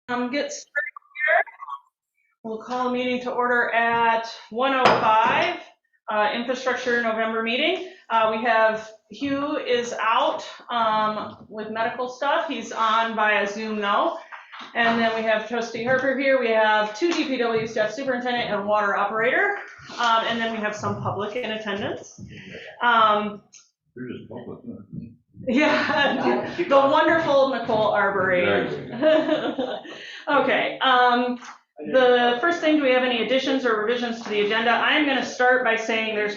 Get started here. We'll call the meeting to order at 1:05, infrastructure November meeting. We have Hugh is out with medical stuff. He's on via Zoom now. And then we have Trustee Harper here. We have 2 DPW staff, superintendent and water operator. And then we have some public in attendance. You're just public, huh? Yeah, the wonderful Nicole Arbery. Okay, the first thing, do we have any additions or revisions to the agenda? I'm gonna start by saying we're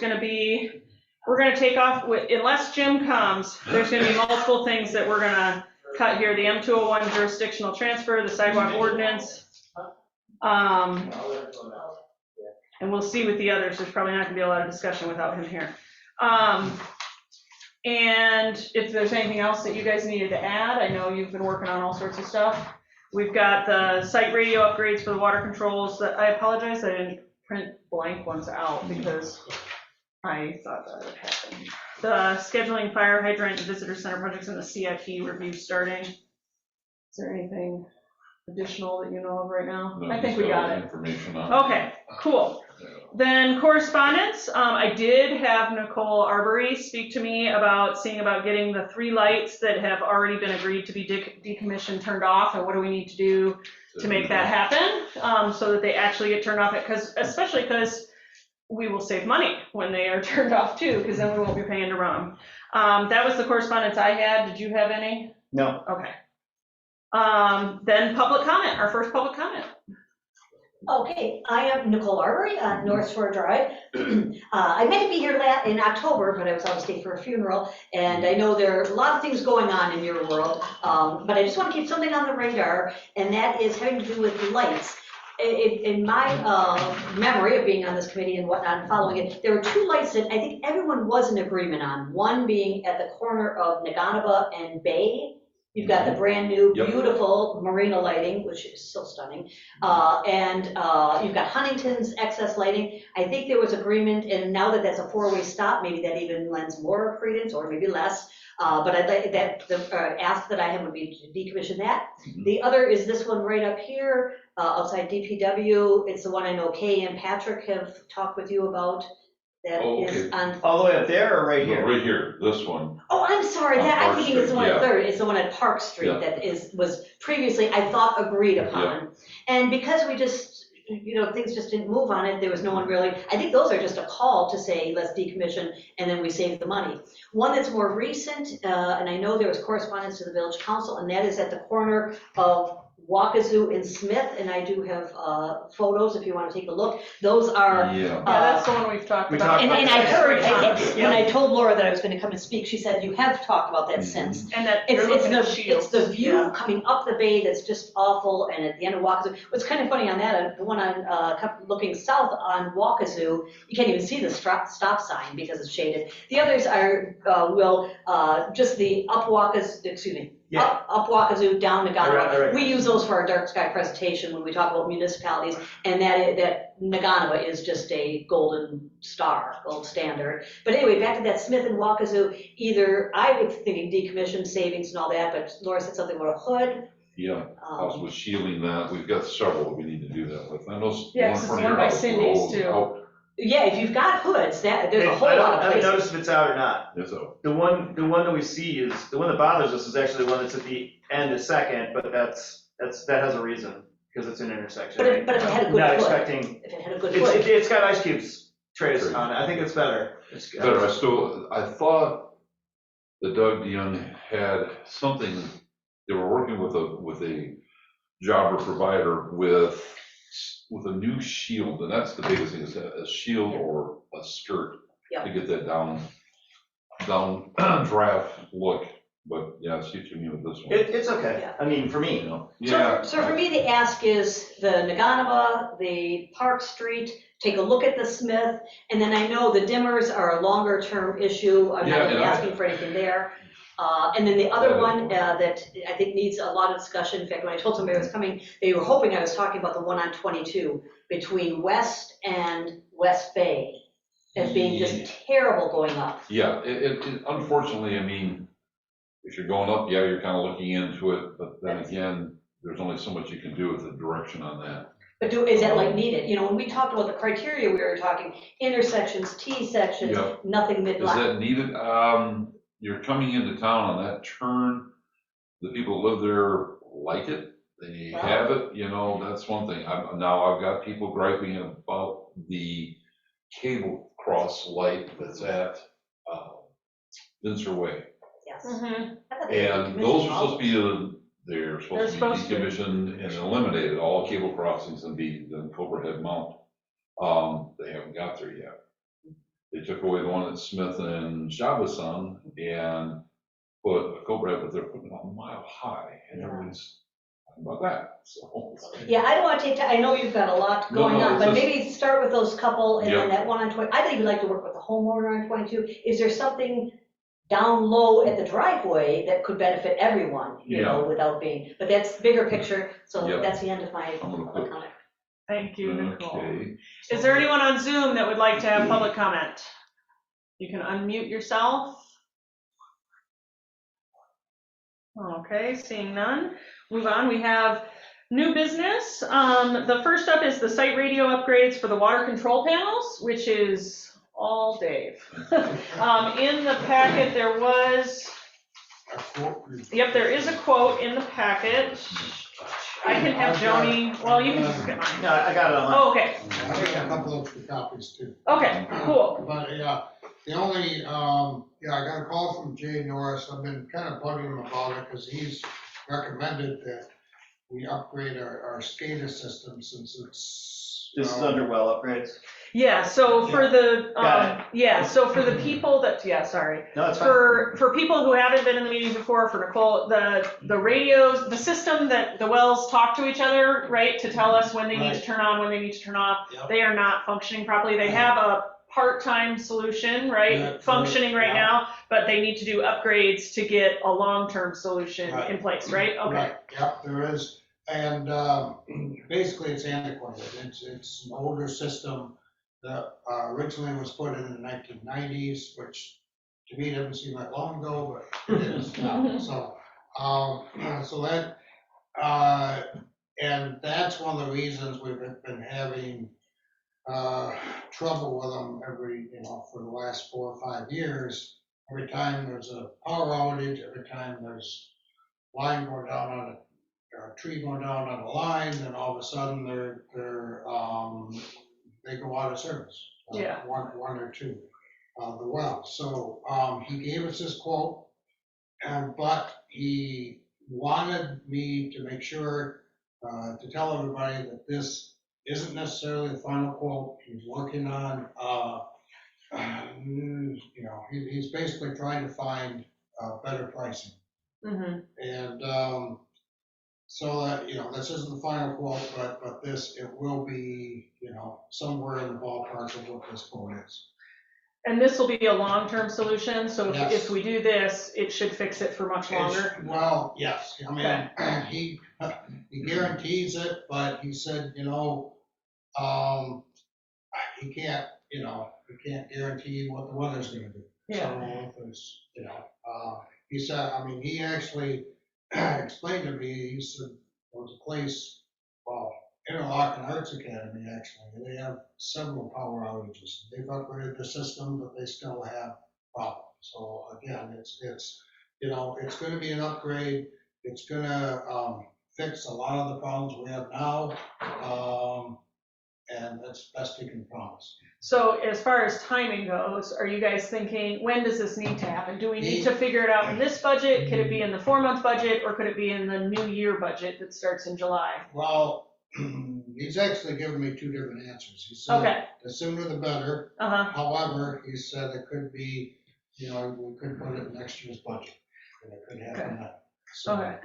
gonna take off, unless Jim comes, there's gonna be multiple things that we're gonna cut here. The M201 jurisdictional transfer, the sidewalk ordinance. And we'll see with the others, there's probably not gonna be a lot of discussion without him here. And if there's anything else that you guys needed to add, I know you've been working on all sorts of stuff. We've got the site radio upgrades for the water controls. That I apologize, I didn't print blank ones out because I thought that would happen. The scheduling fire hydrant and visitor center projects and the CIP review starting. Is there anything additional that you know of right now? No, I think we got it. Information on Okay, cool. Then correspondence, I did have Nicole Arbery speak to me about seeing about getting the 3 lights that have already been agreed to be decommissioned turned off, and what do we need to do to make that happen, so that they actually get turned off, especially because we will save money when they are turned off too, because then we won't be paying to run them. That was the correspondence I had. Did you have any? No. Okay. Then public comment, our first public comment. Okay, I am Nicole Arbery on Northport Drive. I meant to be here in October, but I was out of state for a funeral, and I know there are a lot of things going on in your world, but I just want to keep something on the radar, and that is having to do with lights. In my memory of being on this committee and whatnot and following it, there were 2 lights that I think everyone was in agreement on. One being at the corner of Naganaba and Bay. You've got the brand new, beautiful marina lighting, which is so stunning. And you've got Huntington's excess lighting. I think there was agreement, and now that that's a 4-way stop, maybe that even lends more credence or maybe less. But I'd like that the ask that I have would be to decommission that. The other is this one right up here outside DPW. It's the one I know Kay and Patrick have talked with you about. That is on all the way up there or right here? No, right here, this one. Oh, I'm sorry, that I'm thinking it's the one at Third. It's the one at Park Street that was previously, I thought, agreed upon. And because we just, things just didn't move on it, there was no one really, I think those are just a call to say, let's decommission, and then we save the money. One that's more recent, and I know there was correspondence to the village council, and that is at the corner of Wakazoo and Smith, and I do have photos if you want to take a look. Those are That's the one we've talked about. And I heard, when I told Laura that I was going to come and speak, she said, you have talked about that since. And that it's the view coming up the bay that's just awful, and at the end of Wakazoo. What's kind of funny on that, the one on looking south on Wakazoo, you can't even see the stop sign because it's shaded. The others are, just the up Wakazoo, down Naganaba. Right. We use those for our dark sky presentation when we talk about municipalities, and that Naganaba is just a gold standard. But anyway, back to that Smith and Wakazoo, either I was thinking decommission, savings and all that, but Laura said something about a hood. Yeah, possibly shielding that. We've got several that we need to do that with. I know it's one by Cindy's too. Yeah, if you've got hoods, there's a whole lot of places. I haven't noticed if it's out or not. Yes, so. The one that we see is, the one that bothers us is actually the one that's at the end of second, but that has a reason, because it's an intersection. But if it had a good Not foot. expecting, If it had a good foot. it's got ice cubes trays on it. I think it's better. It's Better, I thought that Doug DeYoung had something, they were working with a jobber provider with a new shield, and that's the biggest thing, is a shield or a skirt to get that down draft look. But yeah, see what you mean with this one. It's okay. Yeah. I mean, for me, So for me, the ask is the Naganaba, the Park Street, take a look at the Smith, and then I know the dimmers are a longer term issue. I'm not really asking for anything there. And then the other one that I think needs a lot of discussion, in fact, when I told somebody I was coming, they were hoping I was talking about the one on 22 between West and West Bay as being just terrible going up. Yeah, it unfortunately, I mean, if you're going up, you're kind of looking into it, but then again, there's only so much you can do with the direction on that. But is that like needed? You know, when we talked about the criteria, we were talking intersections, T-sections, Yeah. nothing Is mid-block. that needed? You're coming into town on that turn, the people that live there like it, they Wow. have it, you know, that's one thing. Now I've got people griping about the cable cross light that's at Vincer Way. Yes. Mhm. I thought they were And those are supposed to decommissioned be, they're They're supposed to supposed be to. decommissioned and eliminated, all cable crossings and be the Cobra Head mount. They haven't got there yet. They took away the one at Smith and Shaba's son and put a Cobra Head, but they're putting it on a mile high, and everybody's talking about that, so. Yeah, I don't want to take time, I know you've got a lot No, going no, on, it's but just- maybe start with those couple and then Yep. that one on 20. I'd even like to work with the homeowner on 22. Is there something down low at the driveway that could benefit everyone, you know, without being, but that's bigger picture, so Yep. that's the end of my I'm gonna public put- comment. Thank you, Nicole. Okay. Is there anyone on Zoom that would like to have public comment? You can unmute yourself. Okay, seeing none. Move on. We have new business. The first up is the site radio upgrades for the water control panels, which is all Dave. In the packet, there was, yep, there is a quote in the packet. I can have Joni, well, you can just get mine. No, I got it on. Oh, okay, I got a couple of extra copies too. okay, cool. But yeah, the only, yeah, I got a call from Jay Norris. I've been kind of bugging him about it because he's recommended that we upgrade our SCADA system since it's. This is under well upgrades. Yeah, so for the, Got yeah, so for the people that, yeah, sorry. No, it's fine. For people who haven't been in the meetings before, for Nicole, the radios, the system that the wells talk to each other, right, to tell us when they need to Right. turn on, when they need to turn off, Yep. they are not functioning properly. They have a part-time solution, right, Yeah, functioning right yeah. now, but they need to do upgrades to get a long-term solution Right. in place, right? Okay. Right, yep, there is. And basically it's antiquated. It's an older system that originally was put in the 1990s, which to me doesn't seem that long ago, but it is now. So, so that, and that's one of the reasons we've been having trouble with them for the last 4 or 5 years. Every time there's a power outage, every time there's line going down on a, or a tree going down on a line, then all of a sudden they go out of service. Yeah. One or two, the well. So, he gave us this quote, but he wanted me to make sure, to tell everybody that this isn't necessarily the final quote. He's working on, he's basically trying to find, better pricing. Mhm. And, so that, this isn't the final quote, but it will be, somewhere in the ballpark of what this quote is. And this will be a long-term solution, so Yes. if we do this, it should fix it for much longer. Well, yes, I mean, he guarantees it, but he said, he can't, he can't guarantee what the weather's gonna do. Yeah. So if it's, he said, I mean, he actually explained to me, he said, there was a place, Interlochen Arts Academy, actually, they have several power outages. They've upgraded the system, but they still have problems. So again, it's gonna be an upgrade. It's gonna, fix a lot of the problems we have now. And that's best you can promise. So as far as timing goes, are you guys thinking, when does this need to happen? Do we need to figure it out in this budget? Could it be in the 4-month budget, or could it be in the new year budget that starts in July? Well, he's actually given me 2 different answers. He said, Okay, the sooner the better. uh-huh, However, he said it could be, we could put it in next year's budget. And it could happen then. So, okay.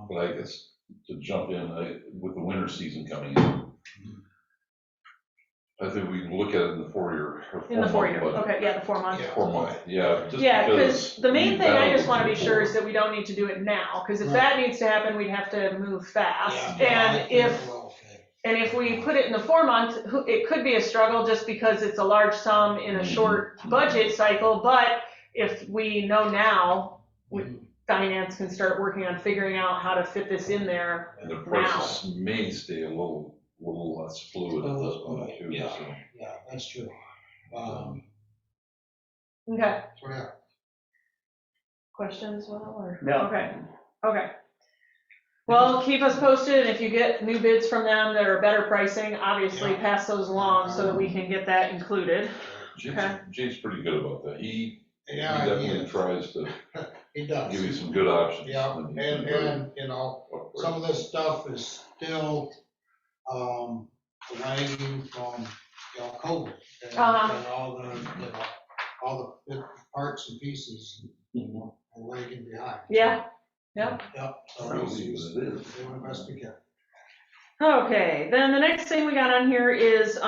But I guess to jump in, with the winter season coming in, I think we can look at it in the 4-year or 4-month In the 4-year, budget. okay, yeah, the 4-month. Yeah. 4-month, yeah, just Yeah, because because. the main we've thing I battled just want to with be sure is before. that we don't need to do it now, because if Right. that needs to happen, we'd have to move fast. Yeah, And I think if, we're okay. and if we put it in the 4-month, it could be a struggle just because it's a large sum in a short budget cycle, but if we know now, finance can start working on figuring out how to fit this in there. And the prices may stay a little less fluid at this point too, Yeah. so. Yeah, that's true. Okay, So, yeah, questions, Will, or? No. Okay. Well, keep us posted, and if you get new bids from them that are better pricing, obviously Yeah. pass those along so that we can get that included. Okay. Jake's pretty good about that. He yeah, he definitely is. tries to He does. give you some good options. Yeah, and and, you know, upgrade. some of this stuff is still, lagging from, you know, COVID. And all the, you know, all the parts and pieces, you know, are lagging behind. Yeah. Yep. Yep, so Really, he's what it is. doing the best we can. Okay, then the next thing we got on here is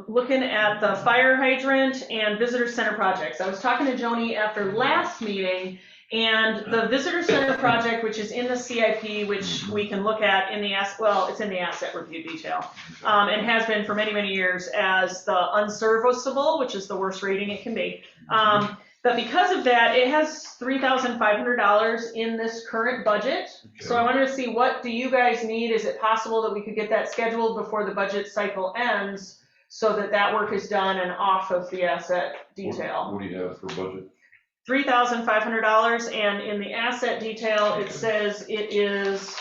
looking at the fire hydrant and visitor center projects. I was talking to Joni after last meeting, and the visitor center project, which is in the CIP, which we can look at in the it's in the asset review detail, and has been for many, many years as the unserviceable, which is the worst rating it can be. But because of that, it has $3,500 in this current budget. So I wanted to see, what do you guys need? Is it possible that we could get that scheduled before the budget cycle ends so that that work is done and off of the asset detail? What do you have for budget? $3,500, and in the asset detail, it says it is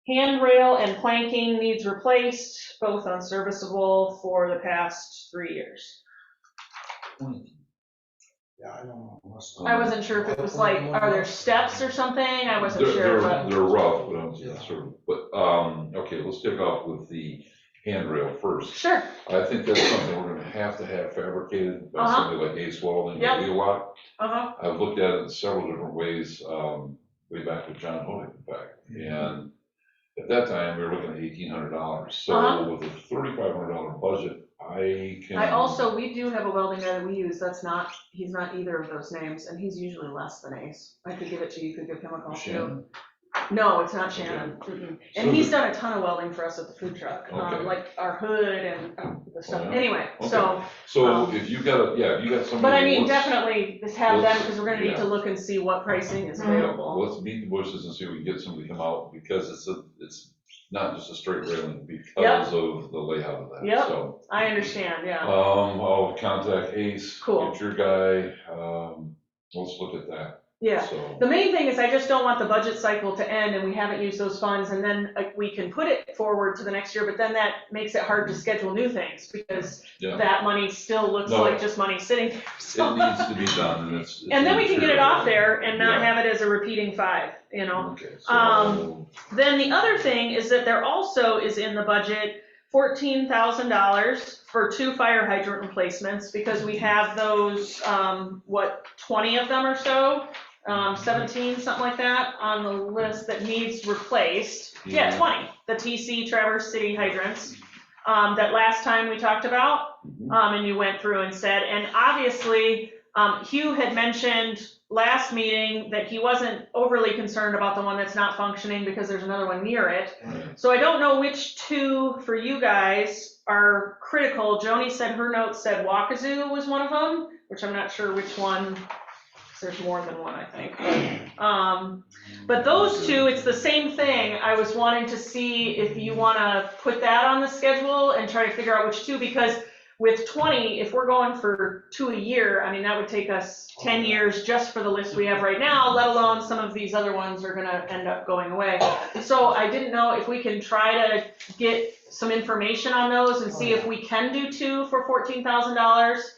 handrail and planking needs replaced, both unserviceable for the past 3 years. Yeah, I don't know. I wasn't sure if it was like, are there steps or something? I wasn't sure, but. They're rough, but I'm Yeah. sort of, but, okay, let's kick off with the handrail first. Sure. I think that's something we're gonna have fabricated by somebody like Ace Welding Yep. or Wheelock. Uh-huh. I've looked at it in several different ways, way back with John Honig, in fact. And at that time, we were looking at $1,800. So with a $3,500 budget, I can. We do have a welding guy that we use, he's not either of those names, and he's usually less than Ace. I could give it to you, you could give him a call too. Shannon? No, it's not Shannon. Mm-mm. And So he's done a ton of welding for us at the food truck, Okay. like our hood and the stuff. Oh, yeah. Anyway, Okay. so. So if you got if you got somebody. But I mean, let's- definitely, just have them, let's- because we're gonna need to look and see what pricing is available. Let's beat the bushes and see if we can get somebody to come out, because it's not just a straight railing because of the layout of that. Yep. So, I understand, yeah. I'll contact Ace. Cool. Get your guy, let's look at that. Yeah. So, The main thing is I just don't want the budget cycle to end and we haven't used those funds, and then we can put it forward to the next year, but then that makes it hard to schedule new things because yeah, that money still looks No. like just money sitting there. So. it needs to be done, and it's. And then we can get it off there and not Yeah. have it as a repeating 5, you know? Okay, so. Then the other thing is that there also is in the budget $14,000 for 2 fire hydrant replacements, because we have those, 20 of them or so, 17, something like that, on the list that needs replaced. Yeah, 20, the TC Traverse City hydrants, that last time we talked about, and you went through and said, and obviously, Hugh had mentioned last meeting that he wasn't overly concerned about the one that's not functioning because there's another one near it. Right. So I don't know which 2 for you guys are critical. Joni said her notes said Wakazoo was one of them, which I'm not sure which one, 'cause there's more than one, I think. But those 2, it's the same thing. I was wanting to see if you want to put that on the schedule and try to figure out which 2, because with 20, if we're going for 2 a year, I mean, that would take us 10 years just for the list we have right now, let alone some of these other ones are gonna end up going away. So I didn't know if we can try to get some information on those and see if we can do 2 for $14,000.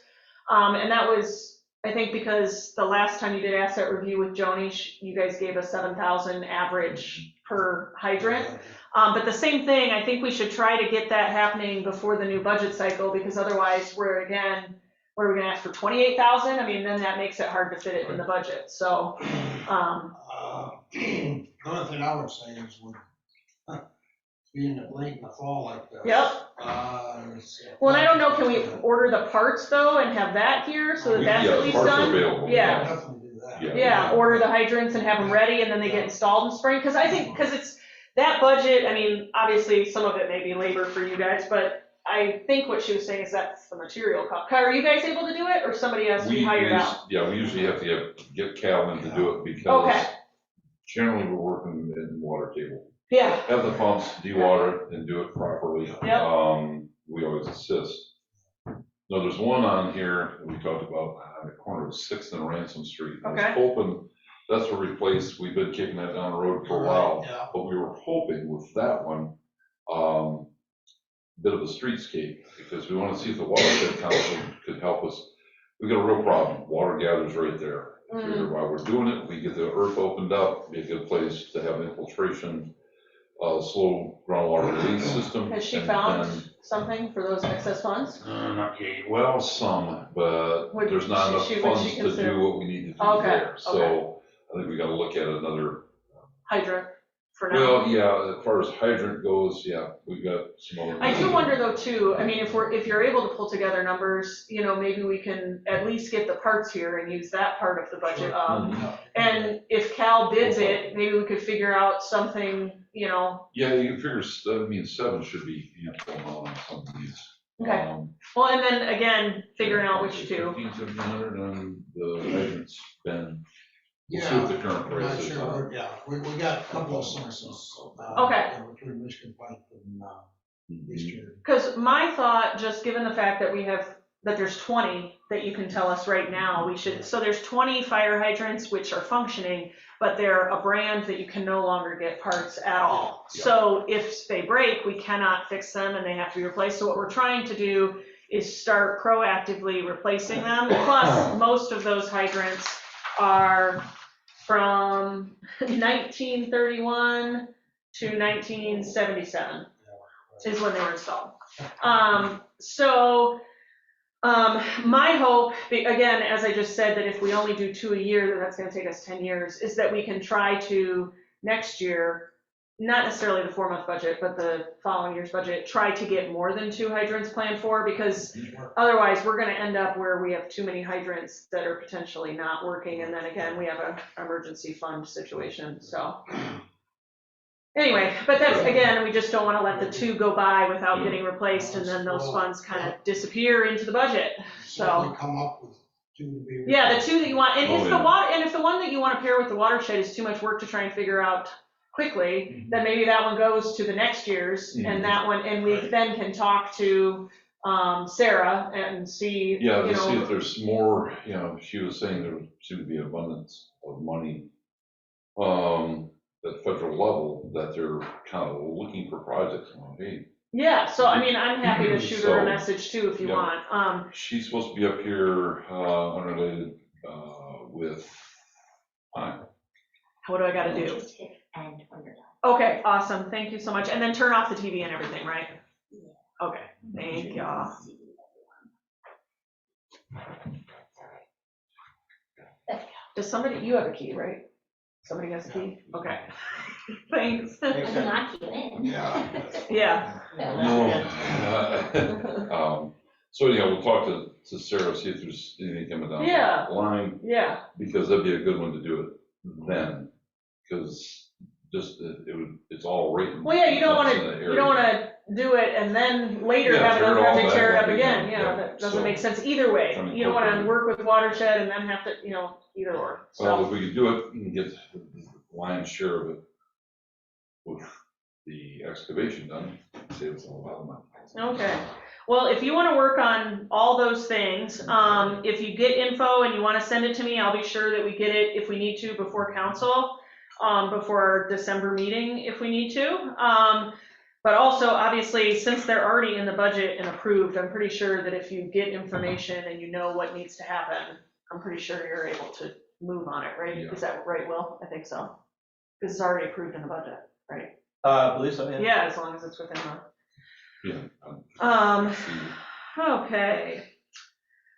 And that was, I think, because the last time you did asset review with Joni, you guys gave us 7,000 average per hydrant. But the same thing, I think we should try to get that happening before the new budget cycle, because otherwise we're gonna ask for 28,000? I mean, then that makes it hard to fit it in the budget, so. The other thing I would say is with being late in the fall like this. Yep. Well, and I don't know, can we order the parts though and have that here so that that's at least parts are done? available. Yeah. Definitely do that. Yeah, order the hydrants and have them ready and then they get installed in spring, because I think, because it's, that budget, I mean, obviously some of it may be labor for you guys, but I think what she was saying is that's the material cost. Are you guys able to do it, or somebody has to be hired out? Yeah, we usually have to get Calvin to do it because Okay. generally we're working in water table. Yeah, Have the pumps, dewater it, and do it properly. Yep. We always assist. No, there's one on here that we talked about on the corner of 6th and Ransom Street. I was Okay. hoping that's what replaced, we've been kicking that down the road for a while, Yeah. but we were hoping with that one, bit of a streetscape, because we want to see if the watershed council could help us. We got a real problem. Water gathers right there. While we're doing it, we get the earth opened up, be a good place to have infiltration, slow groundwater release system. Has she and found then- something for those excess funds? Not yet. Well, some, but Would there's not enough would funds she to consider- do what we need to do Okay, there. So I think we gotta look at another, Hydrant for now? well, yeah, as far as hydrant goes, yeah, we've got some other. I do wonder though too, I mean, if you're able to pull together numbers, you know, maybe we can at least get the parts here and use that part of the budget Sure. up. Mhm. And if Cal bids it, maybe we could figure out something, you know. Yeah, you can figure, I mean, 7 should be ample on some of these. Okay. Well, and then again, figuring out which two. 1,500 on the hydrants, Ben. We'll see Yeah, what the current I'm not price is. sure, yeah, we got a couple of sources. Okay. Between Michigan Pipe and, Mhm. Eastern. Because my thought, just given the fact that that there's 20 that you can tell us right now, so there's 20 fire hydrants which are functioning, but they're a brand that you can no longer get parts at all. Yeah. So if they break, we cannot fix them and they have to be replaced. So what we're trying to do is start proactively replacing them. Plus, most of those hydrants are from 1931 to 1977 is when they were installed. My hope, again, as I just said, that if we only do 2 a year, then that's gonna take us 10 years, is that we can try to, next year, not necessarily the 4-month budget, but the following year's budget, try to get more than 2 hydrants planned for, because otherwise we're gonna end up where we have too many hydrants that are potentially not working, and then again, we have an emergency fund situation, so. Anyway, but that's, again, we just don't wanna let the 2 go by without getting replaced, and then those funds kind of disappear into the budget, so. Certainly come up with 2 to be. Yeah, the 2 that you want, and if Oh, the yeah. if the one that you wanna pair with the watershed is too much work to try and figure out quickly, then maybe that one goes to the next year's, and that one, and we then can talk to, Sarah and see, Yeah, you to see know. if there's more, she was saying there seemed to be abundance of money, at federal level, that they're kind of looking for projects. Hey, Yeah, so I mean, I'm happy to shoot her a So, message too if you yeah. want, she's supposed to be up here, unrelated, with, what do I gotta do? And when you're done. Okay, awesome, thank you so much, and then turn off the TV and everything, right? Okay, thank y'all. Does somebody, you have a key, right? Somebody has a key? Okay. Thanks. I do not keep it in. Yeah. Yeah. no. So yeah, we'll talk to Sarah, see if there's anything coming down Yeah. the line, Yeah, because that'd be a good one to do it then, because just, it's all right. well, yeah, you don't in the wanna area. do it and then later Yeah, have tear it another all project back tear it up up again, again, yeah, yeah, that doesn't so- make sense either way. I mean, You don't wanna okay. work with watershed and then have to, either or, Well, so. if we could do it and get the lion's share of it with the excavation done, save us a lot of money. Okay, well, if you wanna work on all those things, if you get info and you wanna send it to me, I'll be sure that we get it if we need to before council, before our December meeting if we need to. But also, obviously, since they're already in the budget and approved, I'm pretty sure that if you get information and you know what needs to happen, I'm pretty sure you're able to move on it, right? Yeah. Is that right, Will? I think so. Because it's already approved in the budget, right? I believe so, yeah. Yeah, as long as it's within the. Yeah. Okay.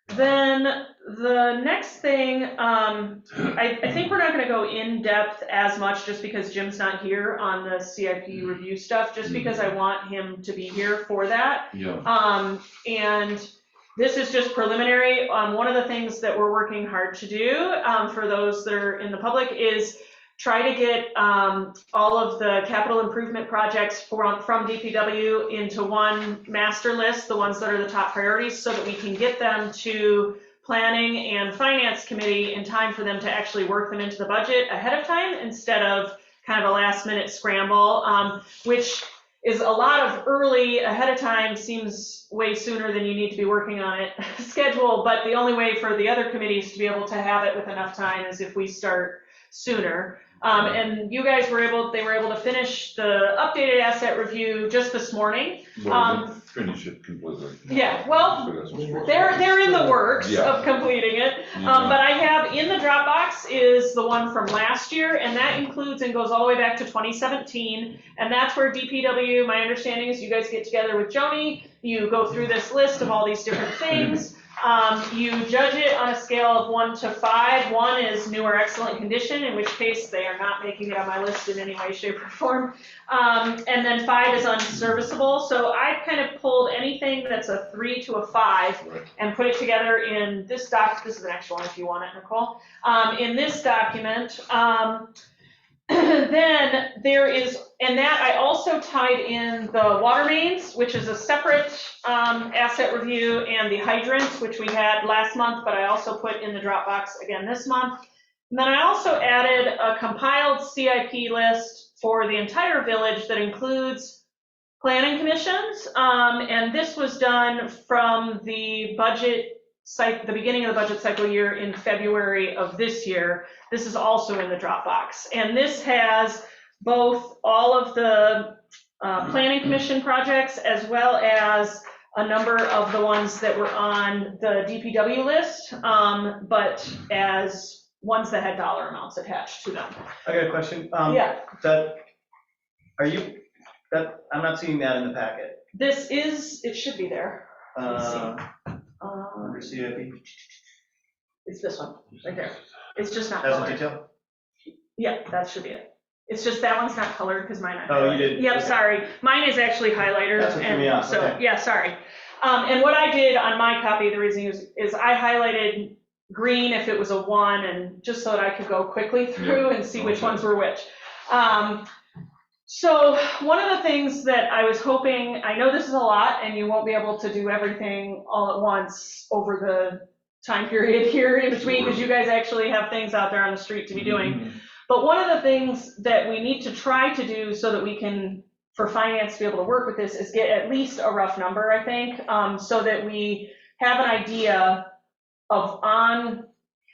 Then the next thing, I think we're not gonna go in depth as much just because Jim's not here on the CIP review stuff, just because I want him to be here for that. Yeah. And this is just preliminary. One of the things that we're working hard to do, for those that are in the public, is try to get all of the capital improvement projects from DPW into one master list, the ones that are the top priorities, so that we can get them to planning and finance committee in time for them to actually work them into the budget ahead of time instead of kind of a last minute scramble, which is a lot of early ahead of time, seems way sooner than you need to be working on it schedule, but the only way for the other committees to be able to have it with enough time is if we start sooner. And you guys they were able to finish the updated asset review just this morning. Well, we finish it completely. Yeah, well, So that's what's wrong. they're in the works Yeah. of completing it. Yeah. But I have in the Dropbox is the one from last year, and that includes and goes all the way back to 2017. And that's where DPW, my understanding is you guys get together with Joni, you go through this list of all these different things. You judge it on a scale of 1 to 5. 1 is new or excellent condition, in which case they are not making it on my list in any way, shape, or form. And then 5 is unserviceable. So I've kind of pulled anything that's a 3 to a 5 Right. and put it together in this doc. This is an extra one if you want it, Nicole. In this document. Then there is, and that I also tied in the water mains, which is a separate asset review, and the hydrants, which we had last month, but I also put in the Dropbox again this month. And then I also added a compiled CIP list for the entire village that includes planning commissions, and this was done from the beginning of the budget cycle year in February of this year. This is also in the Dropbox. And this has both all of the planning commission projects as well as a number of the ones that were on the DPW list, but as ones that had dollar amounts attached to them. I got a question. Yeah, I'm not seeing that in the packet. it should be there. Under CIP, It's this one, right there. It's just not as a colored. detail? Yeah, that should be it. It's just that one's not colored because mine. Oh, you did? Yep, Okay. sorry. Mine is actually highlighted. That's what threw me and off, so, okay. yeah, sorry. And what I did on my copy, the reason is I highlighted green if it was a 1, and just so that I could go quickly through and see which Okay. ones were which. So one of the things that I was hoping, I know this is a lot and you won't be able to do everything all at once over the time period here in between, because you guys actually have things out there on the street to be doing. But one of the things that we need to try to do so that we can, for finance to be able to work with this, is get at least a rough number, I think, so that we have an idea of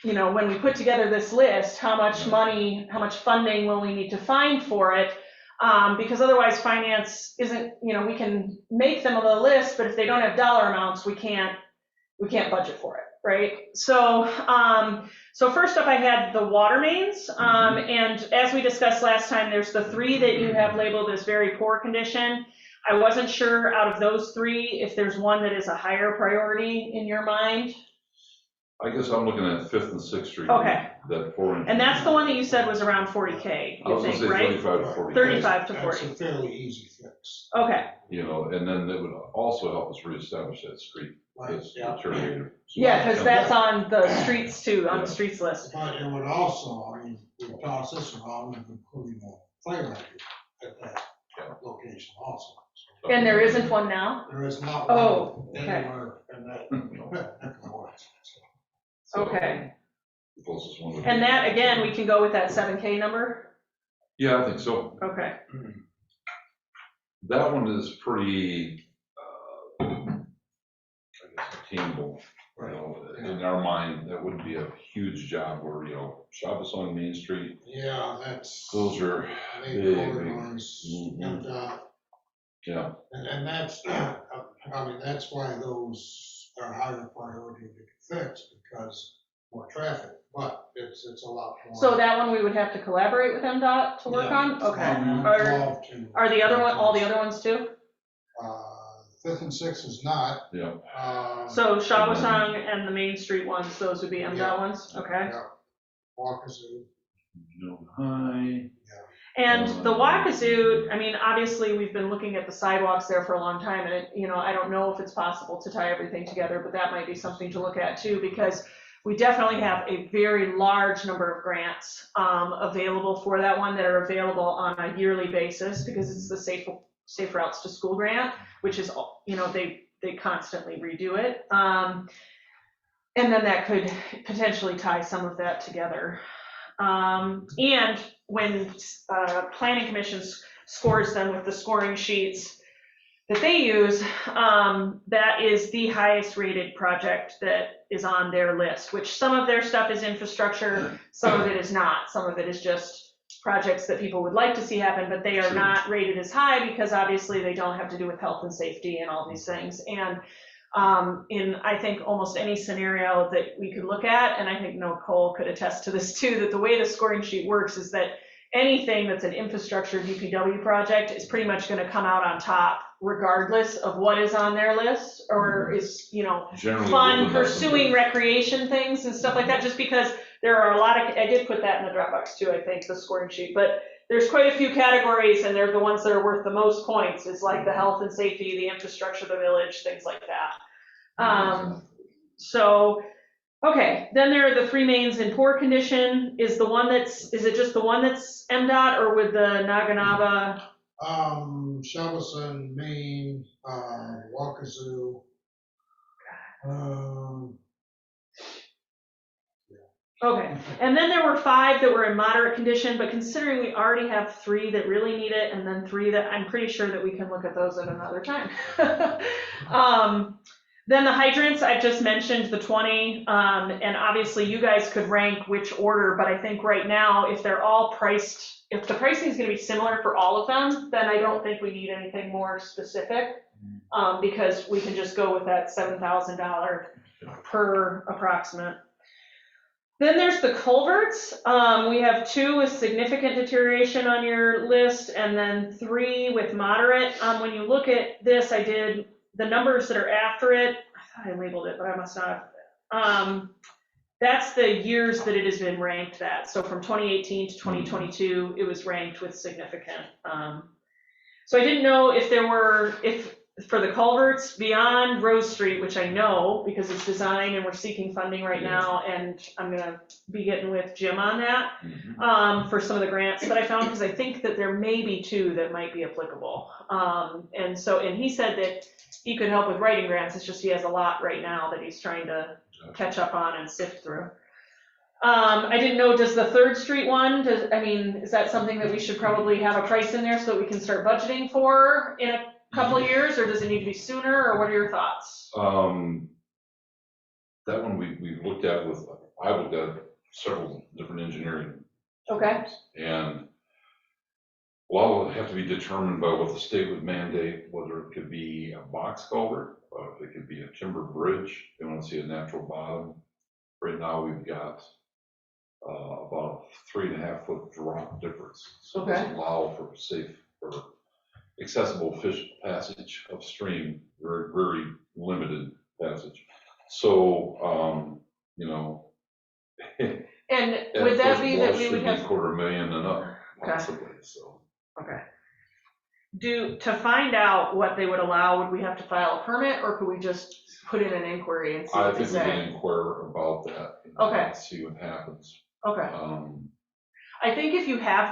when we put together this list, how much money, how much funding will we need to find for it? Because otherwise finance isn't, we can make them on the list, but if they don't have dollar amounts, we can't budget for it, right? So first up I had the water mains, and as we discussed last time, there's the 3 that you have labeled as very poor condition. I wasn't sure out of those 3 if there's one that is a higher priority in your mind. I guess I'm looking at 5th and 6th Street. Okay. That 4-inch. And that's the one that you said was around 40K, I you was gonna think, say right? 35 to 40. 35 to That's 40. a fairly easy fix. Okay, And then that would also help us reestablish that street Right, that's yeah. deteriorated. So yeah, because we can- that's on the streets too, on the streets list. But it would also, we toss this around and including a fire hydrant at that location also. So And there isn't one now? there is not Oh, one okay. anywhere in that neck of the woods. So Okay. the closest one would And be- that, again, we can go with that 7K number? Yeah, I think so. Okay, That one is pretty, I guess, attainable. In our mind, that wouldn't be a huge job where, Shabbos on Main Street, Yeah, that's. those are Big big, corridors, Mhm. and, yeah. and that's, that's why those are higher priority to get fixed, because more traffic, but it's a lot more. so that one we would have to collaborate with MDOT to work Yeah, on? it's Okay. a lot more Are, involved to- are the other one, all the other ones too? 5th and 6th is not. Yeah. So Shawasang and the Main Street ones, those would be MDOT Yeah. ones? Okay. Yeah. Walkazoo, Hi. And the Wakazoo, obviously, we've been looking at the sidewalks there for a long time, and I don't know if it's possible to tie everything together, but that might be something to look at too, because we definitely have a very large number of grants available for that one that are available on a yearly basis, because it's the Safe Routes to School grant, which is, they constantly redo it. And then that could potentially tie some of that together. And when planning commission scores them with the scoring sheets that they use, that is the highest rated project that is on their list, which some of their stuff is infrastructure, some of it is not. Some of it is just projects that people would like to see happen, but they are not rated as high because obviously they don't have to do with health and safety and all these things. And in, I think, almost any scenario that we could look at, and I think Nicole could attest to this too, that the way the scoring sheet works is that anything that's an infrastructure DPW project is pretty much going to come out on top regardless of what is on their list or is, you know, Generally, fun pursuing recreation things and stuff like that, just because there are a lot of, I did put that in the Dropbox too, I think, the scoring sheet, but there's quite a few categories and they're the ones that are worth the most points, is like the health and safety, the infrastructure of the village, things like that. So, okay, then there are the three mains in poor condition. Is it just the one that's MDOT or with the Naganaba? Shelbyson, Maine, Wakazoo. Okay, and then there were 5 that were in moderate condition, but considering we already have 3 that really need it, and then 3 that I'm pretty sure that we can look at those at another time. Then the hydrants, I've just mentioned the 20, and obviously you guys could rank which order, but I think right now, if they're all priced, if the pricing is gonna be similar for all of them, then I don't think we need anything more specific, because we can just go with that $7,000 per approximate. Then there's the culverts. We have 2 with significant deterioration on your list, and then 3 with moderate. When you look at this, I did the numbers that are after it. I thought I labeled it, but I must not have. That's the years that it has been ranked at. So from 2018 to 2022, it was ranked with significant. So I didn't know if for the culverts beyond Rose Street, which I know because it's designed and we're seeking funding right now, and I'm gonna be getting with Jim on that for some of the grants that I found, because I think that there may be 2 that might be applicable. And he said that he could help with writing grants. It's just he has a lot right now that he's trying to catch up on and sift through. I didn't know, does the 3rd Street one, is that something that we should probably have a price in there so that we can start budgeting for in a couple of years, or does it need to be sooner, or what are your thoughts? That one we've looked at I looked at several different engineering. Okay. And a lot would have to be determined by what the state would mandate, whether it could be a box culvert, or if it could be a timber bridge. They want to see a natural bottom. Right now we've got about a 3.5 foot drop difference. So it doesn't allow for safe or accessible fish passage upstream, very, very limited passage. So, you know. And would that be that we would have $250,000 and up, possibly, so. Okay. To find out what they would allow, would we have to file a permit, or could we just put in an inquiry and see I what they think we say? can inquire about that. Okay. See what happens. Okay. I think if you have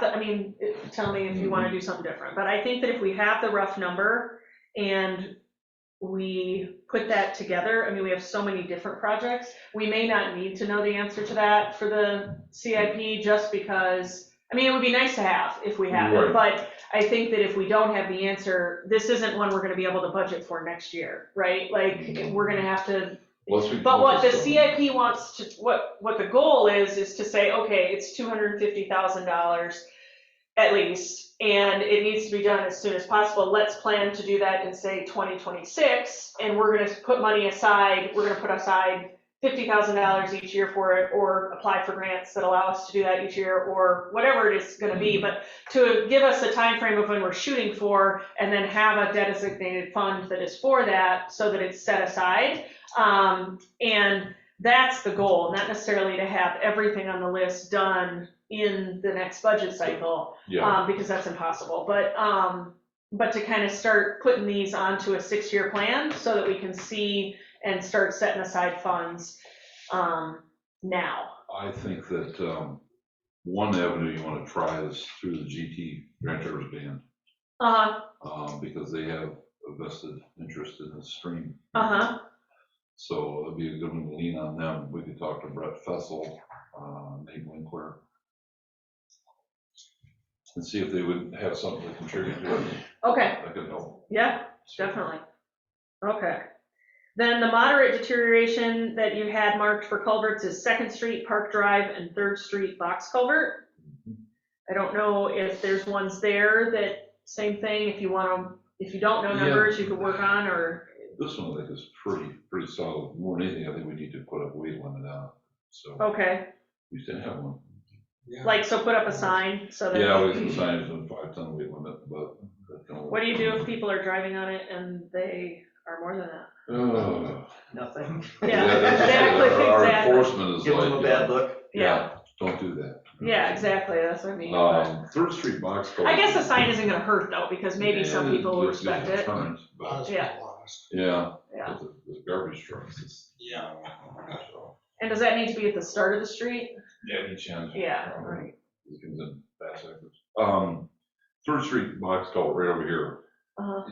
tell me if you want to do something different, but I think that if we have the rough number and we put that together, we have so many different projects, we may not need to know the answer to that for the CIP, just because, it would be nice to have if we have it, but I think that if we don't have the answer, this isn't one we're going to be able to budget for next year, right? Like, we're going to have to. But what the CIP wants to, what the goal is to say, okay, it's $250,000 at least, and it needs to be done as soon as possible. Let's plan to do that in, say, 2026, and we're going to put money aside. We're going to put aside $50,000 each year for it, or apply for grants that allow us to do that each year, or whatever it is going to be. But to give us a time frame of when we're shooting for, and then have a designated fund that is for that, so that it's set aside. And that's the goal, not necessarily to have everything on the list done in the next budget cycle, because that's impossible. But to kind of start putting these onto a 6-year plan so that we can see and start setting aside funds now. I think that one avenue you want to try is through the GT Grant Terrors Band. Because they have a vested interest in the stream. So it'd be a good one to lean on them. We could talk to Brett Fessel, Nate Winkler, and see if they would have something to contribute to it. Okay, That could help. yeah, definitely. Okay. Then the moderate deterioration that you had marked for culverts is 2nd Street, Park Drive, and 3rd Street box culvert. I don't know if there's ones there that, same thing, if you want to, if you don't know numbers, you could work on, or. This one I think is pretty solid. More than anything, I think we need to put a weight limit on it. So Okay, we should have one. Yeah. like, so put up a sign so that. Yeah, we can sign it a 5-ton weight limit, but. What do you do if people are driving on it and they are more than that? Nothing. Yeah, that's just it. exactly, Our exactly. enforcement is Give them a like, bad look. Yeah, don't do that. yeah, exactly, that's what I mean. 3rd Street box culvert. I guess the sign isn't gonna hurt though, because maybe some people will Just get respect it. deterrent, but, Let's be Yeah. honest. yeah, Yeah, with the garbage trucks, it's, Yeah. so, and does that need to be at the start of the street? yeah, each end. Yeah, probably. right. It comes in fast backwards. 3rd Street box culvert right over here.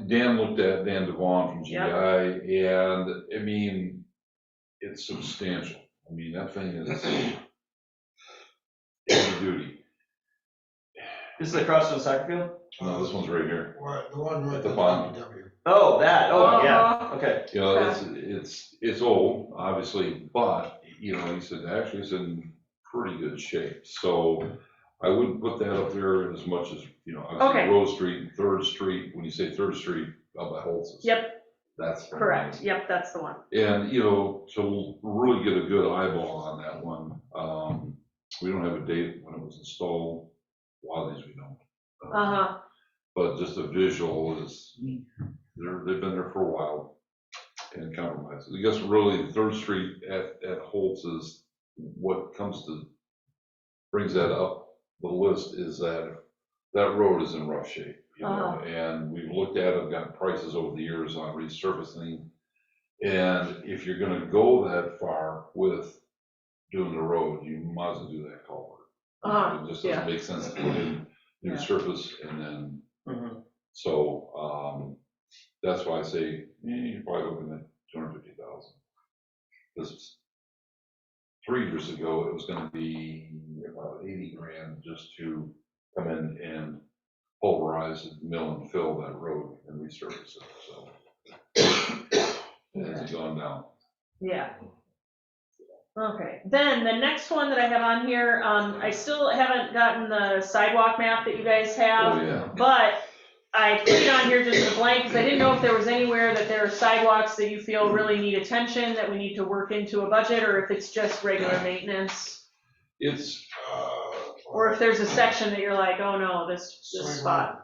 Dan Devon from GI, and I mean, it's substantial. I mean, that thing is heavy duty. This is across from the soccer field? No, this one's right here. What, the one with At the the bottom. WW. Oh, that, oh, yeah, okay. You know, it's old, obviously, but, you know, he said, actually, it's in pretty good shape. So I wouldn't put that up there as much as, you know, obviously Okay. Rose Street, 3rd Street, when you say 3rd Street, up by Holtz's. Yep, That's the correct, one. yep, that's the one. And, you know, to really get a good eyeball on that one, we don't have a date when it was installed. A lot of these we don't. But just a visual is, they've been there for a while and compromised. I guess really 3rd Street at Holtz's, what comes to, brings that up the list is that road is in rough shape, you know, and we've looked at it, gotten prices over the years on resurfacing. And if you're gonna go that far with doing the road, you might as well do that culvert. It just doesn't make sense to put in new surface and then, so, that's why I say, you're probably looking at 250,000. This 3 years ago, it was gonna be about 80 grand just to come in and pulverize and mill and fill that road and resurface it, so. It has gone down. Yeah. Okay, then the next one that I have on here, I still haven't gotten the sidewalk map that you guys have, Oh, yeah. but I put it on here just as a blank, because I didn't know if there was anywhere that there are sidewalks that you feel really need attention, that we need to work into a budget, or if it's just regular maintenance. It's, Or if there's a section that you're like, oh no, this spot.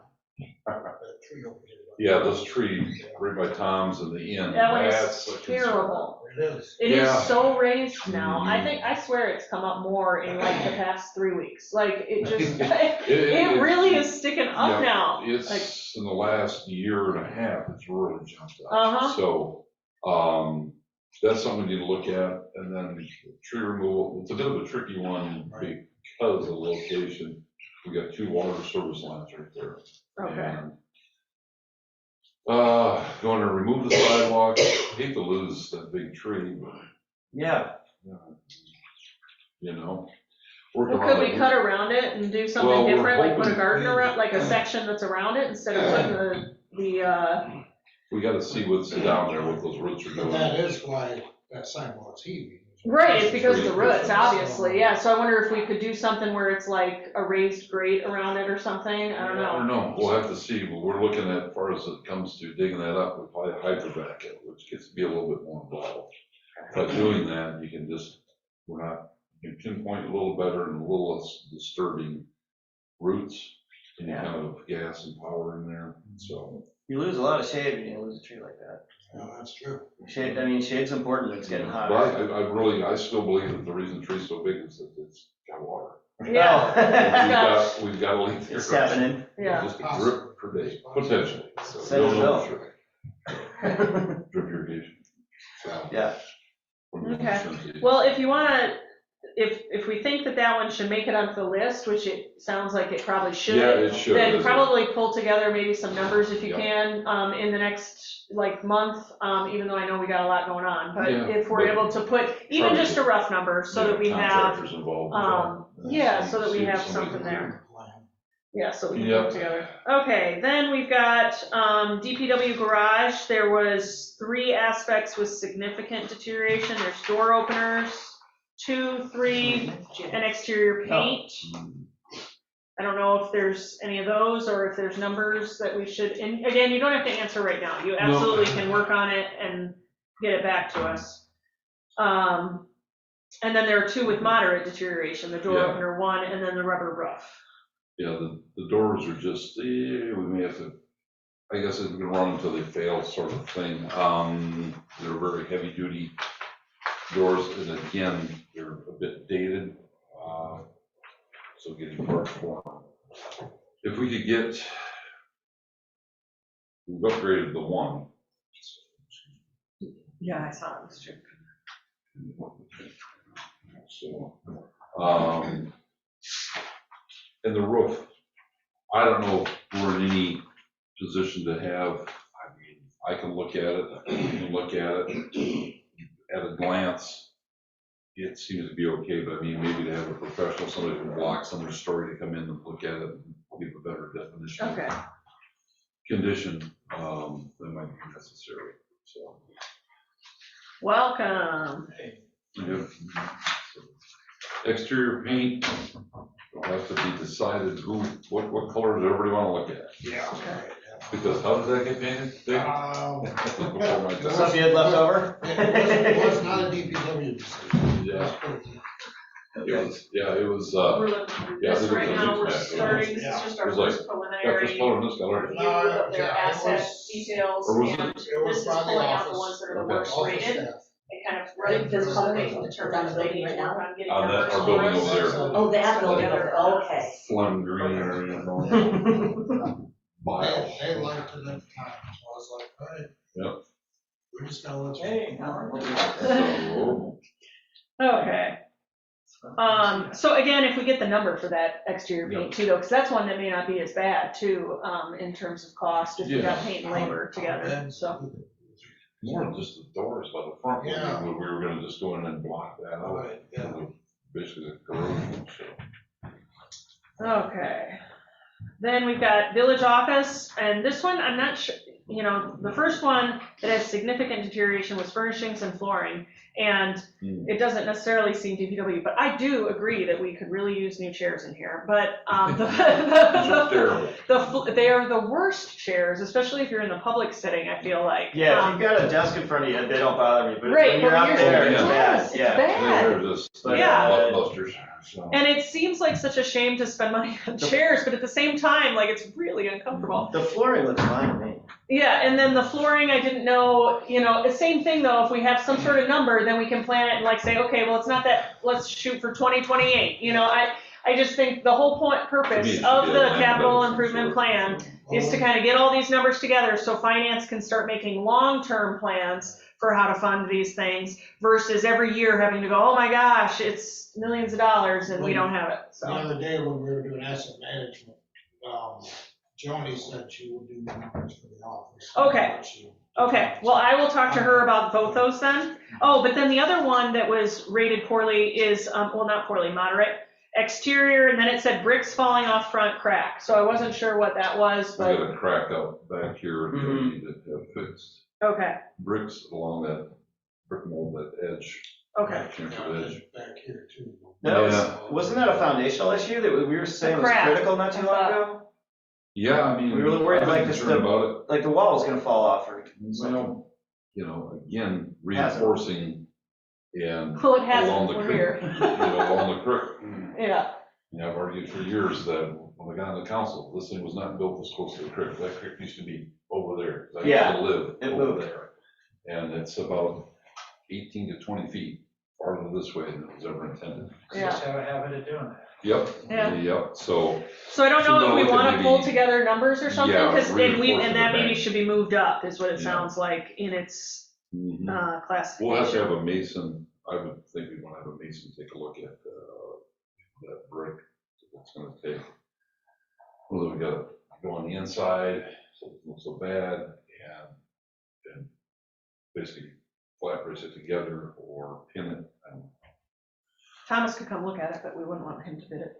That tree over here. yeah, this tree right by Tom's and the inn. That one that's is a concern. terrible. It is. It is Yeah. so raised now. Mhm. I swear it's come up more in like the past 3 weeks. Like it just, It it really is sticking up yeah, now. It's Like, in the last year and a half, it's really jumped up. So, that's something we need to look at. And then tree removal, it's a bit of a tricky one because of the location. We got 2 water service lines right there. okay. And, going to remove the sidewalk, hate to lose that big tree, but, Yeah. you know. work Well, around could we it. cut around it and do something Well, we're different, like put a hoping- garden around, like a section that's around it instead of putting the, We gotta see what's down there, what those roots are But doing. that is why that sidewalk's heaving. right, it's because of the Tree roots, person, obviously, yeah. So I wonder if we could do something where it's like a raised grate around it or something, I don't I don't know. know, we'll have to see, but we're looking at, as far as it comes to digging that up, we'll probably hydrovac it, which gets to be a little bit more involved. By doing that, you can just, you can pinpoint a little better and a little less disturbing roots, and you kind of gas and power in there, so. You lose a lot of shade when you lose a tree like that. No, that's true. Shade, I mean, shade's important, it's getting But hotter. I still believe that the reason the tree's so big is that it's got water. Yeah, We've got a leak there. It's happening. yeah. Just a drip per day, potentially. So Send don't it know out. for sure. Drip irrigation. So, Yeah. from the Okay. insurance agency. Well, if you wanna, if we think that one should make it onto the list, which it sounds like it probably should. Yeah, it should. Then isn't it? probably pull together maybe some numbers if you Yep. can, in the next like month, even though I know we got a lot going on. But Yeah, if we're but able to put even try to just a rough number so that we have, Contractors involved. yeah, so that we See have somebody something can do there. Yeah, so we can Yep. put it together. Okay, then we've got DPW garage. There was 3 aspects with significant deterioration. There's door openers, 2, 3, and exterior paint. I don't know if there's any of those or if there's numbers that we should, and again, you don't have to answer right now. You absolutely can work on it and get it back to us. And then there are 2 with moderate deterioration, the door Yeah. opener 1, and then the rubber roof. Yeah, the doors are just, we may have to, I guess it's gonna run until they fail sort of thing. They're very heavy duty doors, and again, they're a bit dated, so getting parts for them. If we could get, we've upgraded the one. Yeah, I saw it was true. So, and the roof, I don't know if we're in any position to have, I mean, I can look at it, you can look at it, at a glance, it seems to be okay, but I mean, maybe to have a professional, somebody who blocks someone's story to come in and look at it and give a better definition. Okay. Condition, that might be necessary, so. Welcome. Yep. Exterior paint will have to be decided what color does everybody want to look at? Yeah. Because how did that get painted? Before my time. Stuff you had left over? It was not a DPW decision. Yeah, it was, We're looking through yeah, this they right looked now, at we're it. starting, this is Yeah. just It our was like, first yeah, preliminary this color and this color. review of their Yeah, it asset was- details, Or was and it- this It was is by the pulling out the office. ones that are the Okay. worst Office rated, staff. and kind of running this This color building in is terms on of the they building need to right work now? on getting On that- numbers our for building us. over there. So Oh, that it's building, together. okay. Phlegm green or, you know, bile. They liked it at the time, so I was like, all right. Yep. We're just gonna let you. Hey, how are you? So, Okay. So again, if we get the number for that exterior paint too, though, because that's one that may not be as bad too, in terms of cost, if we got Yeah. paint and labor together, so. more than just the doors by the front, Yeah. we were gonna just go in and block that out. Right, yeah. Basically the corrosion, so. Okay. Then we've got village office, and this one, I'm not sure, the first one that has significant deterioration was furnishings and flooring. And it doesn't necessarily seem DPW, but I do agree that we could really use new chairs in here. But These are terrible. they are the worst chairs, especially if you're in the public setting, I feel like. Yeah, if you've got a desk in front of you, they don't bother me, but Right, when you're but when out you're there, it's sitting- bad, It's yeah. bad. They're just, Yeah. butt busters, so. And it seems like such a shame to spend money on chairs, but at the same time, like, it's really uncomfortable. The flooring looks fine to me. Yeah, and then the flooring, I didn't know, the same thing though, if we have some sort of number, then we can plan it and like say, okay, well, it's not that, let's shoot for 2028. I just think the whole To me, purpose it should of be a the line capital item of some improvement sort. plan is to kind of get all these numbers together so finance can start making long-term plans for how to fund these things versus every year having to go, oh my gosh, it's millions of dollars and we don't have it, The so. other day when we were doing asset management, Joni said she would do the numbers for the office. Okay. Okay, well, I will talk to her about both those then. Oh, but then the other one that was rated poorly is, well, not poorly, moderate. Exterior, and then it said bricks falling off front crack. So I wasn't sure what that was, We but, got a crack out back here that we need to have fixed. okay, Bricks along that brick mold, that edge. okay. Chamfer edge. Back here too. Wasn't that a foundational issue that we were saying was crack, critical not too long ago? Yeah, I mean. We were worried I've been like this concerned the- about it. Like the wall was gonna fall off or something. Well, again, reinforcing and Well, it along hasn't, the we're creek, here. along the creek. Yeah, Yeah, I've argued for years that when I got on the council, this thing was not built this close to the creek. That creek used to be over there. I used Yeah, to live it over moved. there. And it's about 18 to 20 feet farther this way than it was ever intended. yeah. have a habit of doing that. Yep, Yeah. yep, so, So I don't know So if we we could want to pull maybe- together numbers or something, Yeah, because, and reinforcing that the maybe bank. should be moved up, is what it Yeah. sounds like in its mhm. classification. We'll have to have a mason I would think we'd want to have a mason take a look at, that brick that's gonna take. Whether we gotta go on the inside, so it doesn't look so bad, and basically flat brace it together or pin it. Thomas could come look at it, but we wouldn't want him to bid it,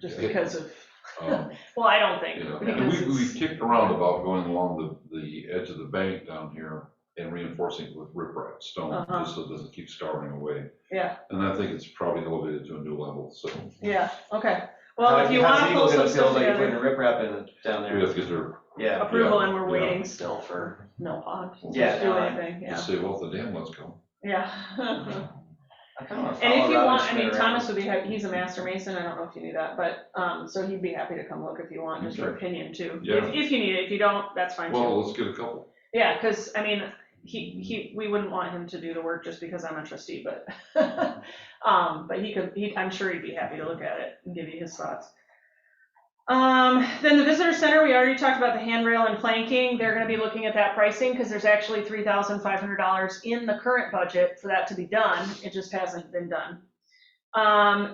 just Yeah. because of, Um, well, I don't think. You know, because and we it's- kicked around about going along the edge of the bank down here and reinforcing it with riprap stone, Uh-huh. just so it doesn't keep scouring away. Yeah, And I think it's probably elevated to a new level, so yeah, okay. Well, if you How's want to Eagle pull some gonna feel stuff like putting together, a riprap in down we there? have to get their, Yeah. approval, and we're yeah. waiting still for Mill Pond to do Yeah, no, anything, yeah, just say, well, if the dam lets go. yeah. I kinda wanna And if follow you Roger want, I Schmidt mean, around. Thomas would be, he's a master mason, I don't know if you knew that, but, so he'd be happy to come look if you want, just for Okay. opinion too. Yeah. If you need it, if you don't, that's fine too. Well, let's get a couple. Yeah, because, I mean, we wouldn't want him to do the work just because I'm a trustee, but, but I'm sure he'd be happy to look at it and give you his thoughts. Then the visitor center, we already talked about the handrail and planking. They're gonna be looking at that pricing because there's actually $3,500 in the current budget for that to be done. It just hasn't been done.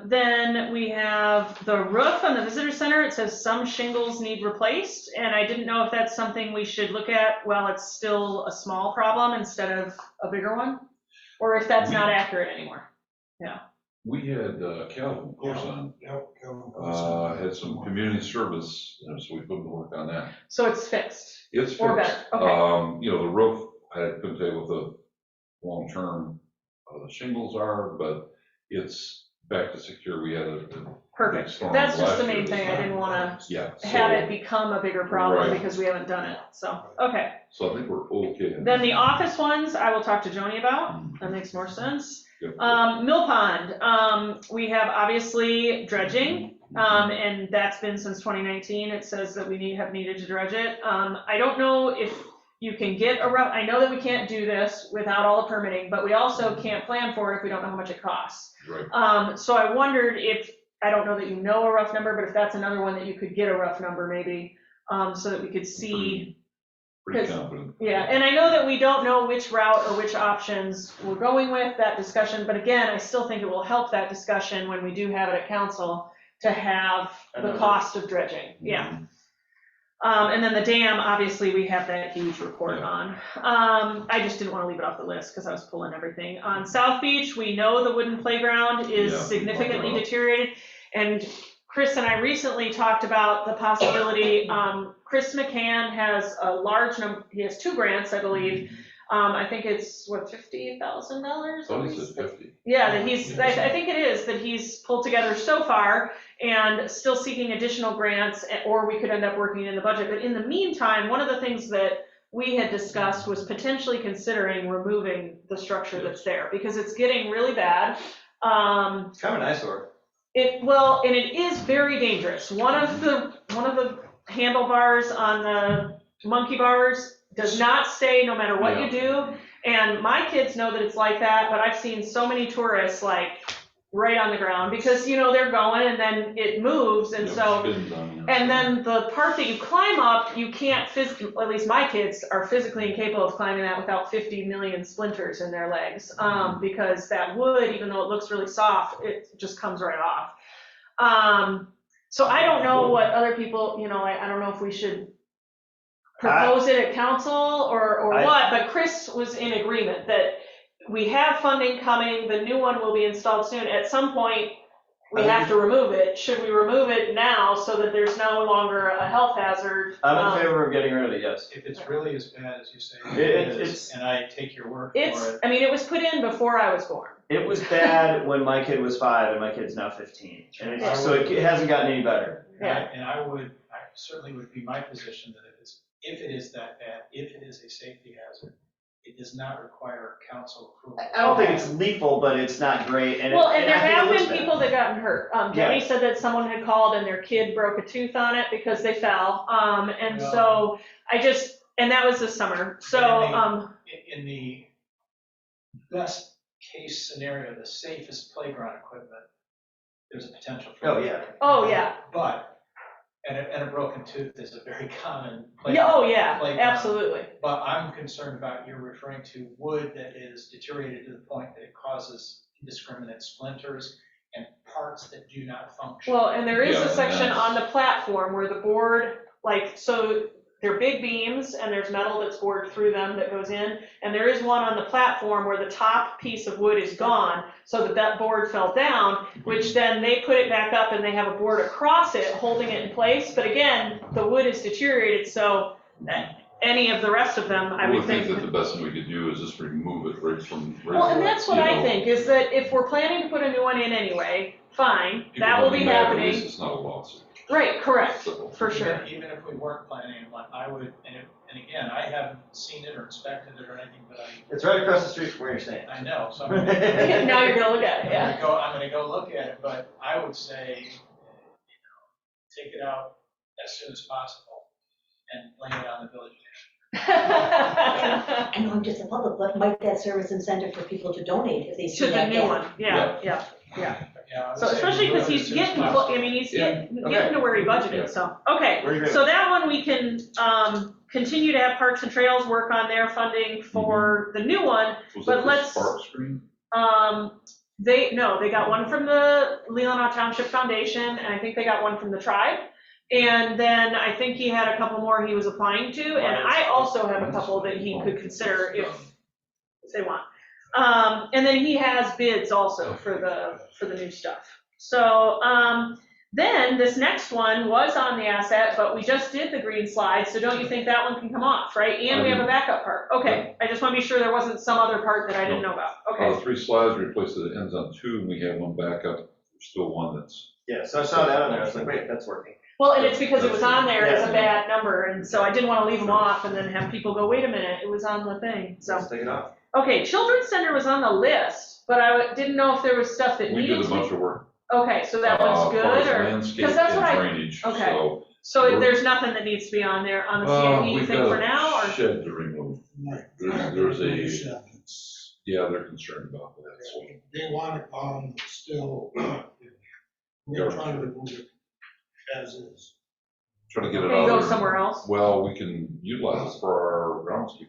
Then we have the roof on the visitor center. It says some shingles need replaced, and I didn't know if that's something we should look at while it's still a small problem instead of a bigger one, or if that's not accurate anymore. We had Calvin, of course, on, Yep, Kevin. had some community service, so we put him to work on that. So it's fixed. It's fixed. Or better, okay. You know, the roof, I couldn't tell you what the long-term, the shingles are, but it's back to secure. We had a big Perfect. storm That's just last the year main this thing. I time. didn't want Yeah. to have so- it become a bigger problem Right. because we haven't done it. So, okay. So I think we're okay. Then the office ones, I will talk to Joni about. That makes more sense. Yep. Mill Pond, we have obviously dredging, and that's been since 2019. It says that we have needed to dredge it. I don't know if you can get a rough, I know that we can't do this without all the permitting, but we also can't plan for it if we don't know how much it costs. Right. So I wondered if, I don't know that you know a rough number, but if that's another one that you could get a rough number maybe, so that we could see. Pretty 'Cause- confident. Yeah, and I know that we don't know which route or which options we're going with, that discussion, but again, I still think it will help that discussion when we do have it at council to have the Another- cost of dredging, yeah. And then the dam, obviously, we have that huge report on. I just didn't want to leave it off the list because I was pulling everything. On South Beach, we know the wooden playground is Yeah, significantly well. deteriorated. And Chris and I recently talked about the possibility, Chris McCann has a large number, he has 2 grants, I believe. I think it's, what, $50,000? So he said 50. Yeah, that I think it is, that he's pulled together so far and still seeking additional grants, or we could end up working in the budget. But in the meantime, one of the things that we had discussed was potentially considering removing the structure that's there because it's getting really bad. It's kind of an eyesore. Well, and it is very dangerous. One of the handlebars on the monkey bars does not stay no matter what you do. And my kids know that it's like that, but I've seen so many tourists like right on the ground because, you know, they're going and then it moves. And so, and then the part that you climb up, you can't physically, at least my kids are physically incapable of climbing that without 50 million splinters in their legs. Because that wood, even though it looks really soft, it just comes right off. So I don't know what other people, you know, I don't know if we should propose it at council or what, but Chris was in agreement that we have funding coming, the new one will be installed soon. At some point, we have to remove it. Should we remove it now so that there's no longer a health hazard? I'm in favor of getting rid of it, yes. If it's really as bad as you say It- it it's- is, and I take your word for it. I mean, it was put in before I was born. It was bad when my kid was 5 and my kid's now 15. And so it hasn't gotten any better. And I certainly would be my position that if it is that bad, if it is a safety hazard, it does not require council approval. I don't think it's lethal, but it's not great. And Well, and there I think it have looks been bad. people that gotten hurt. Jenny said that someone had called and their kid broke a tooth on it because they fell. And so and that was this summer. So, In the best case scenario, the safest playground equipment, there's a potential for. Oh, yeah. But, and a broken tooth is a very common yeah, playground. oh yeah, playground. absolutely. But I'm concerned about, you're referring to wood that is deteriorated to the point that it causes indiscriminate splinters and parts that do not function. Well, and there is Yeah, a and section that's- on the platform where the board, so they're big beams and there's metal that's bored through them that goes in. And there is one on the platform where the top piece of wood is gone, so that board fell down, which then they put it back up and they have a board across it holding it in place. But again, the wood is deteriorated, so any of the rest of them, I would think. that the best thing we could do is just remove it right from. Well, and that's what you I know, think, is that if we're planning to put a new one in anyway, fine, people that will would be mad, At happening. least it's not a lawsuit. Right, correct, So- for sure. Even if we weren't planning one, I would, and again, I haven't seen it or inspected it or anything, but It's right across the street from where you're staying. I know, so I'm gonna. Now you're gonna look at it, yeah. I'm gonna go look at it, but I would say, take it out as soon as possible and blame it on the village. I know I'm just a public, but might that serve as incentive for people to donate if they see To the that new gap? one, yeah. Yeah, I would So say especially do because it he's as soon as getting, possible. he's Yeah. getting to where he budgeted, so. Okay, Very good. so that one we can, continue to have Parks and Trails work on their funding for the new one. Was But that the let's- spark screen? They got one from the Leelanau Township Foundation, and I think they got one from the tribe. And then I think he had a couple more he was applying to, and I also have a couple that he could consider if they want. And then he has bids also for the new stuff. So, then this next one was on the asset, but we just did the green slide, so don't you think that one can come off, right? And we have a backup part. Okay, I just want to be sure there wasn't some other part that I didn't know about. Okay. 3 slides replaced it, it ends on 2, and we have one backup, there's still one that's. Yeah, so I saw that on there, I was like, wait, that's working. Well, and it's because it was on there as a Yeah. bad number, and so I didn't want to leave them off and then have people go, wait a minute, it was on the thing, so. Let's take it off. Okay, Children's Center was on the list, but I didn't know if there was stuff that We needed did a to be. bunch of work. Okay, so that one's as good, far as or, landscape 'cause that's and what I- drainage, okay. so. so there's nothing that needs to be on there on the CIP We've thing got for now, a or? shed to remove. Right. There's a, Shed, it's- yeah, they're concerned about that, so. They want it, still, we're trying to remove it as is. Trying to get it Can out you of go there. somewhere else? Well, we can utilize it for our groundskeeper.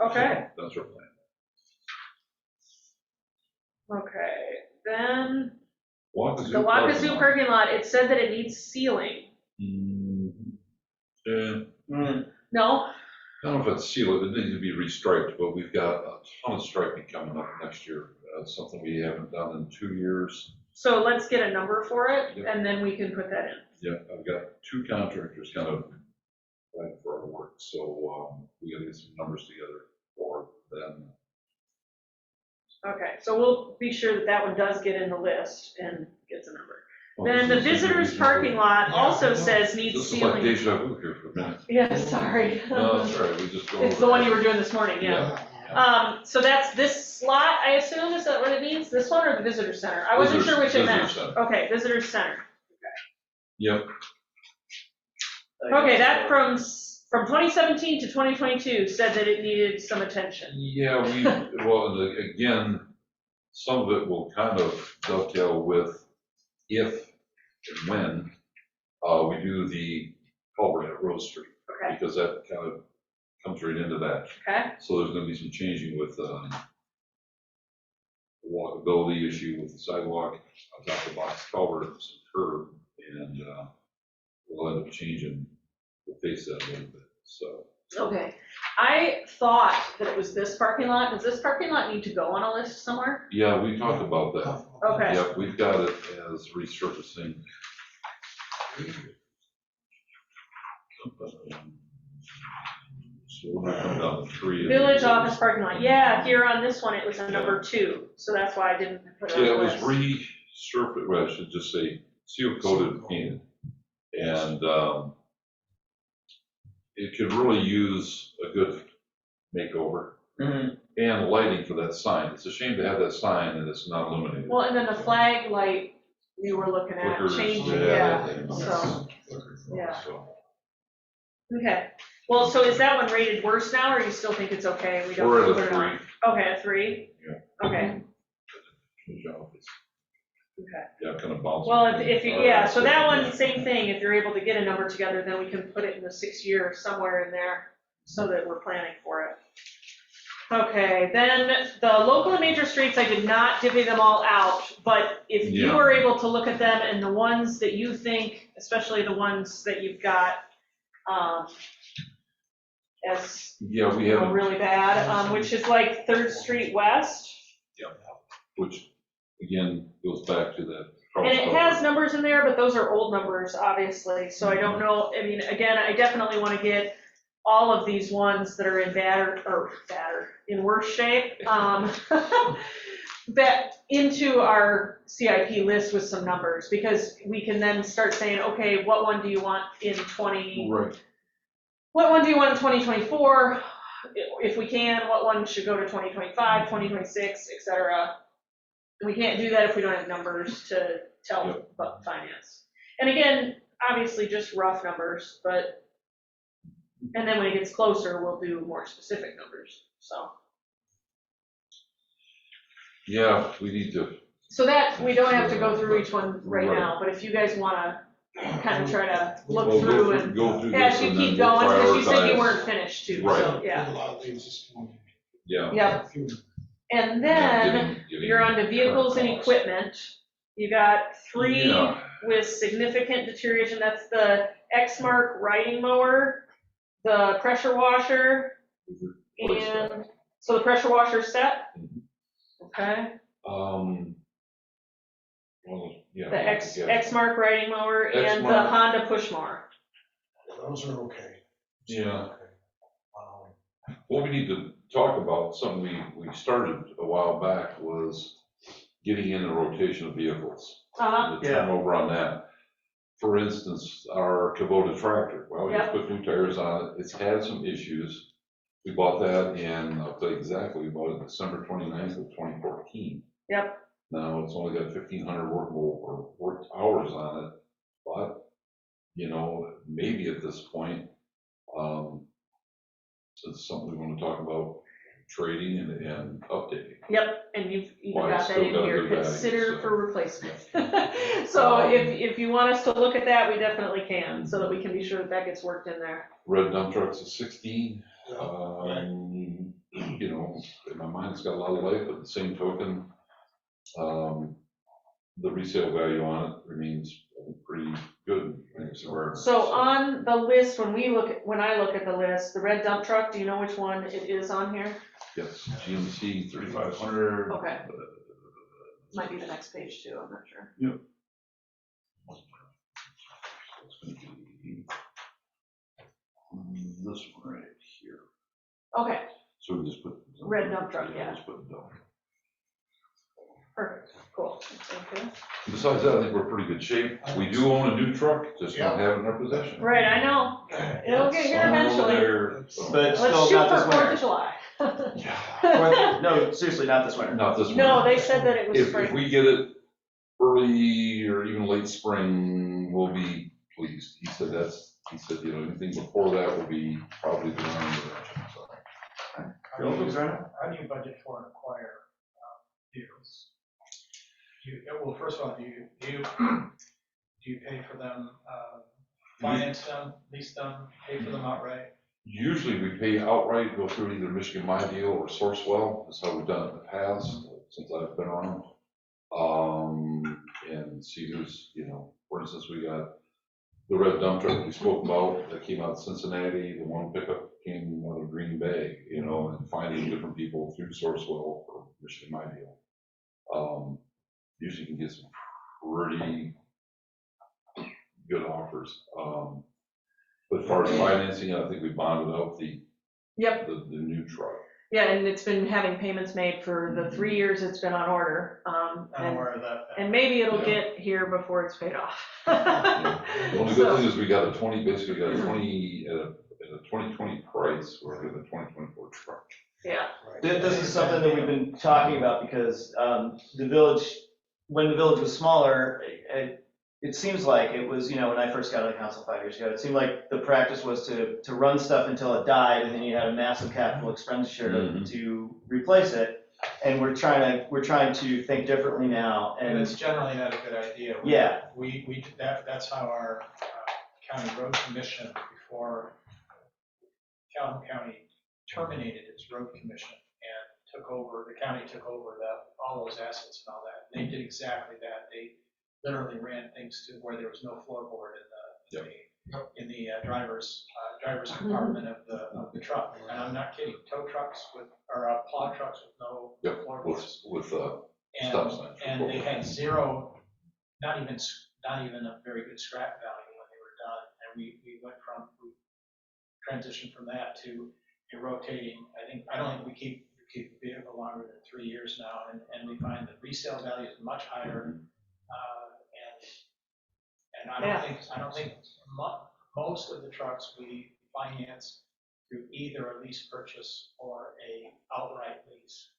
Okay, That's our plan. okay, then, Wacazoo the parking Wacazoo lot. parking lot, it said that it needs sealing. Yeah, No? I don't know if it's sealed, it needs to be restriped, but we've got a ton of striping coming up next year. Something we haven't done in 2 years. So let's get a number for it, Yep. and then we can put that in. Yeah, I've got 2 contractors kind of right for our work, so we gotta get some numbers together for them. Okay, so we'll be sure that that one does get in the list and gets a number. Well, Then the this is- visitors parking lot Yeah, also I know. says needs This is like sealing. deja vu here for a minute. Yeah, sorry. No, that's all right, we just go over. It's the one you were doing this morning, yeah. So that's this slot, I assume, is that what it means? This one or the visitor center? I wasn't sure which it meant. Visitor center. Okay, visitor center. Yep, Okay, that from 2017 to 2022 said that it needed some attention. yeah, again, some of it will kind of dovetail with if and when we do the culvert at Rose Street, Okay, because that kind of comes right into that. okay, So there's gonna be some changing with the walkability issue with the sidewalk, on top of the box culvert, some curb, and we'll end up changing the face of that a little bit, so. okay. I thought that it was this parking lot. Does this parking lot need to go on a list somewhere? Yeah, we talked about that. Okay. Yep, we've got it as resurfacing. So we're gonna come down to 3. Village office parking lot. Yeah, here on this one, it was a number 2, so that's why I didn't put it on Yeah, the it was list. resurfaced, well, I should just say seal coated and painted. And it could really use a good makeover Mhm. and lighting for that sign. It's a shame to have that sign and it's not illuminated. Well, and then the flag light we were looking at Flickers, changing, yeah, yeah, they- so, yeah. So, Okay. Well, so is that one rated worse now, or you still think it's okay? We don't we're put at it a on? 3. Okay, a 3? Yeah. Okay, Yeah, okay. kind of bounce. Well, if you, yeah, so that one, same thing, if you're able to get a number together, then we can put it in the 6 year somewhere in there, so that we're planning for it. Okay, then the local and major streets, I did not divvy them all out, but if you Yeah. were able to look at them and the ones that you think, especially the ones that you've got, as Yeah, we have, really bad, which is like 3rd Street West. which again goes back to that. And it has numbers in there, but those are old numbers, obviously, so I don't know, I mean, again, I definitely want to get all of these ones that are in in worse shape, that into our CIP list with some numbers, because we can then start saying, okay, what one do you want in Right. what one do you want in 2024? If we can, what one should go to 2025, 2026, et cetera. We can't do that if we don't have numbers to tell about finance. And again, obviously just rough numbers, but, and then when it gets closer, we'll do more specific numbers, so. Yeah, we need to. So that, we don't have to go through each one right Right. now, but if you guys wanna kind of try to look We'll through and, go through as this you and keep then we'll going, because you said you prioritize. weren't finished too, Right. so, yeah. A lot of these just want Yeah. Yep, a few. and then, Getting you're onto vehicles and current costs. equipment. You got 3 Yeah. with significant deterioration. That's the X-Mark riding mower, the pressure washer, Replace that. and, so the pressure washer's set? Mhm. Okay, Well, yeah. the I guess. X-Mark riding mower and the X-Mark. Honda push mower. Those are okay. Yeah. Okay. What we need to talk about, something we started a while back, was getting in the rotation of vehicles. Uh-huh, The turnover on that. For instance, our Kubota tractor, well, we just put new tires on it, it's had some issues. We bought that in, I'll tell you exactly, we bought it December 29th of 2014. Yep. Now, it's only got 1,500 worked hours on it, but, you know, maybe at this point, it's something we want to talk about, trading and updating. yep, and you've even Well, I got that still in got a here, good value, consider so. for replacement. So if you want us to look at that, we definitely can, so that we can be sure that that gets worked in there. Red dump truck's a 16. Yeah. You know, in my mind, it's got a lot of life, but at the same token, the resale value on it remains pretty good. So on the list, when I look at the list, the red dump truck, do you know which one it is on here? Yes, GMC 3500. Okay. Might be the next page too, I'm not sure. Yep. It's gonna be this one right here. Okay, So we just put. Red dump truck, yeah. Just put dump. perfect, cool, thank you. Besides that, I think we're in pretty good shape. We do own a new truck, just don't have it in our possession. Right, I know, it'll get here eventually. But still Let's shoot not for this 4th of winter. July. No, seriously, not this winter. Not this one. No, they said that it was If spring. we get it early or even late spring, we'll be pleased. He said, you know, anything before that will be probably the wrong direction, so. How do you budget for and acquire vehicles? Well, first of all, do you pay for them, finance them, lease them, pay for them outright? Usually we pay outright, go through either Michigan My Deal or Sourcewell. That's how we've done it in the past, since I've been around. And see who's, you know, for instance, we got the red dump truck we spoke about that came out of Cincinnati. The one pickup came out of Green Bay, you know, and finding different people through Sourcewell or Michigan My Deal. Usually you can get some pretty good offers. But as far as financing, I think we bonded out the new truck. Yeah, and it's been having payments made for the 3 years it's been on order. I'm aware of that. And maybe it'll get here before it's paid off. The only good thing is we got basically got a 2020 price, we're getting a 2024 truck. Yeah. This is something that we've been talking about because the village, when the village was smaller, it seems like it was, you know, when I first got on the council 5 years ago, it seemed like the practice was to run stuff until it died, and then you had a massive capital expenditure to replace it. And we're trying to think differently now. And it's generally not a good idea. Yeah. That's how our county road commission, before Calhoun County terminated its road commission took over, the county took over all those assets and all that. They did exactly that. They literally ran things to where there was no floorboard in the driver's compartment of the truck. And I'm not kidding, tow trucks or plow trucks with no floorboards. With And, stop signs. and they had zero, not even a very good scrap value when they were done. And we transitioned from that to a rotating. I don't think we keep the vehicle longer than 3 years now, and we find the resale value is much higher. And I don't think most of the trucks we finance through either a lease purchase or a outright lease.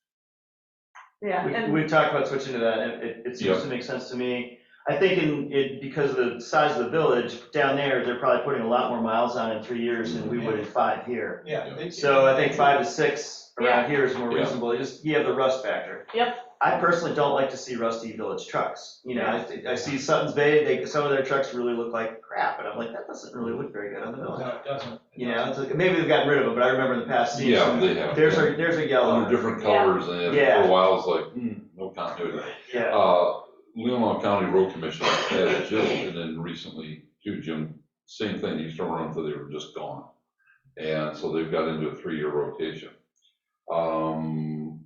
Yeah, and We've talked about switching to that, and it seems to make sense to me. I think because of the size of the village, down there, they're probably putting a lot more miles on in 3 years than we would in 5 here. Yeah. So I think 5 to 6 around here is more reasonable, you have the rust factor. Yep. I personally don't like to see rusty village trucks. You know, I see Sutton's Bay, some of their trucks really look like crap, and I'm like, that doesn't really look very good on the village. No, it doesn't. You know, it's like, maybe they've gotten rid of them, but I remember in the past seeing Yeah, some, they have. there's a yellow. Under different colors, and Yeah. for a while, it's like, no continuity. Yeah. Leelanau County Road Commission had it just, and then recently, too, Jim, same thing, you used to run until they were just gone. And so they've got into a 3-year rotation.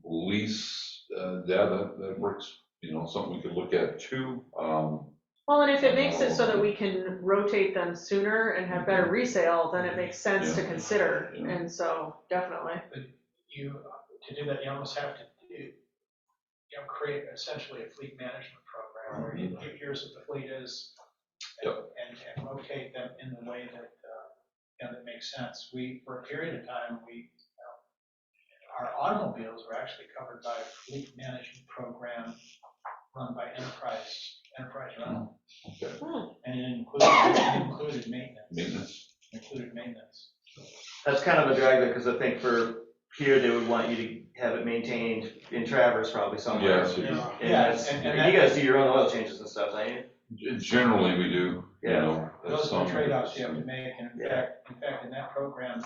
Lease, that works, something we could look at too. well, and if it makes it so that we can rotate them sooner and have better resale, then it makes sense to consider. Yeah. And so, definitely. But to do that, you almost have to create essentially a fleet management program where here's what the fleet is, and rotate them in the way that that makes sense. For a period of time, our automobiles were actually covered by a fleet management program run by Enterprise Rental. Okay. And it included maintenance. Maintenance. That's kind of a drag there, because I think for here, they would want you to have it maintained in Traverse probably somewhere. Yes, And you guys do your own oil changes and stuff, don't you? Generally, we do. Those are the trade-offs you have to make, and in fact, in that program,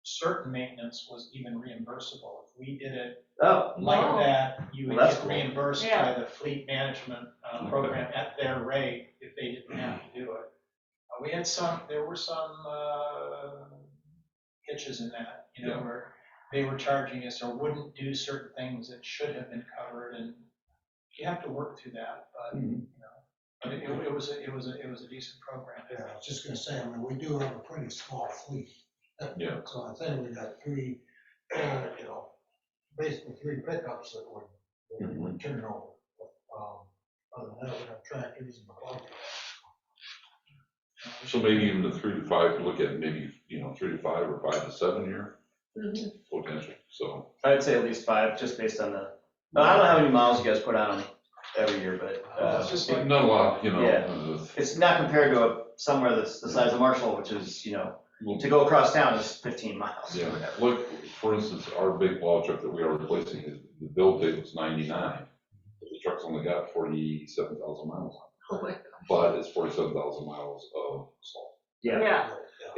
certain maintenance was even reimbursable. If we did it that, you would get reimbursed by the fleet management program at their rate if they didn't have to do it. There were some hitches in that, where they were charging us or wouldn't do certain things that should have been covered, and you have to work through that, but, but it was a decent program. Yeah, I was just gonna say, I mean, we do have a pretty small fleet. Yeah. So I think we got 3, basically 3 pickups that would turn over. Other than that, we have tractors and buckets. So maybe even the 3 to 5, look at maybe, 3 to 5 or 5 to 7 year potential, so. I'd say at least 5, just based on I don't know how many miles you guys put on every year, but It's just like, Not a lot, it's not compared to somewhere that's the size of Marshall, which is, to go across town is 15 miles. Yeah, look, for instance, our big plow truck that we are replacing, the build date was 99. But the truck's only got 47,000 miles on it. Oh my God. But it's 47,000 miles of salt. Yeah.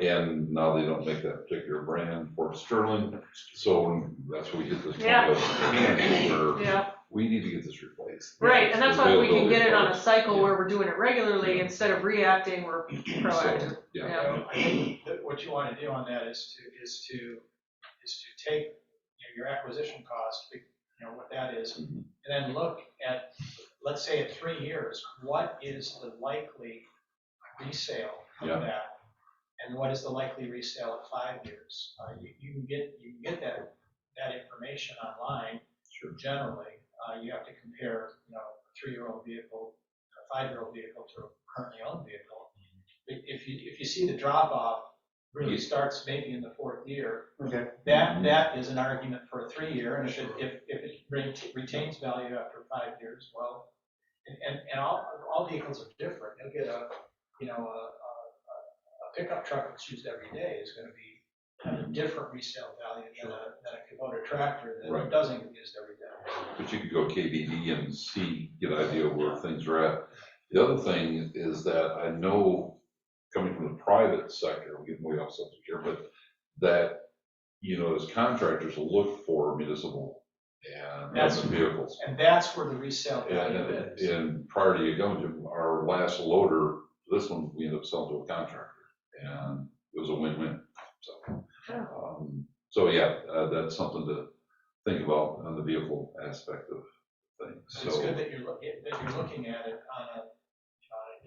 And now they don't make that particular brand for Sterling, so that's where we get this point Yeah. where we need to get this replaced. Right, and that's why we can get it on a Availability cycle where we're doing it regularly instead of reacting, we're proactive. So, yeah. I think that what you want to do on that is to take your acquisition cost, what that is, and then look at, let's say at 3 years, what is the likely resale of that? And what is the likely resale at 5 years? You can get that information online. Sure. Generally, you have to compare, a 3-year-old vehicle, a 5-year-old vehicle to a currently owned vehicle. If you see the drop off really starts maybe in the 4th year, that is an argument for a 3-year, and if it retains value after 5 years, well, and all vehicles are different. You'll get a pickup truck that's used every day is going to be have a different resale value than a Kubota tractor that doesn't get used every day. But you could go KBD and get an idea where things are at. The other thing is that I know, coming from the private sector, we're getting way off subject here, but that, as contractors will look for municipal and That's- the vehicles. And that's where the resale value And, is. and prior to you going, Jim, our last loader, this one, we ended up selling to a contractor, and it was a win-win, so. So yeah, that's something to think about on the vehicle aspect of things, It's so. good that you're looking at it on an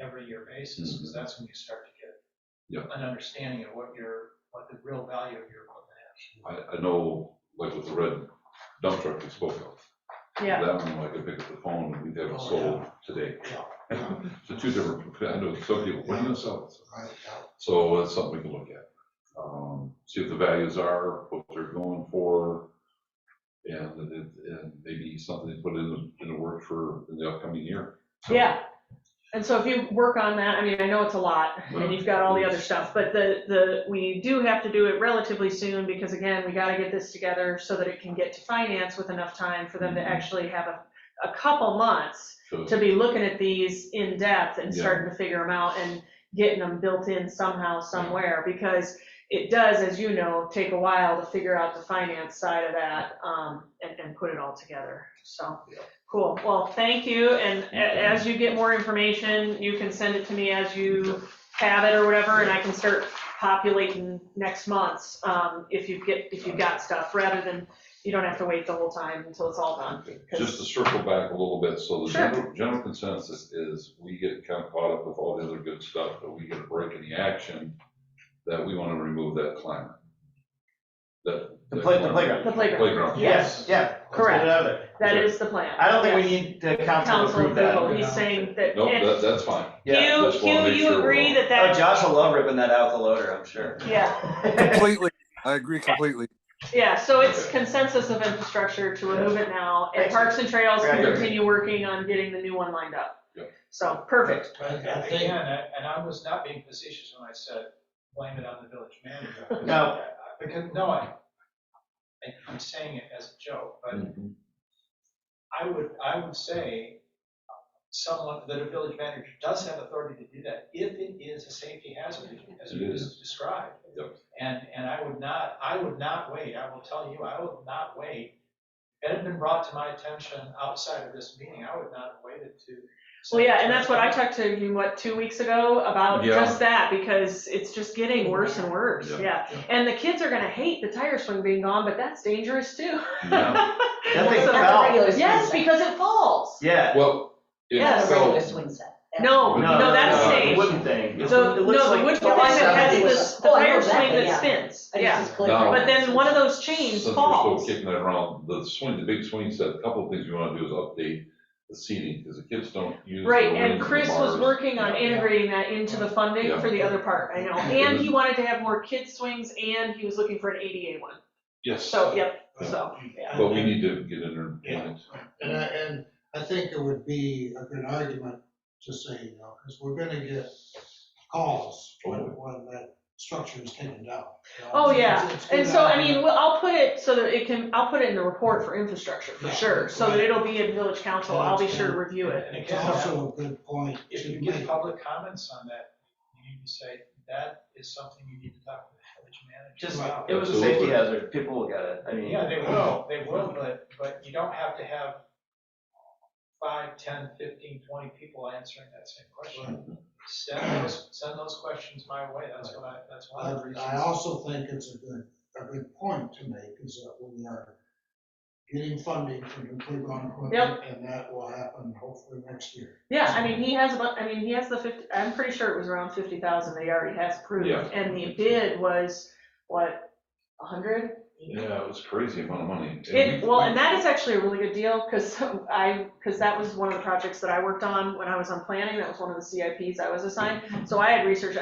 every year basis, because that's when you start to get an understanding of what the real value of your equipment is. I know, like with the red dump truck we spoke of. Yeah. That one, I could pick up the phone and we'd have it sold today. Yeah. So two different, I know some people, what are you gonna sell it? Right, yeah. So that's something we can look at. See what the values are, what they're going for, and maybe something to put in the work for in the upcoming year. So, Yeah. And so if you work on that, I mean, I know it's a lot and you've got all the other stuff, but we do have to do it relatively soon because again, we gotta get this together so that it can get to finance with enough time for them to actually have a couple months so- to be looking at these in depth and Yeah. starting to figure them out and getting them built in somehow, somewhere, because it does, as you know, take a while to figure out the finance side of that, and put it all together, so. Yeah. Cool, well, thank you, and as you get more information, you can send it to me as you have it or whatever, and I can start populating next month's, if you've got stuff, rather than, you don't have to wait the whole time until it's all done. Just to circle back a little bit, so the Sure. general consensus is we get kind of caught up with all the other good stuff, but we get a break in the action that we want to remove that climate. The playground. The playground, Playground. yes, Yeah. Let's Correct. Get it out of there. that is the plan. I don't think we Yes. need the council to Council approve that. approval, he's saying that, No, if, that's fine. Yeah. Just wanna Hugh, make you sure we're agree all- that Oh, that, Josh will love ripping that out with the loader, I'm sure. yeah. Completely. I agree completely. Yeah, so it's Okay. consensus of infrastructure to remove it now, and Thanks. Parks and Trails can Right. continue working on getting the new one lined up. Yep. So, perfect. I And think, again, and I was not being facetious when I said blame it on the village manager. No. Because, I'm saying it as a joke, but Mhm. I would say that a village manager does have authority to do that if it is a safety hazard, as It you is. just described. Yep. And I would not wait, I will tell you, I would not wait. If it had been brought to my attention outside of this meeting, I would not have waited to. Well, yeah, and that's what I talked to you, 2 weeks ago, about Yeah. just that, because it's just getting worse and worse, yeah. Yeah. And the kids are gonna hate the tire swing being gone, but that's dangerous too. Yeah. That thing So- fell. Yes, because it falls. Yeah. Well, it Yes. felt, swing set. No, no, that's no, safe. The wooden thing. The, It looks no, the like wood thing 27 that has inches. this, the Oh, I know tire swing exactly, that yeah. spins, I yeah. just clicked No. on But it. then one of those chains since we're falls. still kicking that around, the big swing set, a couple of things we want to do is update the seating, because the kids don't use. the Right, rings and the Chris was bars. working on Yeah. integrating that into the funding Yeah. for the other part, I know. And he wanted to have more kid swings, and he was looking for an ADA one. Yes. So, yep, so, yeah. But we need to get in there and Yeah. plan it. and I think it would be a good argument to say, because we're gonna get calls when that structure is taken down. Oh, yeah, It's a good and so, I argument. mean, I'll put it so that I'll put it in the report for infrastructure, for Yeah, sure, so that right. it'll be in village council, I'll be sure to review it. And It's again, also a good point if to you get make. public comments on that, you need to say, that is something you need to talk to the village manager Just, about. it was a Absolutely. safety hazard. People will get it. I mean. Yeah, they will, but you don't have to have 5, 10, 15, 20 people answering that same question. Send those questions my way, that's one of the reasons. I also think it's a good point to make, is that we are getting funding for new playground equipment, and that will happen hopefully next year. Yeah, I mean, he has the 50, I'm pretty sure it was around 50,000 that he already has approved, Yeah. and the bid was, what, 100? Yeah, it was crazy amount of money. And that is actually a really good deal, because that was one of the projects that I worked on when I was on planning, that was one of the CIPs I was assigned, so I had researched,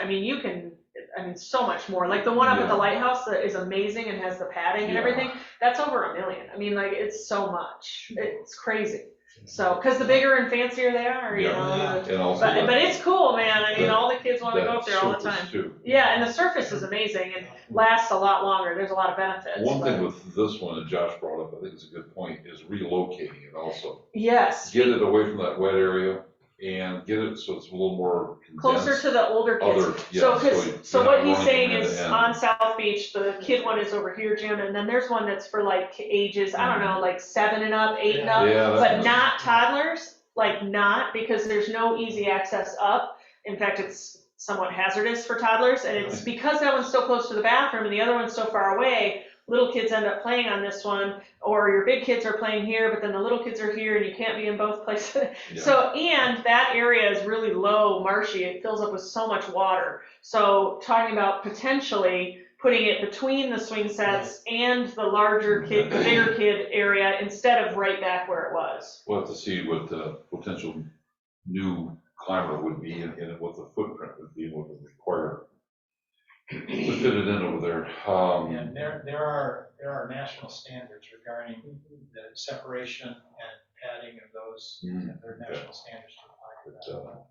so much more, like the one up at the lighthouse that is amazing and has the padding and Yeah. everything, that's over $1 million, it's so much, it's crazy, so, because the bigger and fancier they are, you Yeah. know, And also. but it's cool, man, all the kids wanna go that up there all the surface time. too. Yeah, and the surface is amazing and lasts a lot longer, there's a lot of benefits. One thing but- with this one that Josh brought up, I think is a good point, is relocating it also. Yes. Get it away from that wet area, and get it so it's a little more Closer condensed. to the older kids. Other, yeah, So, you're what not he's running saying from end is to end. on South Beach, the kid one is over here, Jim, and then there's one that's for like ages, I don't know, like 7 and up, 8 and up, Yeah, but that's- not toddlers, like not, because there's no easy access up. In fact, it's somewhat hazardous for toddlers, and it's because that one's so close to the bathroom and the other one's so far away, little kids end up playing on this one, or your big kids are playing here, but then the little kids are here and you can't be in both places. Yeah. So, and that area is really low, marshy, it fills up with so much water. So talking about potentially putting it between the swing sets and the larger kid, the bigger kid area instead of right back where it was. We'll have to see what the potential new climber would be and what the footprint would be, what would require to fit it in over there. And there are national standards regarding the separation and padding of those, and there are national standards to apply for that.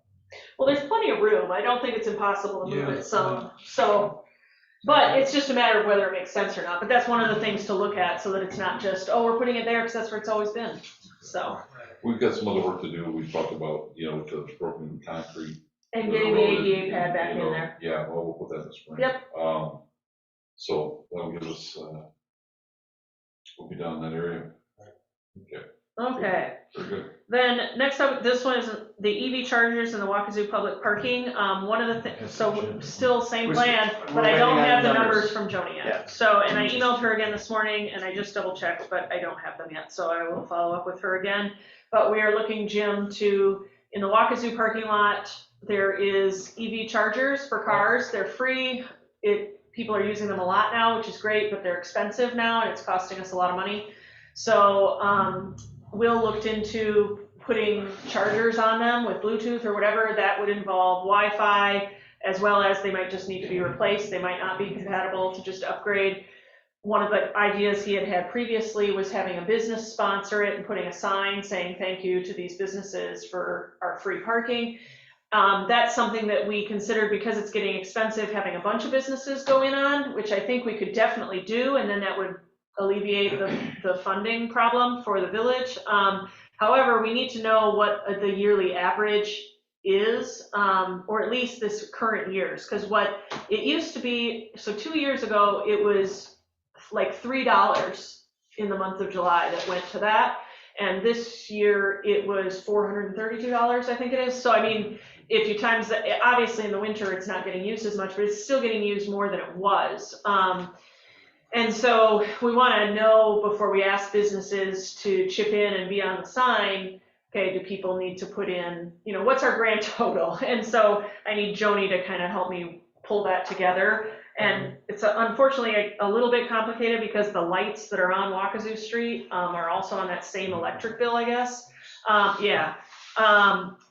Well, there's plenty of room. I don't think it's impossible to move Yeah. it some. So, but it's just a matter of whether it makes sense or not. But that's one of the things to look at so that it's not just, oh, we're putting it there because that's where it's always been. So, We've got some other work to do. We've talked about, with the broken concrete. and getting the ADA pad back in there. Yeah, well, we'll put that in the spring. Yep. So that'll give us, we'll be down in that area. Okay, Okay. very good. Then next up, this one is the EV chargers and the Wakazoo public parking. One of the things, so still same plan, but I don't have the numbers from Joni Yeah. yet. So, and I emailed her again this morning and I just double checked, but I don't have them yet. So I will follow up with her again. But we are looking, Jim, to, in the Wakazoo parking lot, there is EV chargers for cars. They're free. People are using them a lot now, which is great, but they're expensive now and it's costing us a lot of money. So, Will looked into putting chargers on them with Bluetooth or whatever. That would involve Wi-Fi, as well as they might just need to be replaced. They might not be compatible to just upgrade. One of the ideas he had previously was having a business sponsor it and putting a sign saying thank you to these businesses for our free parking. That's something that we considered because it's getting expensive, having a bunch of businesses go in on, which I think we could definitely do, and then that would alleviate the funding problem for the village. However, we need to know what the yearly average is, or at least this current year's, because what it used to be, so 2 years ago, it was like $3 in the month of July that went to that. And this year it was $432, I think it is. So, I mean, if you times that, obviously in the winter it's not getting used as much, but it's still getting used more than it was. And so we want to know before we ask businesses to chip in and be on the sign, okay, do people need to put in, what's our grand total? And so I need Joni to kind of help me pull that together. And it's unfortunately a little bit complicated because the lights that are on Wakazoo Street are also on that same electric bill, I guess.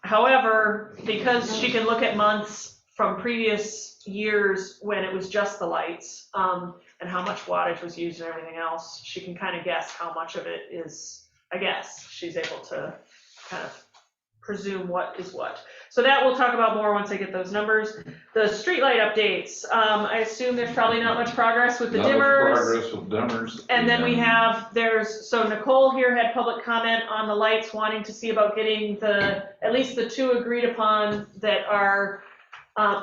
However, because she can look at months from previous years when it was just the lights, and how much wattage was used and everything else, she can kind of guess how much of it is, I guess, she's able to kind of presume what is what. So that we'll talk about more once I get those numbers. The streetlight updates, I assume there's probably not much progress with the Not much dimmers. progress with dimmers. And then we have, so Nicole here had public comment on the lights, wanting to see about getting at least the 2 agreed upon that are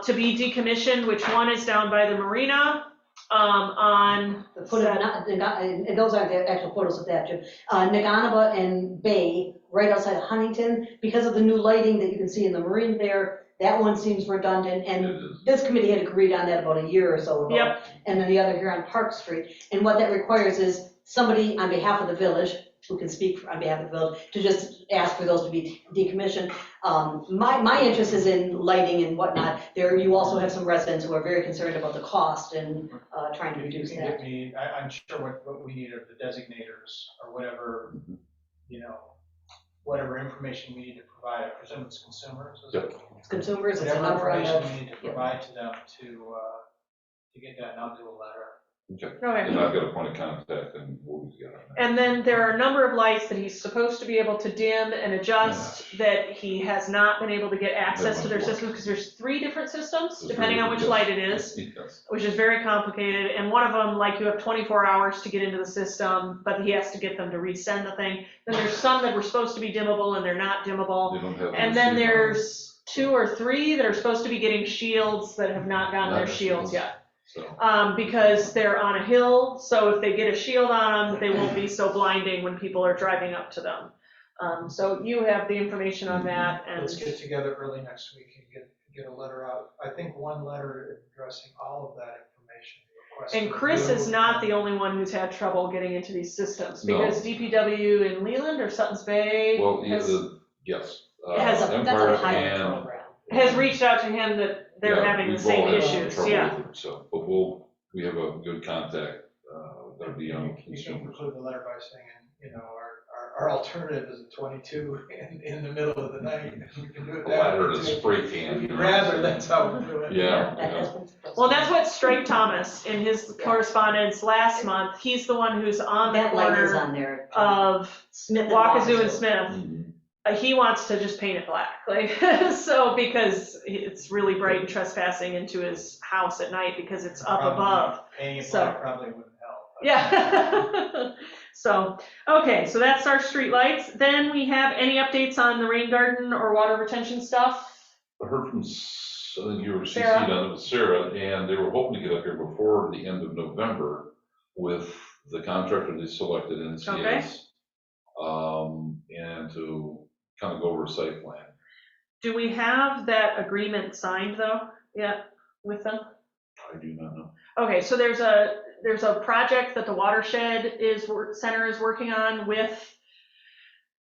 to be decommissioned, which one is down by the marina, on. And those aren't the actual photos of that, Jim. Naganaba and Bay, right outside of Huntington, because of the new lighting that you can see in the marine there, that one seems redundant, and this committee had agreed on that about a year or so ago. Yep. And then the other here on Park Street, and what that requires is somebody on behalf of the village, who can speak on behalf of the village, to just ask for those to be decommissioned. My interest is in lighting and whatnot. There, you also have some residents who are very concerned about the cost and trying to reduce You can that. give me, I'm sure what we need are the designators or whatever, whatever information we need to provide. I presume it's consumers. It's consumers, it's a Whatever number on information the, we need to provide to them to get that, and I'll do a letter. Okay, Okay. and I've got a point of contact and we'll be together on that. And then there are a number of lights that he's supposed to be able to dim and adjust that he has not been able to get access to their systems because there's 3 different systems, There's depending on which yes. light it is, Yes. which is very complicated. And one of them, like you have 24 hours to get into the system, but he has to get them to resend the thing. Then there's some that were supposed to be dimmable and they're not dimmable. They don't have. And the then receiver. there's 2 or 3 that are supposed to be getting shields that have not gotten Not their the shields shields. yet. So, Because they're on a hill, so if they get a shield on them, they won't be so blinding when people are driving up to them. So you have the information on that, and Let's get together early next week and get a letter out. I think one letter addressing all of that information. request and for Chris is review, not and- the only one who's had trouble getting into these systems, No. because DPW in Leland or Sutton's Bay well, has yes. That's a Empire pilot and- program. has reached out to him that they're Yeah, having the we've same all had issues, trouble yeah. with it, so, but we have a good contact, with our young You can consumers. conclude the letter by saying, our alternative is a 22 in the middle of the night. You can do it The that ladder way to too. spray If can. you'd rather, that's how we do it. Yeah. That has been. Well, that's what Strike Thomas, in his correspondence last month, he's the one who's on the That light is corner on there. of Smith and Wakazoo and Smith. Mhm. He wants to just paint it black, like, so, because it's really bright and trespassing into his house at night because it's up above. Painting it So- black probably wouldn't help. but- Yeah. So, okay, so that's our street lights. Then we have any updates on the rain garden or water retention stuff? I heard from, I think you were CC'd Sarah? on it with Sarah, and they were hoping to get up here before the end of November with the contractor they selected, NCS. And to kind of go over a site plan. Do we have that agreement signed though, yet, with them? I do not know. Okay, so there's a project that the watershed center is working on with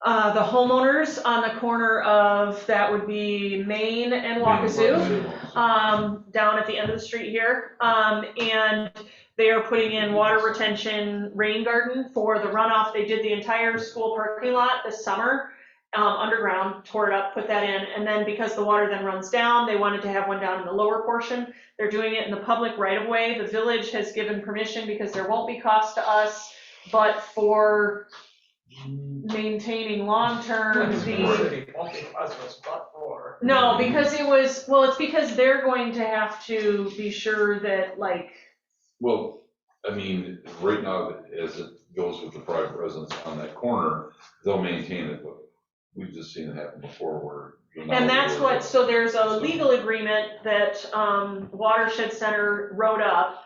the homeowners on the corner of, that would be Main and Wakazoo, down at the end of the street here. And they are putting in water retention rain garden for the runoff. They did the entire school parking lot this summer, underground, tore it up, put that in. And then because the water then runs down, they wanted to have one down in the lower portion. They're doing it in the public right of way. The village has given permission because there won't be cost to us, but for maintaining long-term the, no, because it's because they're going to have to be sure that, like, Well, I mean, right now, as it goes with the private residents on that corner, they'll maintain it, but we've just seen it happen before where. they're not and that's aware of what, it. so there's a legal agreement that Watershed Center wrote up,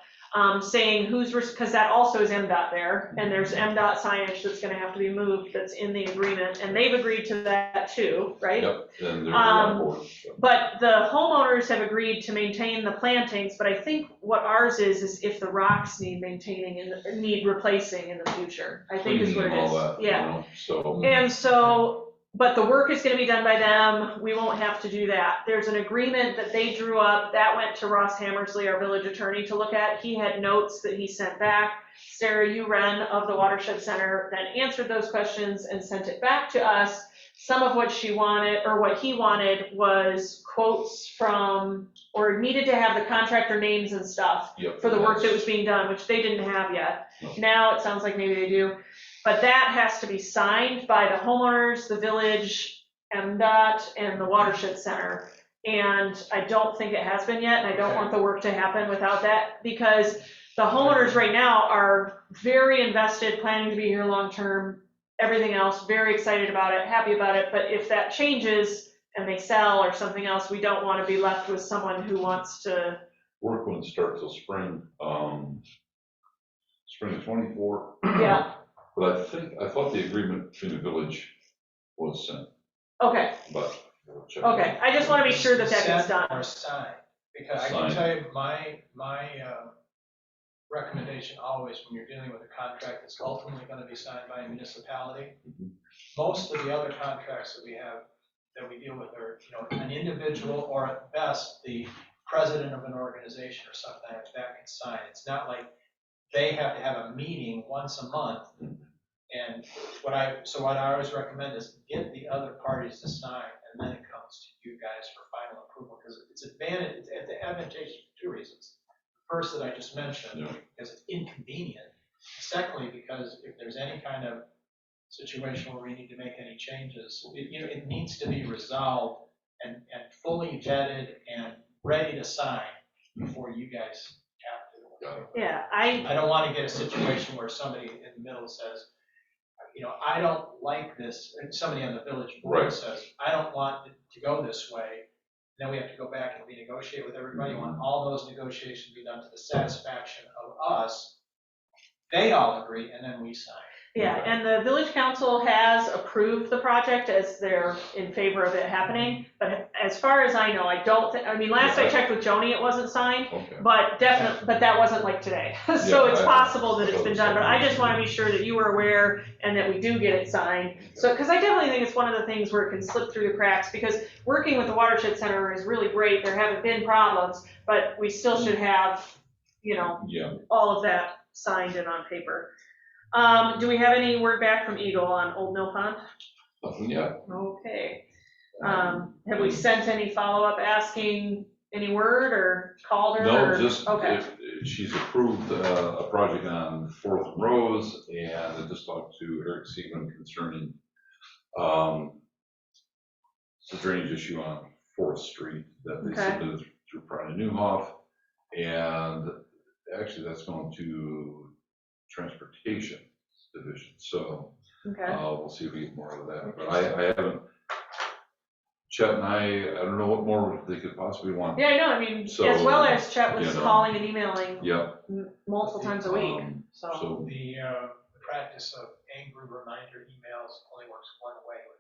saying because that also is MDOT there, and there's MDOT signage that's gonna have to be moved that's in the agreement, and they've agreed to that too, right? Yep, and they're on board. so. But the homeowners have agreed to maintain the plantings, but I think what ours is if the rocks need maintaining and need replacing in the future, I think is what it Cleaning and all is, that, yeah. you know, so. And so, but the work is gonna be done by them, we won't have to do that. There's an agreement that they drew up, that went to Ross Hammersley, our village attorney, to look at. He had notes that he sent back. Sarah Uren of the Watershed Center then answered those questions and sent it back to us. Some of what she wanted, or what he wanted, was quotes from, or needed to have the contractor names and stuff Yep, for the work that that's- was being done, which they didn't have yet. No. Now it sounds like maybe they do. But that has to be signed by the homeowners, the village, MDOT, and the Watershed Center. And I don't think it has been yet, and I don't want the work to happen without that, because the homeowners right now are very invested, planning to be here long-term, everything else, very excited about it, happy about it. But if that changes and they sell or something else, we don't want to be left with someone who wants to. Work wouldn't start till spring, spring of '24. Yeah, But I thought the agreement between the village was sent, okay, but. we'll check. okay. I just want to be sure that that gets done. Or signed, because I Signed. can tell you, my recommendation always, when you're dealing with a contract that's ultimately gonna be signed by a municipality, Mhm. most of the other contracts that we have, that we deal with are, an individual, or at best, the president of an organization or something like that can sign. It's not like they have to have a meeting once a month. And what I always recommend is get the other parties to sign, and then it comes to you guys for final approval, because it's advantageous for two reasons. first that I just mentioned, Yeah. because it's inconvenient. Secondly, because if there's any kind of situation where we need to make any changes, it needs to be resolved and fully vetted and ready to sign before you guys have to. Got it. Yeah, I don't want to get a situation where somebody in the middle says, I don't like this, and somebody on the village board Right. says, I don't want it to go this way. Then we have to go back and renegotiate with everybody. We want all those negotiations to be done to the satisfaction of us. They all agree, and then we sign. yeah, and the village council has approved the project as they're in favor of it happening. But as far as I know, I mean, last I checked with Joni, it wasn't signed, Okay. but definitely, but that wasn't like today. So it's possible that it's been done, but I just want to be sure that you were aware and that we do get it signed. So, because I definitely think it's one of the things where it can slip through the cracks, because working with the watershed center is really great. There haven't been problems, but we still should have, Yeah. all of that signed and on paper. Do we have any word back from Eagle on Old Mill Pond? Nothing yet. Okay. Have we sent any follow-up asking any word or called her? No, or- just, Okay. if she's approved a project on 4th and Rose, and I just talked to Eric Seaman concerning the drainage issue on 4th Street that they Okay. submitted through Pride Newhoff, and actually that's going to Transportation Division, so Okay. we'll see if we get more of that, but I haven't, Chet and I don't know what more they could possibly want. Yeah, I know. I mean, So, as well as Chet was you know. calling and emailing Yep. multiple times a week. So, So, The practice of angry reminder emails only works one way with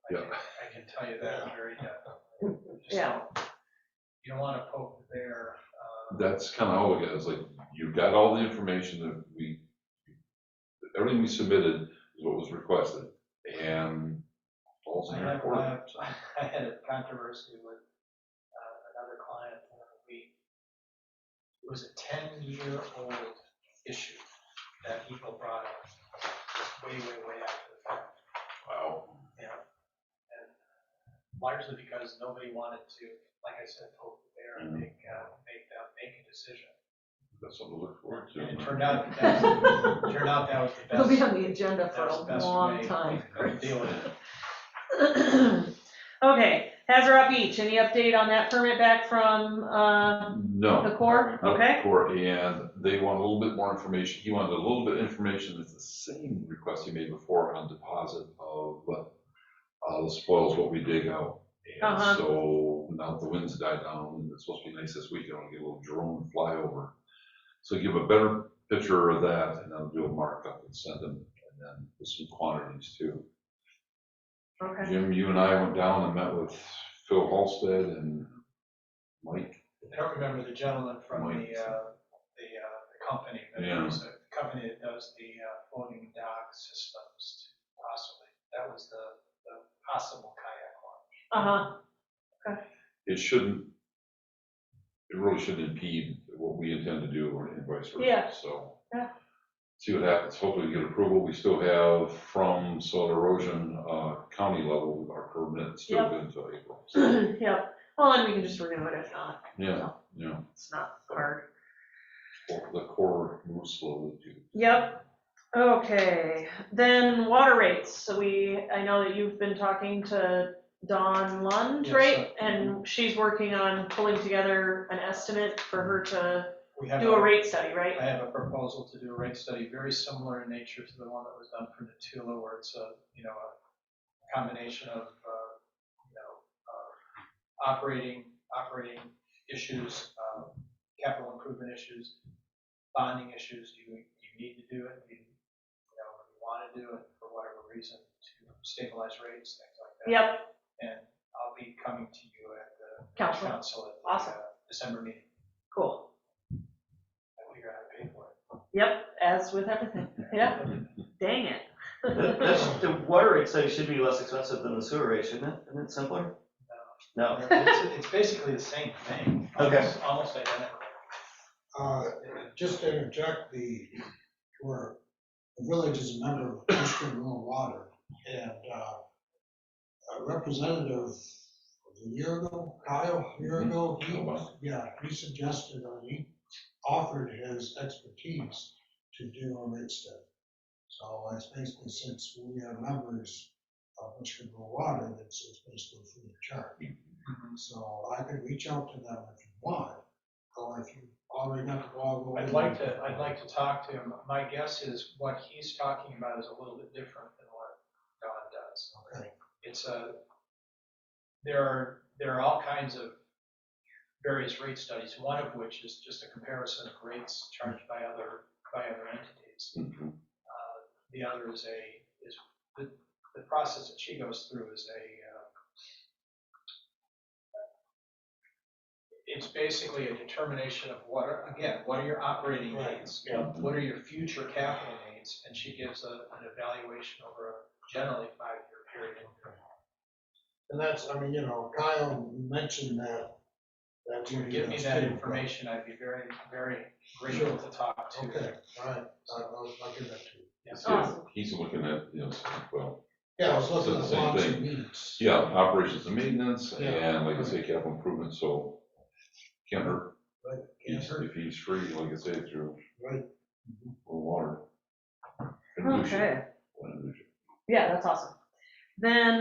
people. I can tell you that very definitely. Just Yeah. You don't want to poke the bear. that's kind of how it goes, like, you've got all the information that everything we submitted is what was requested, and falls in your court. I had a controversy with another client. It was a 10-year-old issue that Eagle brought up way after the fact. Wow. Yeah. And largely because nobody wanted to, like I said, poke the bear and make a decision. That's something to look forward to. And it turned out that was the it'll be best. on the agenda for That was a the best long way time. to deal with it. Okay. Hazard Beach, any update on that permit back from No. the Corps? No, Okay. Corps, and they want a little bit more information. He wanted a little bit of information. It's the same request he made before on deposit of the spoils, what we dig out. And so now the winds died down, and it's supposed to be nice this weekend. I want to get a little drone fly over. So give a better picture of that, and then do a markup and send them, and then with some quantities too. Okay. Jim, you and I went down and met with Phil Halstead and Mike. I don't remember the gentleman from Mike. the company, but Yeah. it was a company that does the floating dock systems. Possibly, that was the possible kayak launch. It really shouldn't impede what we intend to do or vice versa. Yeah. So. Yeah. See what happens. Hopefully we get approval. We still have from soil erosion, county level, our permit still good until April. So, Yep. Well, and we can just renew it if not. yeah, yeah. It's not hard. The core moves slowly too. Yep. Okay. Then water rates. So I know that you've been talking to Dawn Lund, Yes, right? sir. And she's working on pulling together an estimate for her to We have do a rate study, right? I have a proposal to do a rate study very similar in nature to the one that was done for Natula, where it's a combination of operating issues, capital improvement issues, bonding issues. Do you need to do it? Do you want to do it for whatever reason to stabilize rates, things like that? Yep. And I'll be coming to you at the Council. council at the Awesome. December meeting. Cool. I figure out how to pay for it. Yep. As with everything. Yep. Dang it. The water rate study should be less expensive than the sewer rate, shouldn't it? Isn't it simpler? No. It's basically the same thing. Okay. Almost identical. Just to interject, the village is a member of Michigan Rural Water, and a representative a year ago, Kyle, he suggested, offered his expertise to do a rate study. So it's basically, since we are members of Michigan Rural Water, it's basically free of charge. So I could reach out to them if you want, or if you already got the ball rolling. I'd like to talk to him. My guess is what he's talking about is a little bit different than what Don does. Okay. It's there are all kinds of various rate studies, one of which is just a comparison of rates charged by other entities. Mhm. The other is the process that she goes through is it's basically a determination of what are your operating needs? Yeah. What are your future capital needs? And she gives an evaluation over a generally 5-year period. And that's, I mean, Kyle mentioned that. If you would give me that information, I'd be very, very grateful to talk to. Okay, all right, I'll give that to you. Yes. Awesome. He's looking at, well, Yeah, I was looking So at the same wants thing. and needs. yeah, operations and maintenance, Yeah. and like I say, capital improvement, so can't hurt. Right, can't hurt. If he's free, like I say, through Right. water. And Lucia. Okay. And Lucia. Yeah, that's awesome. Then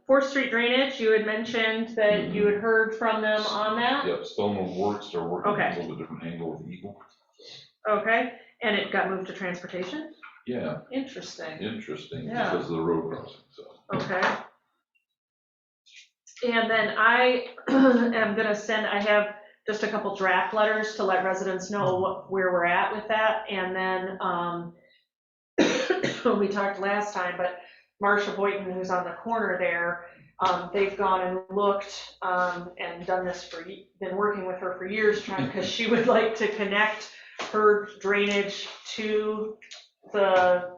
4th Street drainage, you had mentioned that you had heard from them on that. Yep, still no works, they're working Okay. a little bit different angle with Eagle. Okay, and it got moved to transportation? Yeah, Interesting. interesting, Yeah. because of the road crossing, so. Okay. And then I am gonna I have just a couple draft letters to let residents know where we're at with that. And then we talked last time, but Marsha Boynton, who's on the corner there, they've gone and looked and done this been working with her for years, because she would like to connect her drainage to the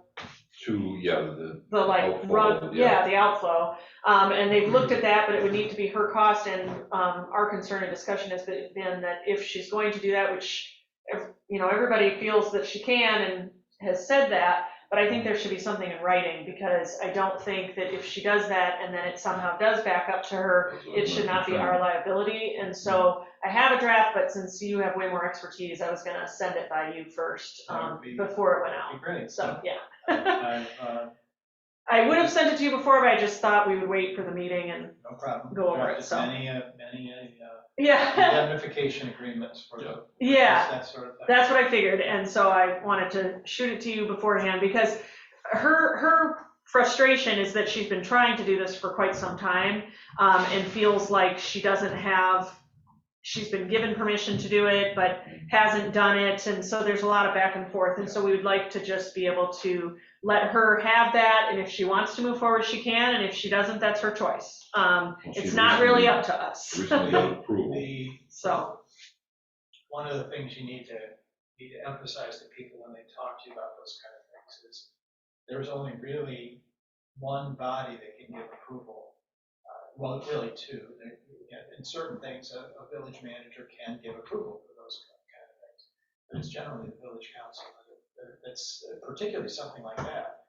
like outflow, run, yeah. the outflow. And they've looked at that, but it would need to be her cost. And our concern and discussion has been that if she's going to do that, which everybody feels that she can and has said that, but I think there should be something in writing, because I don't think that if she does that and then it somehow does back up to her, it should not be our liability. And so I have a draft, but since you have way more expertise, I was gonna send it by you first before it went That'd out. be great. So, yeah. I've, I would have sent it to you before, but I just thought we would wait for the meeting and, no problem. Go over it, Drafted so. Many yeah. indemnification agreements for Yeah. that sort of thing. That's what I figured, and so I wanted to shoot it to you beforehand, because her frustration is that she's been trying to do this for quite some time, and feels like she's been given permission to do it, but hasn't done it, and so there's a lot of back and forth, and so we would like to just be able to let her have that, and if she wants to move forward, she can, and if she doesn't, that's her choice. It's not really up to us. Recently got approval. So. One of the things you need to emphasize to people when they talk to you about those kind of things is there's only really one body that can give approval. Well, really two. In certain things, a village manager can give approval for those kind of things. But it's generally the village council that's particularly something like that.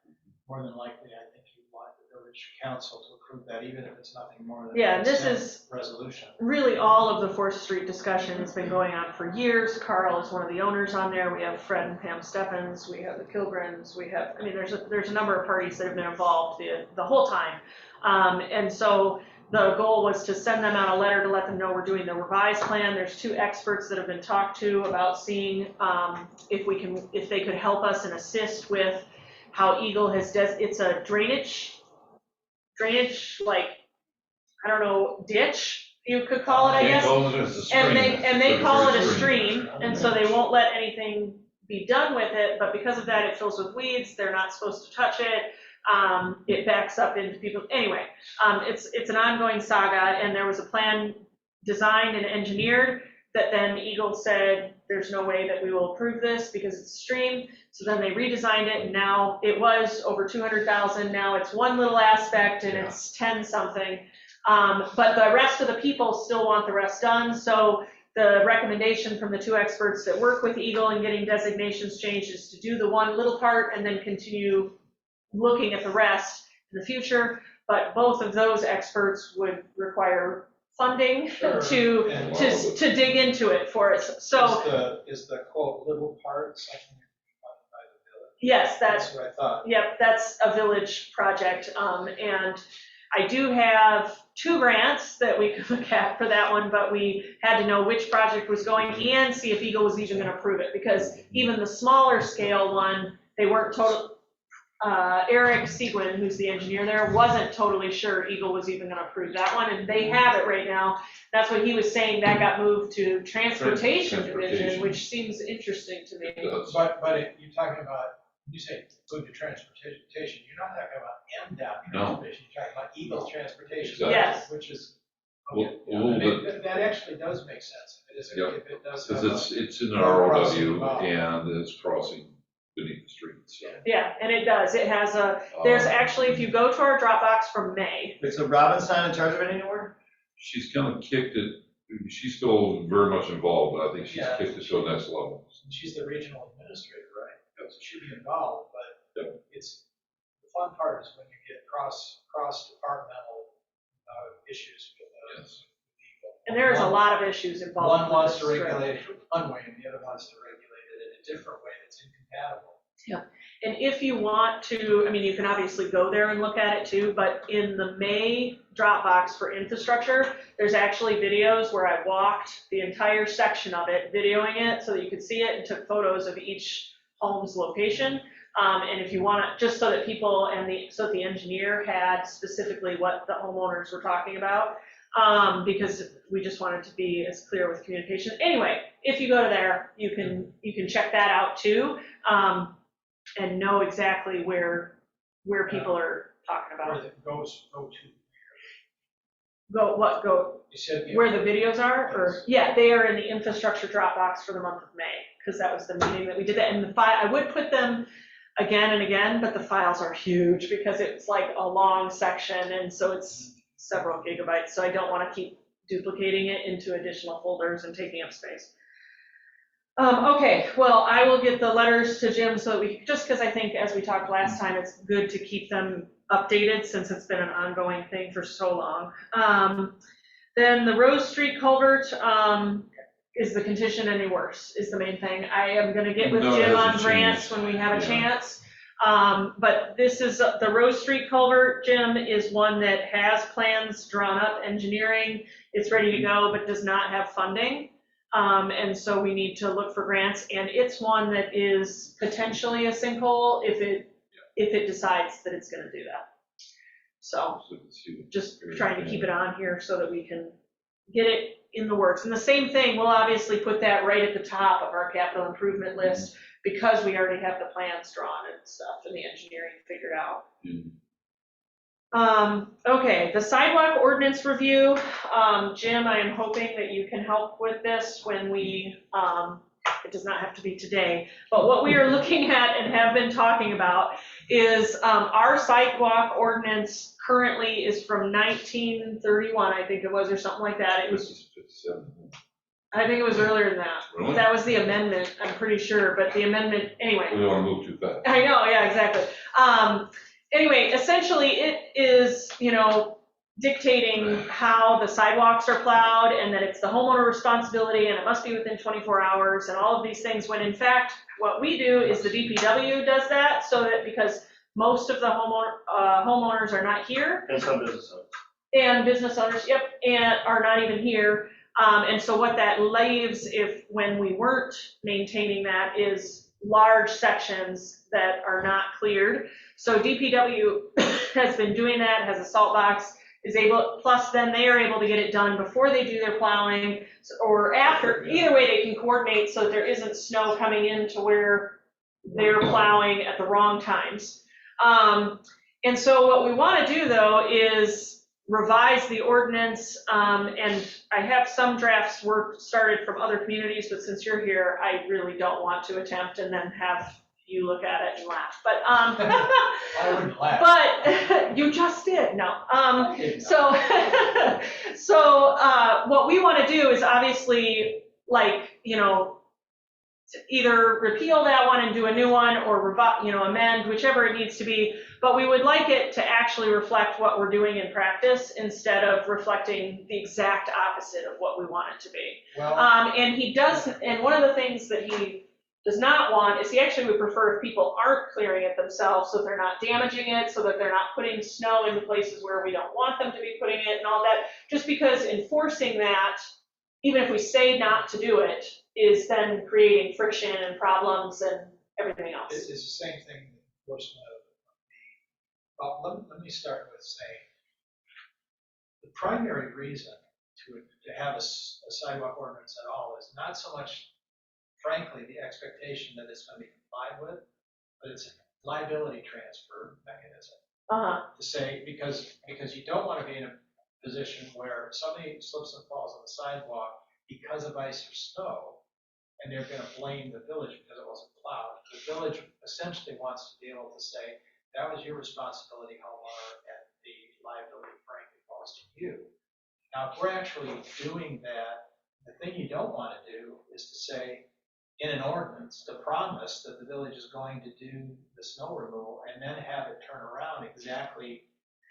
More than likely, I think you want the village council to approve that, even if it's nothing more than Yeah, a this consent is resolution. really all of the 4th Street discussion has been going on for years. Carl is one of the owners on there. We have Fred and Pam Stephens. We have the Kilgrens. There's a number of parties that have been involved the whole time. And so the goal was to send them out a letter to let them know we're doing the revised plan. There's 2 experts that have been talked to about seeing if they could help us and assist with how Eagle it's a drainage, like, I don't know, ditch, you could call it, I guess. And they call it a stream, and so they won't let anything be done with it, but because of that, it fills with weeds, they're not supposed to touch it. It backs up into people. Anyway, it's an ongoing saga, and there was a plan designed and engineered that then Eagle said, there's no way that we will approve this because it's a stream. So then they redesigned it, and now it was over 200,000. Now it's one little aspect, and it's 10 something. But the rest of the people still want the rest done. So the recommendation from the 2 experts that work with Eagle and getting designations changed is to do the one little part and then continue looking at the rest in the future. But both of those experts would require funding Sure. to, And to dig into it for us. So, is the quote, little part something funded by the village? yes, That's what I thought. yep, that's a village project. And I do have 2 grants that we could look at for that one, but we had to know which project was going and see if Eagle was even gonna approve it, because even the smaller scale one, they weren't Eric Seguin, who's the engineer there, wasn't totally sure Eagle was even gonna approve that one, and they have it right now. That's what he was saying, that got moved to Transportation Division, which seems interesting to me. It does. But you're talking about, when you say move to transportation, you're not talking about MDOT No. transportation, you're talking about Eagle Transportation. Exactly. Yes. Which is, Well, okay, a little yeah, bit. that actually does make sense. If it does have Because a. it's in an road crossing ROW involved. and it's crossing beneath the street, so. Yeah, and it does, it has there's actually, if you go to our Dropbox from May, Wait, so Robin's not in charge of it anymore? She's kind of kicked it, she's still very much involved, but I think she's Yeah. kicked it to the next level. She's the regional administrator, right? So she'd be involved, but Yep. it's, the fun part is when you get cross-departmental issues with Yes. people. and there's a lot of issues involved. One wants with to this trip. regulate it one way and the other wants to regulate it in a different way that's incompatible. And if you want to, I mean, you can obviously go there and look at it too, but in the May Dropbox for infrastructure, there's actually videos where I walked the entire section of it, videoing it so that you could see it, and took photos of each home's location. And if you want to, just so that people so that the engineer had specifically what the homeowners were talking about, because we just wanted to be as clear with communication. Anyway, if you go to there, you can check that out too. And know exactly where people are talking Where about. it goes to. You said. Where the videos are, or, Yes. yeah, they are in the infrastructure Dropbox for the month of May, because that was the meeting that we did that, and the file, I would put them again and again, but the files are huge, because it's like a long section, and so it's several gigabytes, so I don't want to keep duplicating it into additional folders and taking up space. Okay, well, I will get the letters to Jim so that just because I think, as we talked last time, it's good to keep them updated since it's been an ongoing thing for so long. Then the Rose Street culvert, is the condition any worse, is the main thing. I am gonna get with No, it Jim on hasn't grants changed. when we have a Yeah. chance. But this is, the Rose Street culvert, Jim, is one that has plans drawn up, engineering, it's ready to go, but does not have funding. And so we need to look for grants, and it's one that is potentially a sinkhole if it decides that it's gonna do that. So just trying to keep it on here so that we can get it in the works. And the same thing, we'll obviously put that right at the top of our capital improvement list because we already have the plans drawn and stuff and the engineering figured out. Okay, the sidewalk ordinance review. Jim, I am hoping that you can help with this when we, it does not have to be today, but what we are looking at and have been talking about is our sidewalk ordinance currently is from 1931, I think it was, or something like that. It was, 57. I think it was earlier than that. Really? That was the amendment, I'm pretty sure, but the amendment, anyway. We don't want to move too fast. I know, yeah, exactly. Anyway, essentially it is, dictating how the sidewalks are plowed and that it's the homeowner responsibility and it must be within 24 hours and all of these things, when in fact, what we do is the DPW does that, so that because most of the homeowners are not here. And some business owners. And business owners, yep, and are not even here. And so what that leaves, when we weren't maintaining that, is large sections that are not cleared. So DPW has been doing that, has a salt box, plus then they are able to get it done before they do their plowing or after. Either way, they can coordinate so that there isn't snow coming into where they're plowing at the wrong times. And so what we want to do though is revise the ordinance, and I have some drafts work started from other communities, but since you're here, I really don't want to attempt and then have you look at it and laugh. But I wouldn't laugh. but you just did, no. So what we want to do is obviously, either repeal that one and do a new one, or amend, whichever it needs to be. But we would like it to actually reflect what we're doing in practice instead of reflecting the exact opposite of what we want it to be. Well, And he does, and one of the things that he does not want is he actually would prefer if people aren't clearing it themselves, so they're not damaging it, so that they're not putting snow into places where we don't want them to be putting it and all that, just because enforcing that, even if we say not to do it, is then creating friction and problems and everything else. it's the same thing with enforcement of well, let me start with saying, the primary reason to have a sidewalk ordinance at all is not so much, frankly, the expectation that it's going to be complied with, but it's a liability transfer mechanism. To say, because you don't want to be in a position where somebody slips and falls on the sidewalk because of ice or snow, and they're going to blame the village because it wasn't plowed. The village essentially wants to be able to say, that was your responsibility, homeowner, and the liability, frankly, falls to you. Now, if we're actually doing that, the thing you don't want to do is to say, in an ordinance, to promise that the village is going to do the snow removal and then have it turn around exactly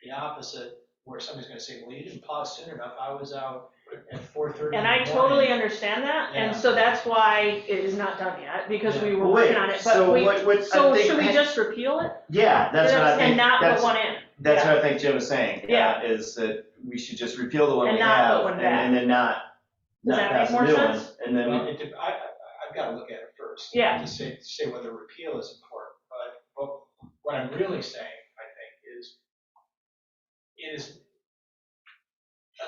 the opposite, where somebody's going to say, well, you didn't plow soon enough, I was out at 4:30 And I totally understand that, and so that's why it is not done yet, because we were working on it, but so should we just repeal it? Yeah, that's what I think. And not put one in? That's what I think Jim was saying. Yeah. Is that we should just repeal the one And we not have put one back. and then not Does that pass make a more new one. sense? And then Well, I've got to look at it first. Yeah. To say whether repeal is important, but what I'm really saying, I think, is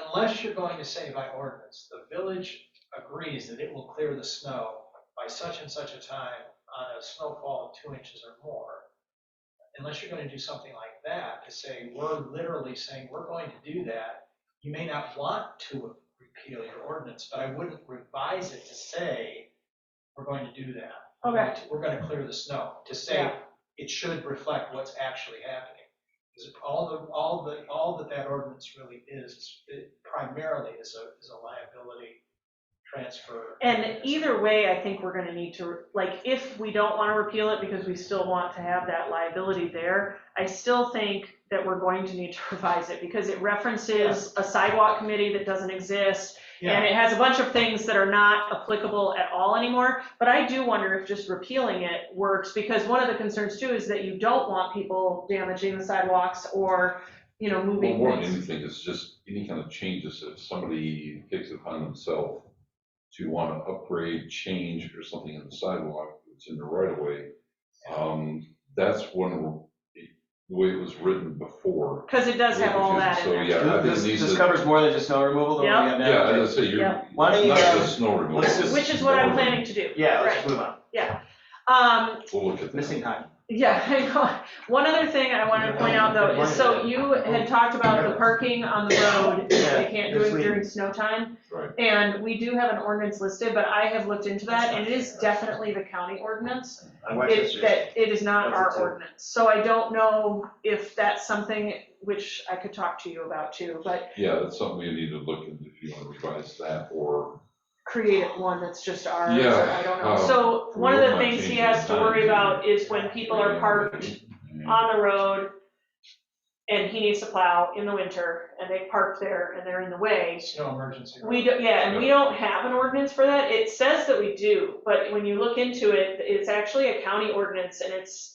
unless you're going to say by ordinance, the village agrees that it will clear the snow by such and such a time on a snowfall of 2 inches or more, unless you're going to do something like that, to say, we're literally saying we're going to do that, you may not want to repeal your ordinance, but I wouldn't revise it to say, we're going to do that. Okay. We're going to clear the snow, to say Yeah. it should reflect what's actually happening. Because all that ordinance really is, it primarily is a liability transfer. And either way, I think we're gonna need to, like, if we don't wanna repeal it because we still want to have that liability there, I still think that we're going to need to revise it, because it references a sidewalk committee that doesn't exist, and it has a bunch of things that are not applicable at all anymore. But I do wonder if just repealing it works, because one of the concerns too is that you don't want people damaging the sidewalks or, moving Well, more than things. anything, it's just any kind of changes, if somebody takes it upon themselves to want to upgrade, change, or something in the sidewalk, it's in the right of way. That's one, the way it was written before. Because it does have all that in So, there. yeah, I think it needs this to. covers more than just snow removal than what we have now. Yeah, as I say, you're, Yeah. Why don't you, not just snow removal. let's just- Which is what I'm planning to do. Yeah, let's Right. move on. We'll look at that. Missing time. Yeah, I know. One other thing I wanted to point out though is, so you had talked about the parking on the road, they can't do it during snow time. Right. And we do have an ordinance listed, but I have looked into that, and it is definitely the county ordinance. It is not our ordinance. So I don't know if that's something which I could talk to you about too, but Yeah, that's something we need to look into if you want to revise that, or. create one that's just ours, or Yeah, I don't know. So one of the things he has to worry about is when people are parked on the road and he needs to plow in the winter and they park there and they're in the way. Snow emergency. We don't have an ordinance for that. It says that we do, but when you look into it, it's actually a county ordinance and it's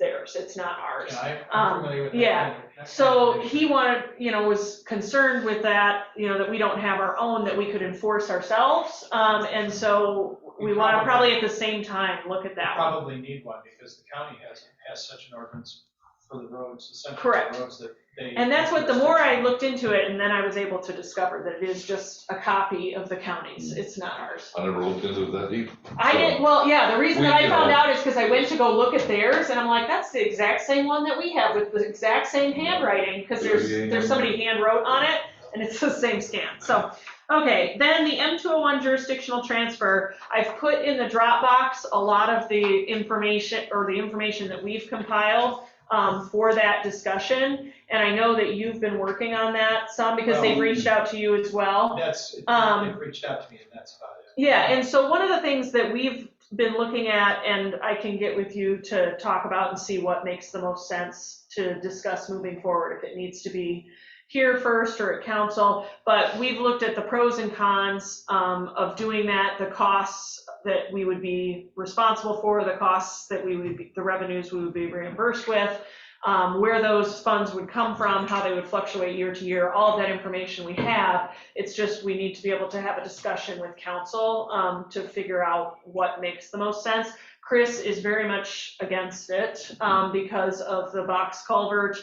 theirs, it's not ours. Yeah, I'm familiar with that. yeah. So he wanted, was concerned with that, that we don't have our own that we could enforce ourselves. And so we want to probably at the same time look at that one. Probably need one because the county has such an ordinance for the roads, essentially Correct. the roads that they. And that's what, the more I looked into it, and then I was able to discover that it is just a copy of the county's. It's not ours. I never looked into that deep. I did, well, yeah, the reason that I We, found out is because I went to go look at theirs, and I'm like, that's the exact same one that we have with the exact same handwriting, because there's somebody hand wrote on it, and it's the same scan. So, okay, then the M201 jurisdictional transfer, I've put in the Dropbox a lot of the information, or the information that we've compiled for that discussion. And I know that you've been working on that some because they've reached out to you as well. They've reached out to me and that's about it. Yeah, and so one of the things that we've been looking at, and I can get with you to talk about and see what makes the most sense to discuss moving forward, if it needs to be here first or at council, but we've looked at the pros and cons of doing that, the costs that we would be responsible for, the costs that the revenues we would be reimbursed with, where those funds would come from, how they would fluctuate year to year, all of that information we have. It's just we need to be able to have a discussion with council to figure out what makes the most sense. Chris is very much against it because of the box culvert.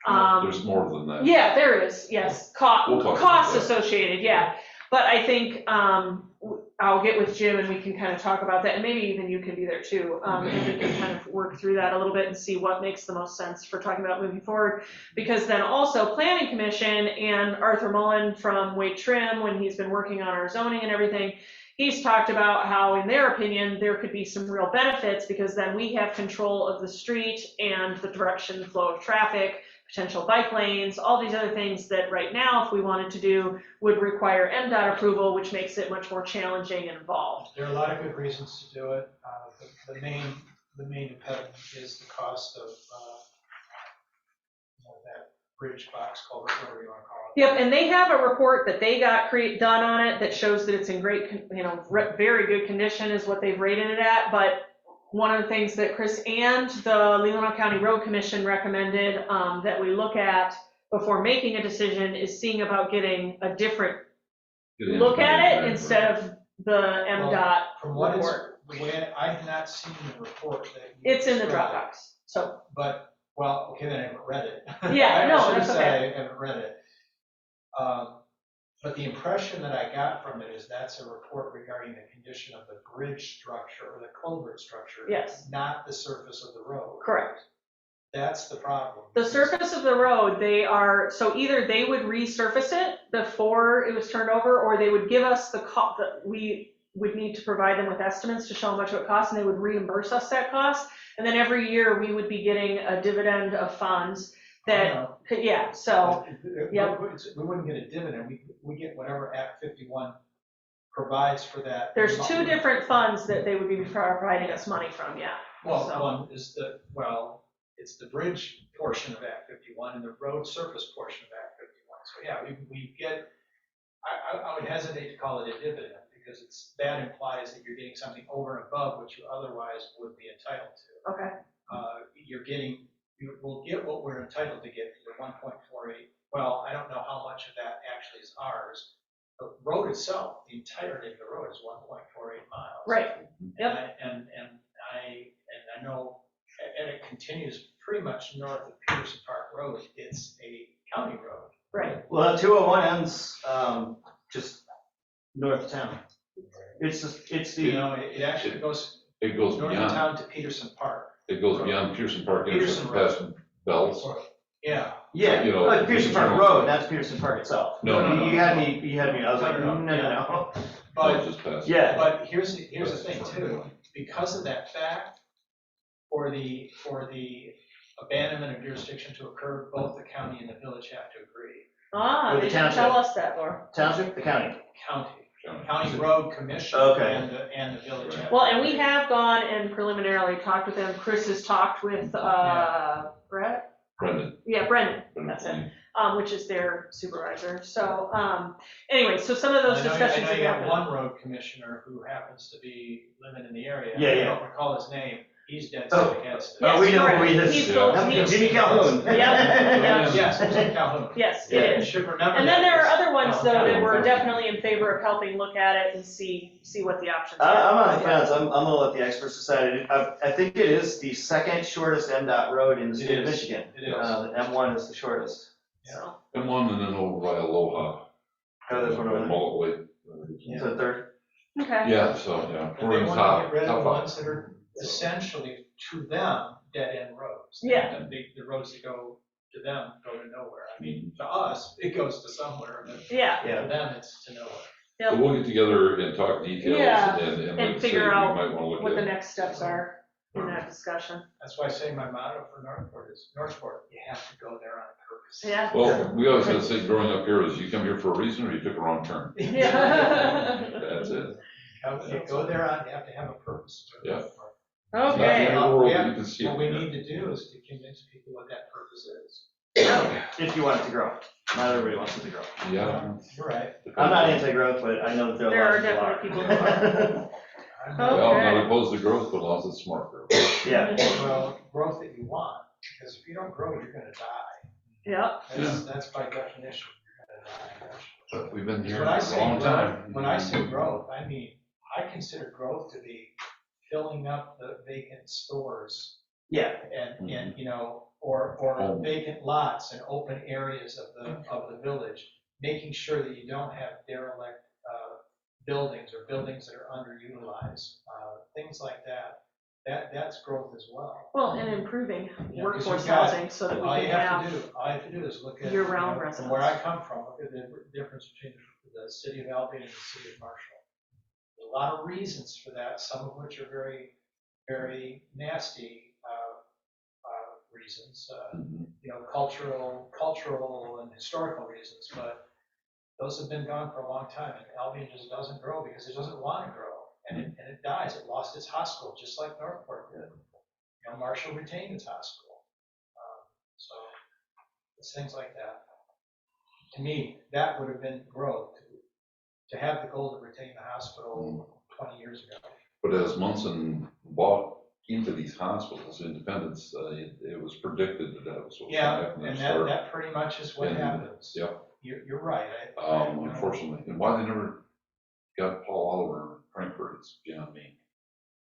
There's more than that. Yeah, there is, yes, We'll talk costs about that. associated, yeah. But I think I'll get with Jim and we can kind of talk about that, and maybe even you can be there too, and we can kind of work through that a little bit and see what makes the most sense for talking about moving forward. Because then also Planning Commission and Arthur Mullen from Wade Trim, when he's been working on our zoning and everything, he's talked about how, in their opinion, there could be some real benefits because then we have control of the street and the direction, flow of traffic, potential bike lanes, all these other things that right now, if we wanted to do, would require MDOT approval, which makes it much more challenging and involved. There are a lot of good reasons to do it. The main impediment is the cost of that bridge box culvert, whatever you want to call it. Yep, and they have a report that they got done on it that shows that it's in great, very good condition is what they've rated it at. But one of the things that Chris and the Leelanau County Road Commission recommended that we look at before making a decision is seeing about getting a different look at it instead of the MDOT From what is, report. the way I have not seen the report that you It's in the described. Dropbox, so. But, well, okay, then I haven't read it. Yeah, no, I should that's have said okay. I haven't read it. But the impression that I got from it is that's a report regarding the condition of the bridge structure or the culvert structure. Yes. Not the surface of the road. Correct. That's the problem. The surface of the road, so either they would resurface it before it was turned over, or they would give us we would need to provide them with estimates to show how much it would cost, and they would reimburse us that cost. And then every year we would be getting a dividend of funds that, yeah, so, yep. We wouldn't get a dividend, we get whatever Act 51 provides for that. There's two different funds that they would be providing us money from, yeah. Well, So. one is it's the bridge portion of Act 51 and the road surface portion of Act 51. So yeah, we get, I would hesitate to call it a dividend because that implies that you're getting something over and above what you otherwise would be entitled to. Okay. We'll get what we're entitled to get for 1.48. Well, I don't know how much of that actually is ours. The road itself, the entirety of the road is 1.48 miles. Right. Yep. And I know, and it continues pretty much north of Peterson Park Road. It's a county road. Right. Well, 201 ends just north of town. It's It actually goes It goes north of beyond, town to Peterson Park. it goes beyond Pearson Park, Peterson past Bell's. Yeah. Yeah, You know, like Peterson Park Road, that's Peterson Park itself. No. You had me, I was like, no. But Just past. Yeah. But here's the thing too, because of that fact, for the abandonment of jurisdiction to occur, both the county and the village have to agree. Ah, With they the didn't tell township. us that, Laura. Township, the county. County Road Commission Okay. and the village. have to Well, and we agree. have gone and preliminarily talked with them. Chris has talked with Brett? Brendan. Yeah, Brendan, that's it, which is their supervisor. So anyway, so some of those discussions I know have you have happened. one road commissioner who happens to be living in the area. Yeah, I yeah. don't recall his name. He's dead Oh. set against it. Oh, we know correct. who he is. He's Yeah. Jimmy Calhoun. Yep. Yes, it's in Calhoun. Yes, Yeah. it You is. should remember And then that. there are other ones though that Calhoun. we're definitely in favor of helping look at it and see what the options I'm are. on the fence. I'm gonna let the experts decide. I think it is the second shortest MDOT road in the state of It is. Michigan. It is. The M1 is the shortest. So, And one, and then over by Aloha. Oh, there's one over there. Mullet Lake. Is that third? okay. Yeah, so, yeah, And we're they in want to top, get rid of the top ones that are essentially, to them, dead-end roads. Yeah. And the roads that go to them go to nowhere. I mean, to us, it goes to somewhere, but Yeah. Yeah. to them, it's to nowhere. So we'll get together and talk details Yeah, and and like I say, figure we out might wanna look What the at. next steps are. in that discussion. That's why I say my motto for Northport is, Northport, you have to go there on purpose. Yeah. Well, we always had to say growing up here is you come here for a reason or you took a wrong turn. Yeah. That's it. You go there on, you have to have a purpose. Yeah. Okay. Not the end of the world, but you can see it. What we need to do is to convince people what that purpose is. If you want it to grow. Not everybody wants it to grow. Yeah. You're right. I'm not anti-growth, but I know that there are a lot There of are people definitely people who Well, I'm Okay. not opposed to growth, but as long as it's smart growth. Yeah. Well, growth that you want, because if you don't grow, you're gonna die. Yep. That's by definition, you're gonna die. But we've been here When I for a say long growth, time. when I say growth, I mean, I consider growth to be filling up the vacant stores Yeah. and, you know, or vacant lots and open areas of the village, making sure that you don't have derelict, buildings or buildings that are underutilized, things like that. That's growth as well. Well, and improving Yeah, 'cause workforce you've got- housing so that we All can you have. have to do is look at, year-round from where I residents. come from, look at the difference between the city of Albion and the city of Marshall. There's a lot of reasons for that, some of which are very, very nasty reasons, you know, cultural and historical reasons, but those have been gone for a long time, and Albion just doesn't grow because it doesn't want to grow, and it dies. It lost its hospital, just like Northport did. You know, Marshall retained its hospital. So it's things like that. To me, that would have been growth, to have the goal to retain the hospital 20 years ago. But as Munson bought into these hospitals, Independence, it was predicted that that was what was Yeah, going to happen. and They start- that pretty much is what And- happens. Yep. You're right. Unfortunately, and why they never got Paul Oliver in Frankfurt is beyond me.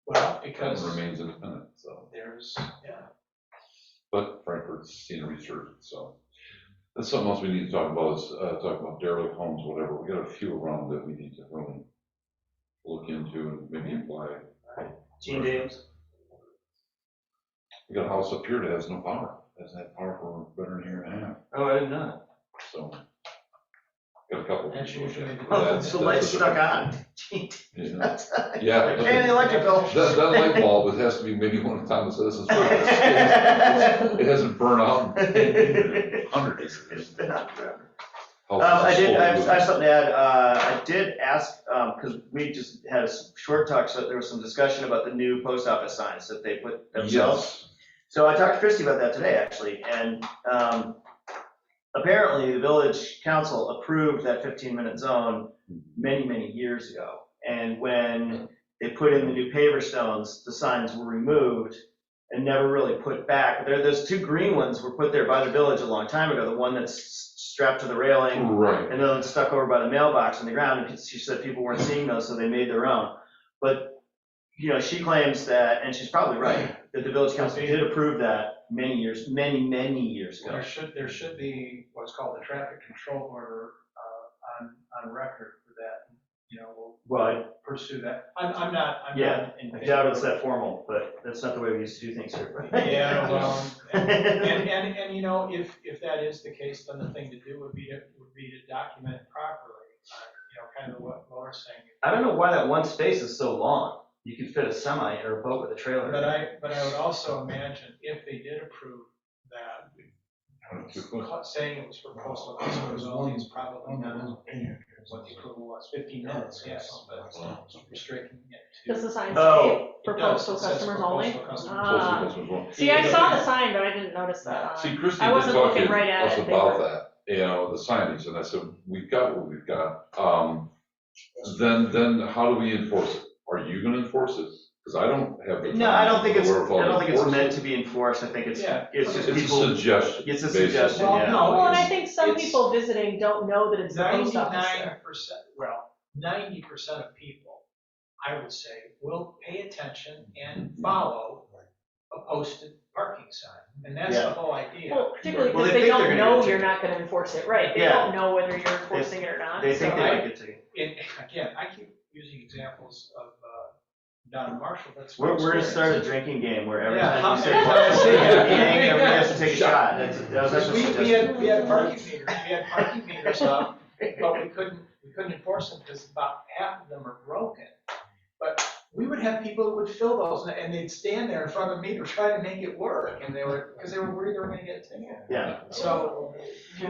Well, It because remains independent, so. there's, yeah. But Frankfurt's seen a resurgence, so. That's something else we need to talk about is, talk about derelict homes, whatever. We got a few around that we need to really look into and maybe apply. Gene Dames. We got a house up here that has no power, hasn't had power for better than a year and a half, Oh, I didn't know that. so. Got a couple. That's usually the- Oh, That's- the light's that's a stuck different- on. Gene, Yeah. that's- Yeah. Pay the electric bill. That light bulb, it has to be maybe one of Thomas Edison's first. It hasn't burned out in hundreds of It's years. been on forever. Houses I are slowly have moving. something to add. I did ask, because we just had a short talk, so there was some discussion about the new post office signs that they put themselves. Yes. So I talked to Christy about that today, actually, and apparently the village council approved that 15-minute zone many, many years ago. And when they put in the new paver stones, the signs were removed and never really put back. Those two green ones were put there by the village a long time ago, the one that's strapped to the railing Right. and then stuck over by the mailbox on the ground. And she said people weren't seeing those, so they made their own. But, you know, she claims that, and she's probably right, that the village council did approve that many, many years ago. There should be what's called a traffic control order on record for that. You know, we'll pursue that. I'm not in I favor doubt it's of- that formal, but that's not the way we used to do things here. Yeah, well, and you know, if that is the case, then the thing to do would be to document it properly. You know, kind of what Laura's saying. I don't know why that one space is so long. You could fit a semi or a boat with a trailer. But I would also imagine if they did approve that, saying it was for postal customers only is probably not what the approval was. 15 minutes, yes, but restricting it to. Does the sign Oh, say for it does. postal It says for customers only? postal customers. Ah. Postal customers won't. See, I saw the sign, but I didn't notice that. See, Christie I did wasn't talk looking to right at us it. They about were- that, you know, the signage, and I said, we've got what we've got. Then how do we enforce it? Are you gonna enforce it? Because I don't have the. No, I don't think it's wherewithal to meant enforce to be enforced. I think it's Yeah. just it. It's a people. suggestion. It's a basically. suggestion, Well, yeah. no, Well, and I think some It's- people visiting don't know that it's the post office there. 90% of people, I would say, will pay attention and follow a posted parking sign. And that's Yeah. the whole idea. Well, particularly Well, because they they think they're don't gonna know get you're ticketed. not gonna enforce it, right? They Yeah. don't know whether you're enforcing it or not. They think so- they might get to. Again, I keep using examples of Don and Marshall, that's. We're my gonna experience. start a drinking game where every Yeah, time you say yeah. Marshall, everybody has to take a shot. That was Because actually we suggested. had parking meters up, but we couldn't enforce them because about half of them are broken. But we would have people that would fill those, and they'd stand there in front of me to try to make it work, and because they were worried they were gonna get taken. Yeah. So.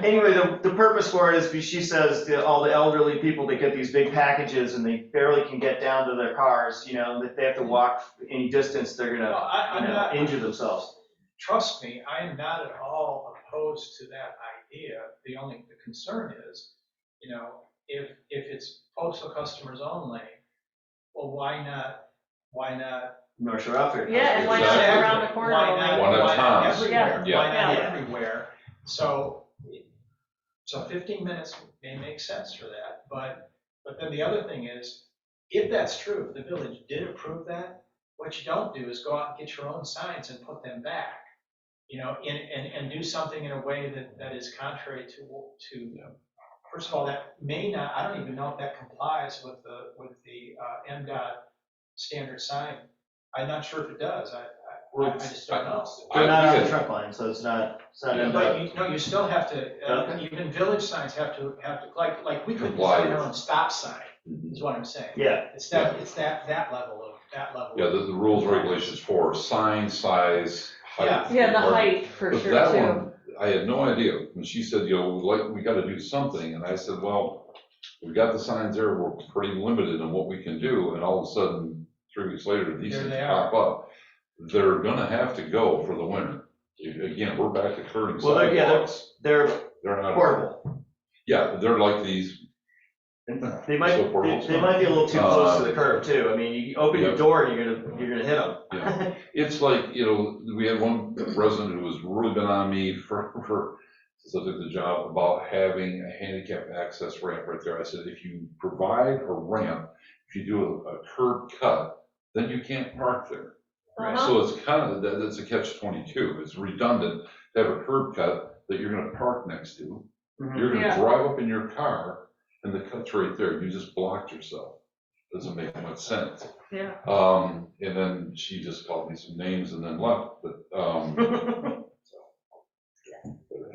Anyway, the purpose for it is, she says, to all the elderly people that get these big packages and they barely can get down to their cars, you know, that they have to walk any distance, they're No, I'm gonna, not- injure themselves. Trust me, I am not at all opposed to that idea. The concern is, you know, if it's postal customers only, well, why not? North Shore Outfitter. Yeah, and why not Exactly. around the corner? Why not, Why not Tom's? everywhere? Yeah. Why not Yeah. everywhere? So 15 minutes may make sense for that, but then the other thing is, if that's true, if the village did approve that, what you don't do is go out and get your own signs and put them back, you know, and do something in a way that is contrary to first of all, that may not, I don't even know if that complies with the MDOT standard sign. I'm not sure if it does. I just don't know. They're not on the Yeah. trunk line, so it's not in But you still have to, Okay. even village signs have to, like, we could Comply design our with. own stop sign, Mhm. is what I'm saying. Yeah. It's that level of. Yeah, the rules, regulations for sign size, height. Yeah, the or- height for But sure that too. one, I had no idea. When she said, you know, we gotta do something, and I said, well, we got the signs there, we're pretty limited in what we can do, and all of a sudden, 3 weeks later, these There things they pop up. They're gonna have to go for the winter. Again, we're back to curving Well, sidewalks. They're They're not. portable. Yeah, they're like these, And they might, So portable. they might be a little too close to the curb too. I mean, you open your Yeah. door and you're gonna hit them. yeah. It's like, you know, we had one resident who has really been on me since I took the job about having a handicap access ramp right there. I said, if you provide a ramp, if you do a curb cut, then you can't park there. Uh-huh. So it's kind of, that's a catch-22. It's redundant to have a curb cut that you're gonna park next to. You're Yeah. gonna drive up in your car and the cut's right there. You just blocked yourself. Doesn't make much sense. Yeah. And then she just called me some names and then left, but,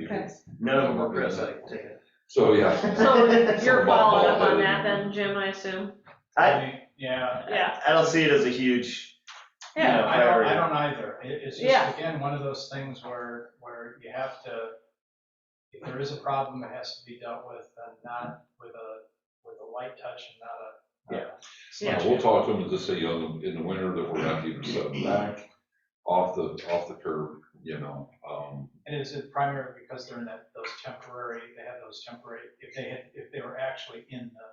Okay. None of them were Chris, I take it. So, yeah. So you're following up on Ball-headed. that then, Jim, I assume? I Yeah. don't see it as a huge, Yeah. I don't either. It's Yeah. just, again, one of those things where you have to, if there is a problem, it has to be dealt with, and not with a light touch and not a. Yeah. We'll talk to them and just say, you know, in the winter that we're gonna have to either set them back off the curb, you know. And is it primarily because they're in those temporary, if they were actually in the.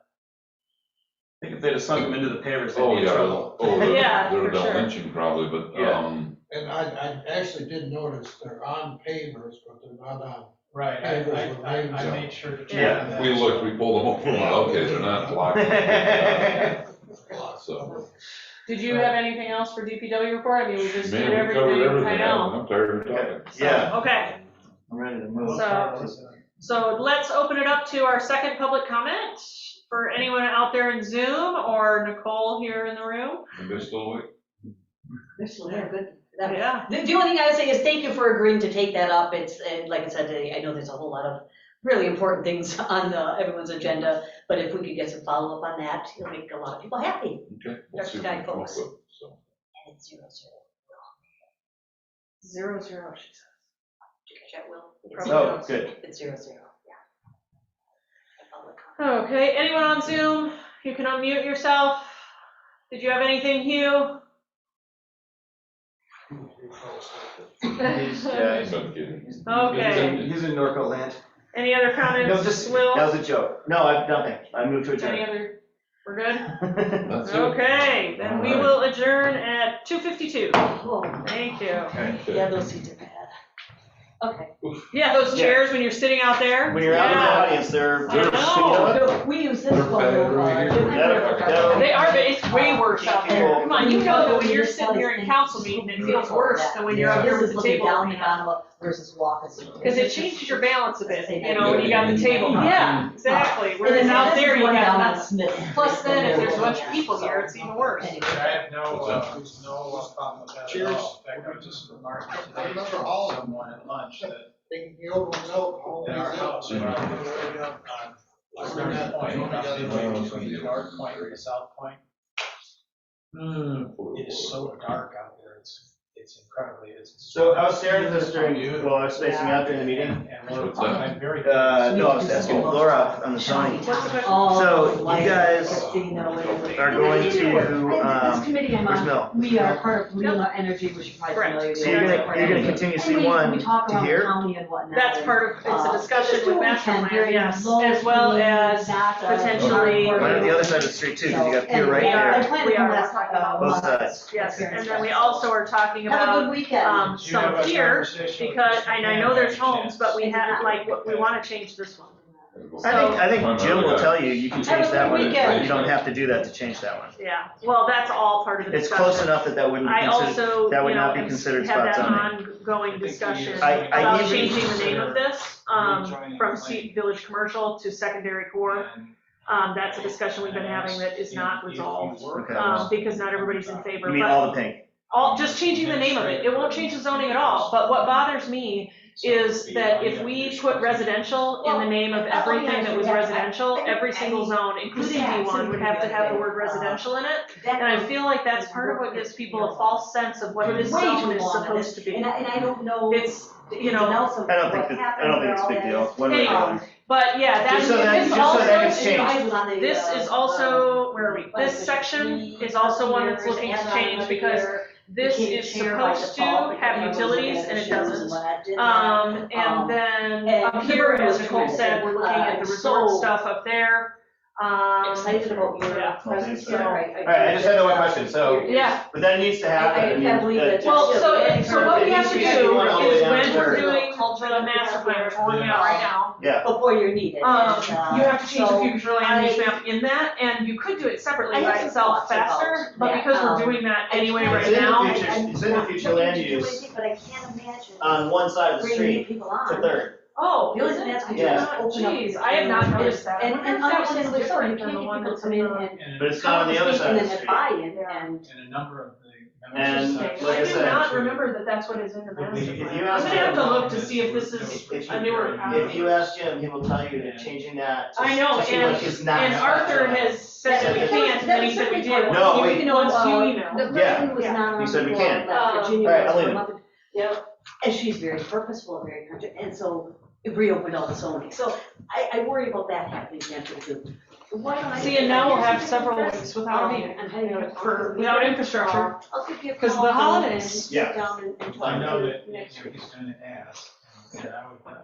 I think if they'd have sunk them into the pavers, they'd Oh, be in yeah, trouble. Yeah, they're for down sure. lynching probably, but, Yeah. And I actually did notice they're on pavers, but they're not on. Right, I made sure to check Yeah. on that. we looked, we pulled them over, okay, they're not blocked. So, Did you have anything else for DPW report? I mean, we just man, did we covered everything, everything. I know. I'm tired of talking. Yeah, Okay, I'm ready to move. so let's open it up to our second public comment for anyone out there in Zoom or Nicole here in the room. Am I still awake? They're still there, good. Yeah. The only thing I would say is thank you for agreeing to take that up. And like I said, I know there's a whole lot of really important things on everyone's agenda, but if we could get some follow-up on that, it'll make a lot of people happy. Okay. we'll That's see the what guy we come up folks. with, so. And it's 0-0. 0-0, she says. Did you catch that, Will? Probably Oh, knows. good. It's 0-0, yeah. Public comment. Okay, anyone on Zoom? You can unmute yourself. Did you have anything, Hugh? Yeah, I'm kidding. Okay. He's in Norco land. Any other No, comments, just, Will? that was a joke. No, nothing. I moved to Any adjourn. other? We're good? That's it. Okay, then we All right. will adjourn at 2:52. Oh, Thank you. Okay. yeah, those seats are bad. Okay. Yeah, those chairs when you're sitting out there. When you're out in the Yeah. audience, they're. I know. So we use this They're one. bad right here. They are, but it's way worse out there. Come on, you know that when you're sitting here in council meeting, it feels worse than when you're up here with the table. Down the bottom versus walking. Because it changes your balance a bit, you know, when you got the table. Yeah, exactly. Whereas out there, you got nothing. Plus then, if there's a bunch of people here, it's even worse. I have no problem with that at Cheers. all. In fact, I was just remarking I today remember to all of them. someone at lunch that Taking the old ones out, all in our these house, out. on North Point, about midway between the North Point and the South Point, It is so dark out there, it's incredibly, it's. So I was staring at this while I was spacing out during the meeting. And we're, What's that? I'm very. No, I was asking Laura on the zoning. What's the question? So you guys are going to, This committee I'm where's on, Mel? we are part of Real Energy, which you're probably familiar with. So you're gonna continue C1 We talk to around the here? county and whatnot. That's part of, it's a discussion just do with what we master can, plan, very yes, low as well key, as not, potentially- Right on the other side of the street too, because you got pier right We are. there. I planned We to come are. last, Both sides. Yes, and then we also are talking Have a about, good weekend. Did you have some a here, conversation with because, Mr. and I know there's Campbell? homes, but we have, like, we wanna change this one. I think Jim will tell you, you can Have a change that good one. weekend. You don't have to do that to change that one. Yeah, well, that's all part of the It's discussion. close enough that that wouldn't be I considered, also, that would you know, not be considered had spot that zoning. ongoing discussion I about even- changing the name of this, from Village Commercial to Secondary Core. That's a discussion we've been having that is not resolved, Okay. because not everybody's in favor. You mean but- all the pink? just changing the name of it. It won't change the zoning at all, but what bothers me is that if we put residential in the name of everything that was residential, every single zone, including D1, would have to have the word residential in it. And I feel like that's part of what gives people a false sense of what this Way too zone is long on supposed this, to be. and I don't know. It's, you know, I don't think it's a big deal. One way or the other. but yeah, that's, Just so that- this just so that gets also, changed. this is also, where are we? This section is also one that's looking to change because this is supposed to have utilities and it doesn't. And then up here, as Nicole said, we're looking at the resort stuff up there. Excited about your Yeah. presence Okay. here. All right, I just had one question, so, Yeah, but that needs to happen. I can't believe it. well, so what we have to do is All the way down when to we're where- doing the master plan, which we're working on right now, Yeah, Before you're needed. you have to change the So future land use map in that, and you could do it separately I by have some itself thoughts about faster, but that. because we're doing that anyway I right It's in the now. future. It's in the future land use But I can't imagine on one side of the bringing new street people to on. Third. Oh, The only is thing it? that's I gonna did Yeah. not- open up. Geez, I have not noticed that. I And wonder if that was understand with someone, you different than can't the get one people that's come in in the. and. But it's not on the other side And of the then street. have buy-in and. And a number of the And members. like I I did said, not remember that that's what is in the master If plan. you I'm ask gonna have to him- look to see if this is a newer copy. if you ask Jim, he will tell you that changing that to I know, to see what is not. And Arthur has said that we can't, and then he said we did. No, wait. Once you email. The Yeah. person who was not on He said we the can. board, that Virginia All right, was I'll leave for a it. month. Yep, and she's very purposeful, very conscious, and so it reopened all the zoning. So I worry about that happening again too. Why don't I? See, and now we'll have several weeks without a meeting, I'm heading out of for, without infrastructure. I'll give you a 'Cause call the and holidays. sit Yeah. down and talk I know to that you next week. he's gonna ask, and I would definitely.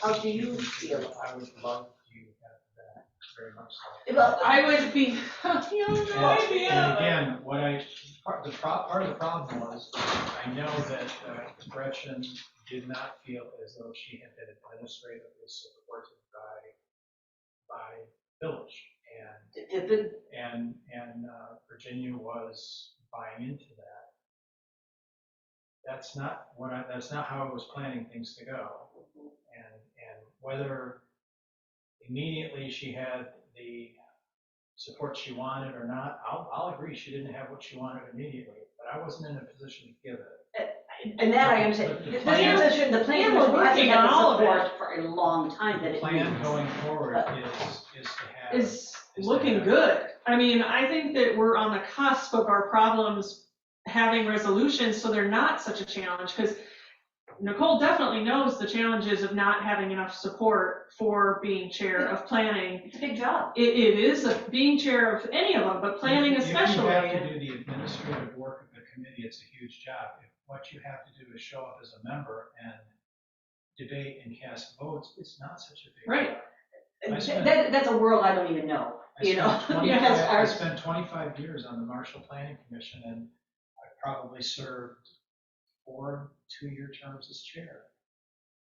How do you feel? I would love you to have that, very much so. Well, I would be, you have no And idea. again, part of the problem was, I know that Gretchen did not feel as though she had been administratively supported by village. And Virginia was buying into that. That's not how I was planning things to go. And whether immediately she had the support she wanted or not, I'll agree she didn't have what she wanted immediately, but I wasn't in a position to give it. and that I understand. The This plan- position, the plan Yeah, we're hasn't working had on the all of it. support for a long time that The it plan needs. going forward is to have. Is looking good. I mean, I think that we're on the cusp of our problems having resolutions, so they're not such a challenge, because Nicole definitely knows the challenges of not having enough support for being chair of planning. It's a big job. It is being chair of any of them, but planning especially. If you have to do the administrative work of the committee, it's a huge job. If what you have to do is show up as a member and debate and cast votes, it's not such a big Right. job. I spent- That's a world I don't even know, you know? I spent 25 years on the Marshall Planning Commission, and I probably served 4 two-year terms as chair.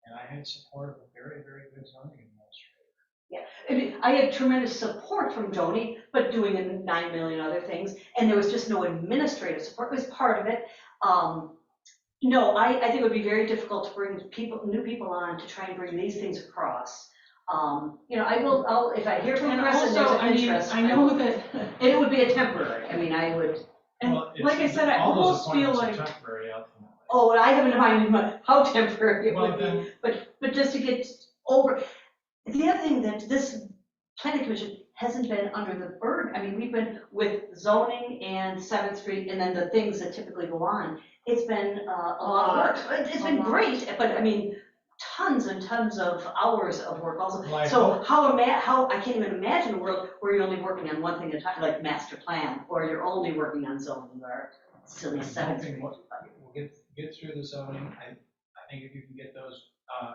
And I had support of a very, very good zoning administrator. I mean, I had tremendous support from Joni, but doing 9 million other things, and there was just no administrative support, it was part of it. No, I think it would be very difficult to bring new people on to try and bring these things across. You know, I'll, if I hear from And Chris and there's also, an I mean, interest. I know that, And it would be a temporary, I mean, I would, and Well, it's- like I said, I all those almost feel appointments like, are temporary ultimately. oh, I haven't defined how temporary it Well, would be. then, But just to get over, the other thing that this planning commission hasn't been under the burden. I mean, we've been with zoning and 7th Street and then the things that typically go on. It's been a lot of work. It's been great, but I mean, tons and tons of hours of work also. Like, So how I can't even imagine a world where you're only working on one thing at a time, like master plan, or you're only working on zoning or silly I'm 7th hoping Street. we'll get through the zoning. I think if you can get those, I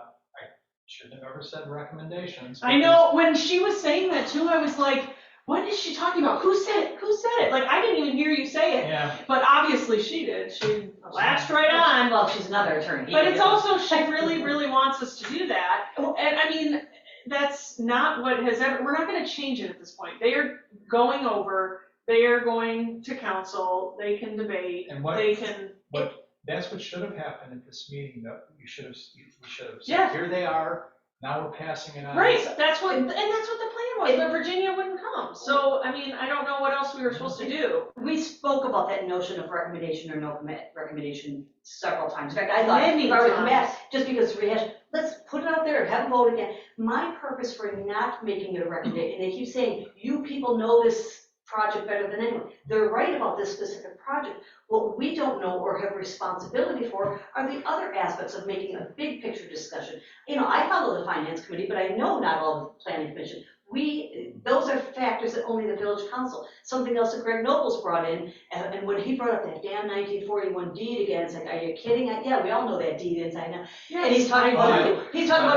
shouldn't have ever said recommendations. I know, when she was saying that too, I was like, what is she talking about? Who said it? Who said it? Like, I didn't even hear you say it, Yeah, but obviously she did. She latched right on. Well, she's another attorney. But it's also, she really, really wants us to do that. And I mean, that's not what has ever, we're not gonna change it at this point. They are going over, they are going to council, they can debate, and what, they can, that's what should have happened at this meeting, that we should have Yeah. said, here they are, now we're passing it on. right, that's what the plan was, but Virginia wouldn't come. So, I mean, I don't know what else we were supposed to do. We spoke about that notion of recommendation or no recommendation several times. In fact, I thought, Many if I were to come times. back, just because it's rehashed, let's put it out there and have a vote again. My purpose for not making it a recommendation, and they keep saying, you people know this project better than anyone. They're right about this specific project. What we don't know or have responsibility for are the other aspects of making a big picture discussion. You know, I follow the finance committee, but I know not all the planning commission. Those are factors that only the village council. Something else that Greg Nobles brought in, and when he brought up that damn 1941 deed again, it's like, are you kidding? Yeah, we all know that deed inside now. And he's talking about,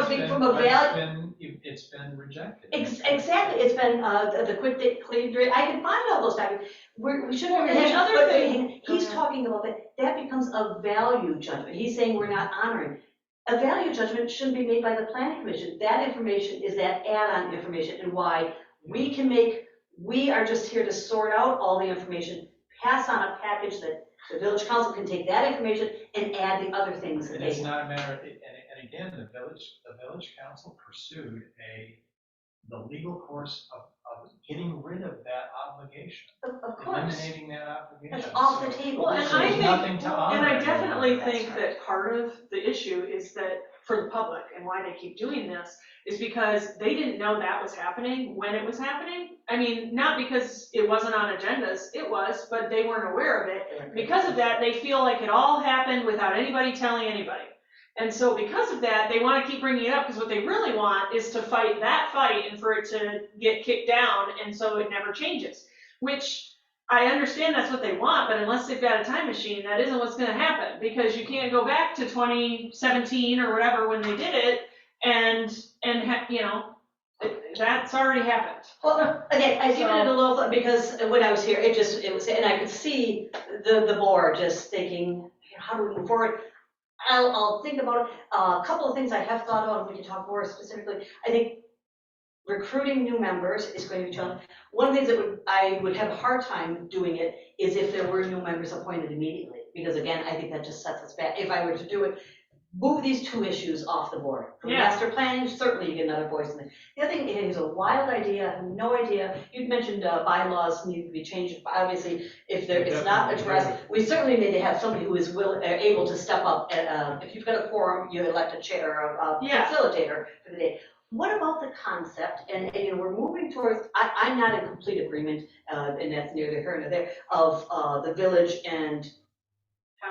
being from a value. It's been rejected. Exactly, it's been, the quit claim, I can find all those documents. We shouldn't have. And the other thing- He's talking about that becomes a value judgment. He's saying we're not honoring. A value judgment shouldn't be made by the planning commission. That information is that add-on information, and why we are just here to sort out all the information, pass on a package that the village council can take that information and add the other things that And they. it's not a matter of, and again, the village council pursued the legal course of getting rid of that obligation. Of course, Eliminating that obligation. that's off the So table. Well, and there's I think, nothing to honor. and I definitely That's think right. that part of the issue is that, for the public, and why they keep doing this, is because they didn't know that was happening when it was happening. I mean, not because it wasn't on agendas, it was, but they weren't aware of it. Because of that, they feel like it all happened without anybody telling anybody. And so because of that, they want to keep bringing it up, because what they really want is to fight that fight and for it to get kicked down, and so it never changes. Which, I understand that's what they want, but unless they've got a time machine, that isn't what's gonna happen, because you can't go back to 2017 or whatever when they did it, that's already happened. Well, again, I give it a little thought, because when I was here, it was, and I could see the board just thinking, how do we move forward? I'll think about it. A couple of things I have thought about, and we can talk more specifically. I think recruiting new members is going to be challenging. One of the things that I would have a hard time doing it is if there were new members appointed immediately, because again, I think that just sets us back. If I were to do it, move these two issues off the board. From Yeah. master planning, certainly you get another voice in there. The other thing is a wild idea, I have no idea. You'd mentioned bylaws need to be changed. Obviously, if it's not addressed, we certainly need to have somebody who is able to step up. If you've got a quorum, you elect a chair, a Yeah. facilitator for the day. What about the concept, and we're moving towards, I'm not in complete agreement, and that's neither here nor there, of the village and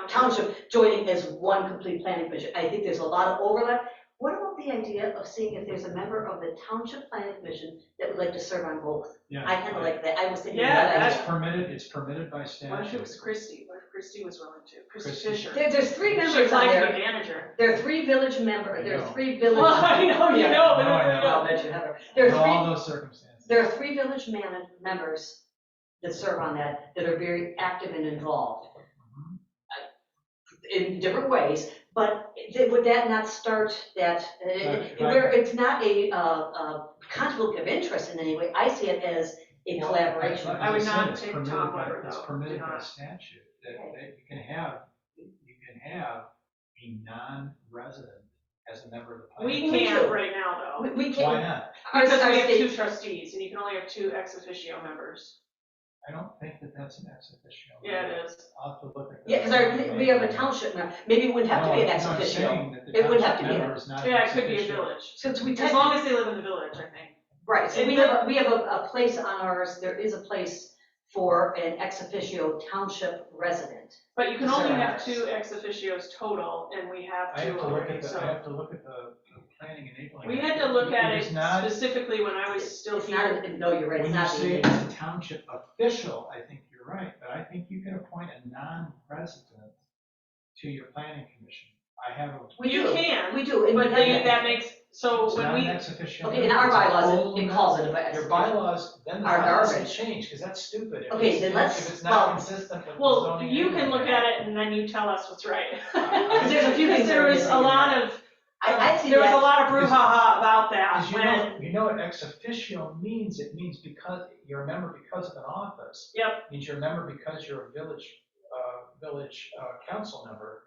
township joining as one complete planning commission. I think there's a lot of overlap. What about the idea of seeing if there's a member of the township planning commission that would like to serve on both? Yeah. I kind of like that. I was thinking Yeah, that It's idea. permitted by What if it statute. was Christie? What if Christie was willing to? Christie Christie. Fisher. There's three She'd members on like to there. be manager. There are three village members, there are know. three village. Well, I know, you Yeah. know, but No, I there you know. I'll go. bet you have. There In all are those circumstances. three village members that serve on that are very active and involved in different ways, but would that not start that, where it's not a conflict of interest in any way? I see it as a collaboration. I would not It's take permitted Tom by- Weber, It's though. permitted Do by not. statute, that you can have a non-resident as a member of the planning. We can't right now, though. We Why can't. not? Because Our we have state- two trustees, and you can only have two ex officio members. I don't think that that's an ex officio. Yeah, it is. I'll have to look at that. Yeah, because we have a township member, maybe it wouldn't have to be an ex No, I'm officio. saying that the It wouldn't have township to be member is not an Yeah, it ex could be a officio. village. Since we As long as they live in the village, I think. Right, so And we have a place on ours, there is a place for an ex officio township resident. But you can Is only there have a- 2 ex officios total, and we have I 2 have to look already, at the, I so. have to look at the planning enabling. We had to look at It is it not, specifically when I was still It's here. not, no, you're right, when it's you not say the, it's a township official, I think you're right, but I think you can appoint a non-resident to your planning commission. I have a. we You do, can, we do. and But we then have that makes, so It's when not we, an ex officio. Okay, in our member, it's a bylaws, full it calls it member. a ex Your officio. bylaws, then the Are bylaws can garbage. change, because that's stupid. If Okay, it's- then let's- If it's well- not consistent with the well, zoning. you can look anyway. at it and then you tell us what's right. Because there's a few Because things that there are was missing a in lot that. of, I see there was a that. lot of brouhaha about that Because when, you know what ex officio means? It means because you're a member because of an office. Yep. It means you're a member because you're a village council member.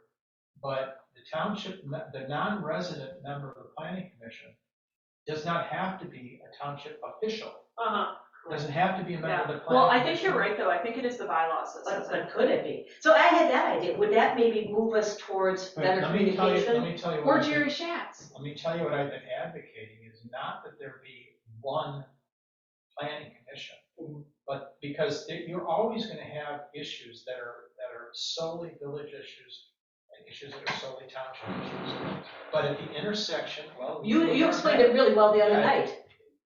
But the township, the non-resident member of the planning commission does not have to be a township official. Doesn't have to be a member of the planning. well, I think commission. you're right, though, I think it is the bylaws that says But it. could it be? So I had that idea, would that maybe move us towards But better let me tell you Or what. Jerry Schatz. Let me tell you what I've been advocating is not that there be one planning commission, but because you're always going to have issues that are solely village issues and issues that are solely township issues. But at the intersection, well. You explained it really well the other Yeah. night.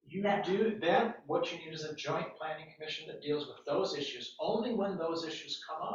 You do that, what you need is a joint planning commission that deals with those issues only when those issues come up.